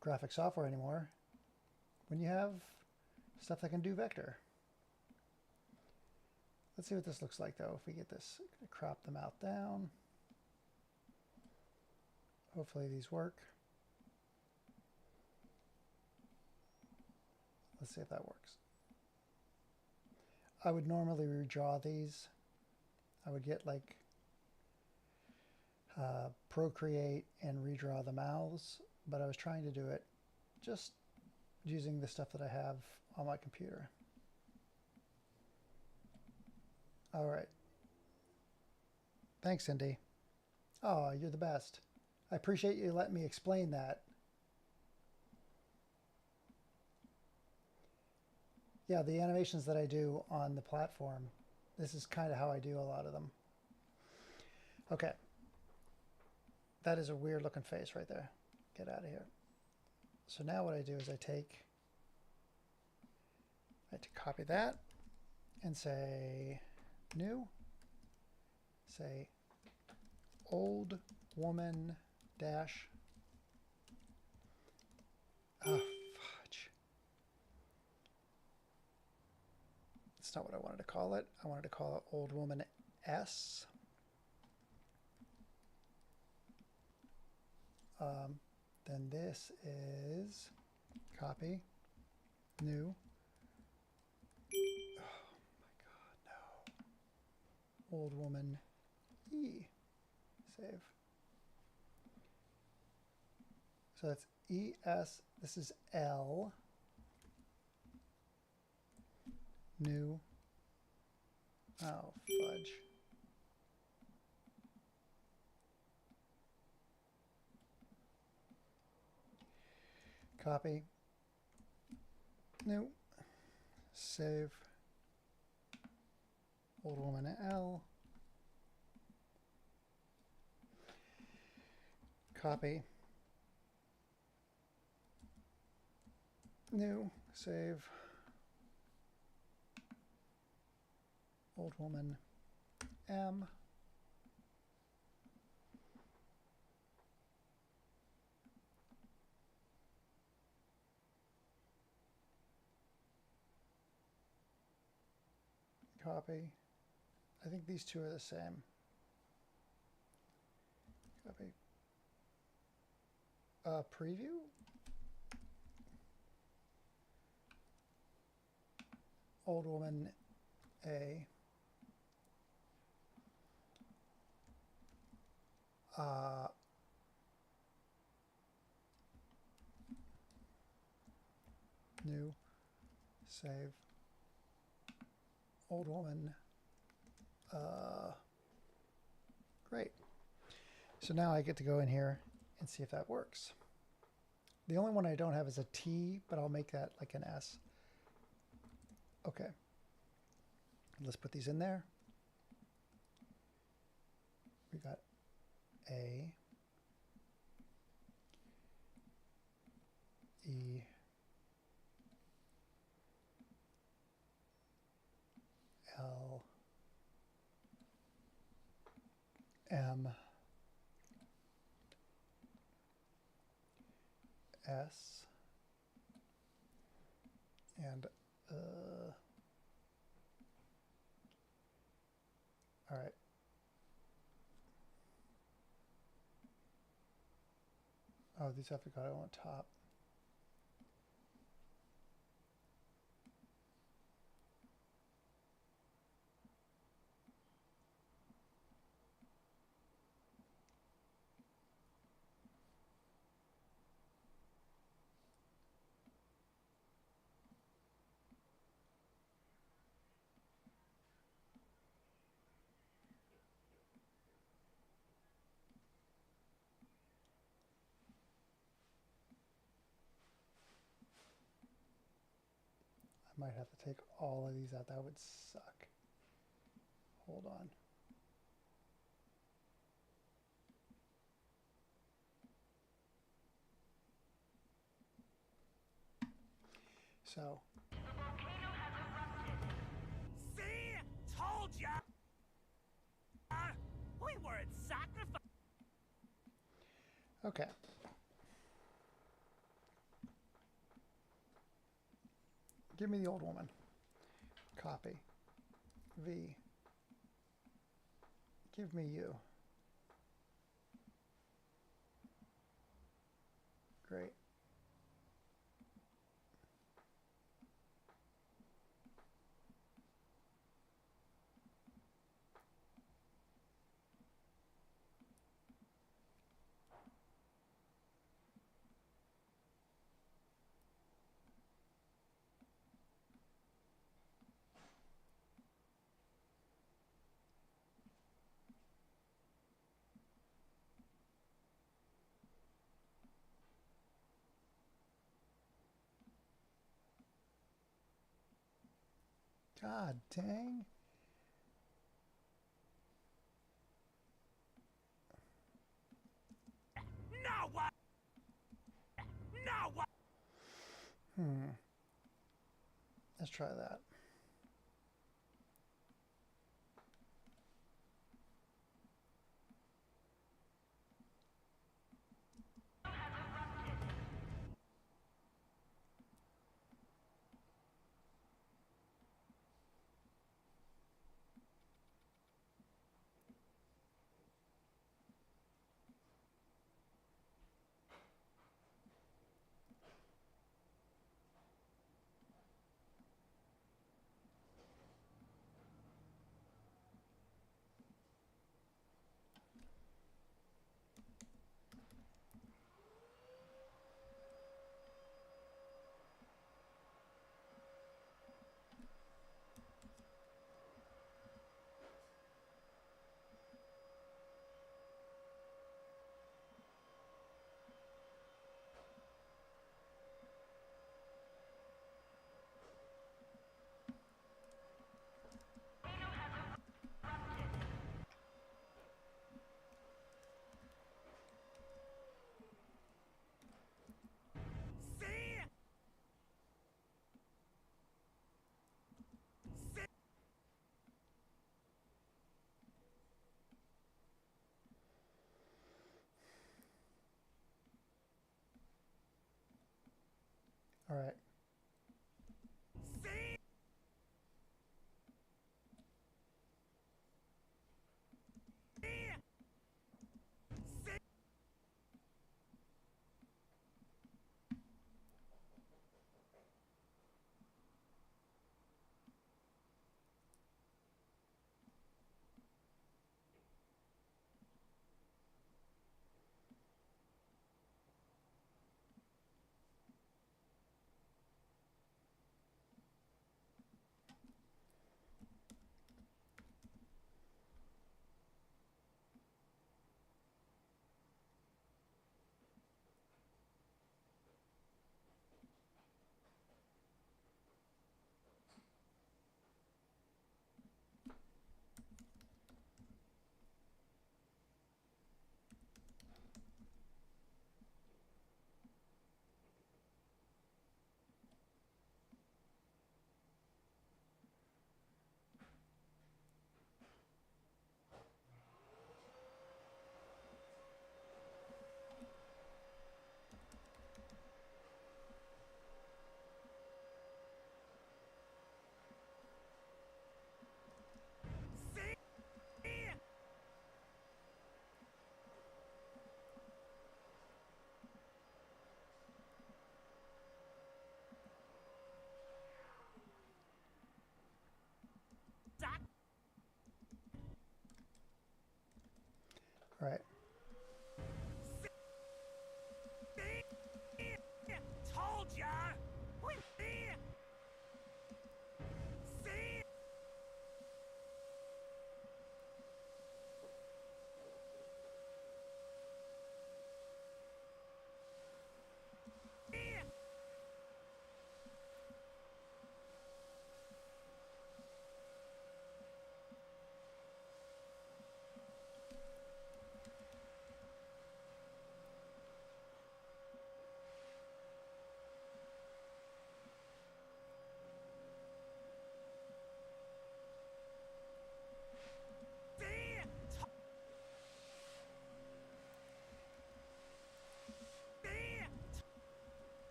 graphic software anymore when you have stuff that can do vector. Let's see what this looks like though. If we get this, crop them out down. Hopefully these work. Let's see if that works. I would normally redraw these. I would get like Procreate and redraw the mouths, but I was trying to do it just using the stuff that I have on my computer. All right. Thanks, Cindy. Oh, you're the best. I appreciate you letting me explain that. Yeah, the animations that I do on the platform, this is kind of how I do a lot of them. Okay. That is a weird looking face right there. Get out of here. So now what I do is I have to copy that and say new, say old woman dash, oh fudge. That's not what I wanted to call it. I wanted to call it old woman S. Then this is copy, new. Oh my God, no. Old woman E. Save. So that's ES. This is L. New. Oh, fudge. Copy. New. Save. Old woman L. Copy. New. Save. Old woman M. Copy. I think these two are the same. Copy. Preview. Old woman A. New. Save. Old woman. Great. So now I get to go in here and see if that works. The only one I don't have is a T, but I'll make that like an S. Okay. Let's put these in there. We got A, E, L, M, S, and all right. Oh, these have to go on top. I might have to take all of these out. That would suck. Hold on. So. See? Told ya! We weren't sacrificed. Okay. Give me the old woman. Copy. V. Give me you. Great. God dang. Now what? Now what? Let's try that. See? All right. See? See? See? Zach, All right. told ya! See? See? See?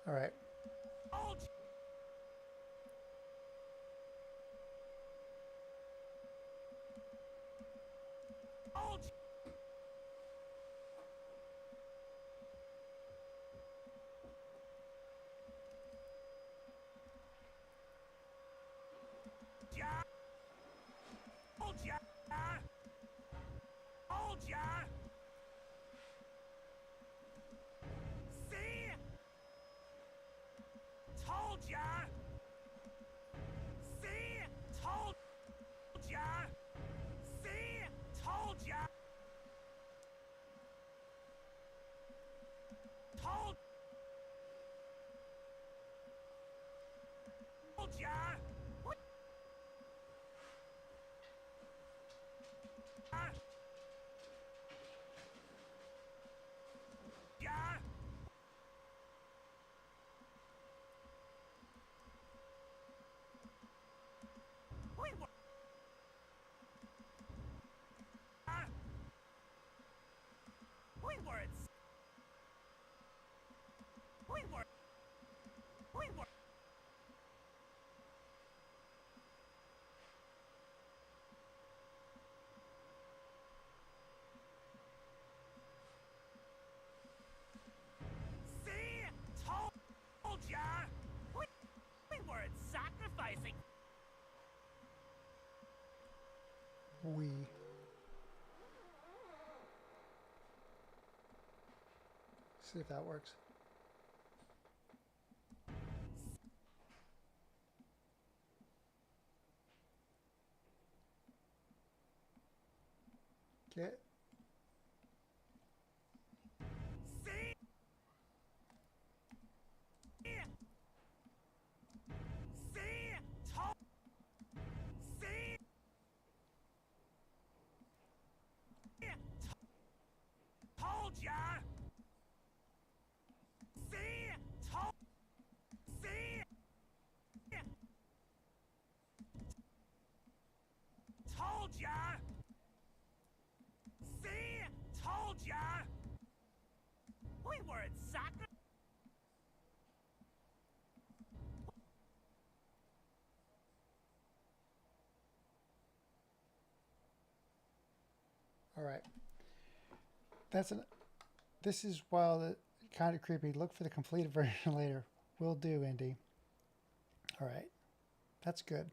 All right. Told Told ya! Told ya! Told ya! See? Told ya! See? Told ya! See? Told ya! Told ya! What? Yeah. We were. We weren't. We were. We were. See? Told ya. We weren't sacrificing. We. See if that works. Okay. See? See? Told. See? Told ya. See? Told. See? Told ya. See? Told ya. We weren't sacrificing. All right. That's an. This is while the kind of creepy. Look for the completed version later. Will do, Indy. All right. That's good.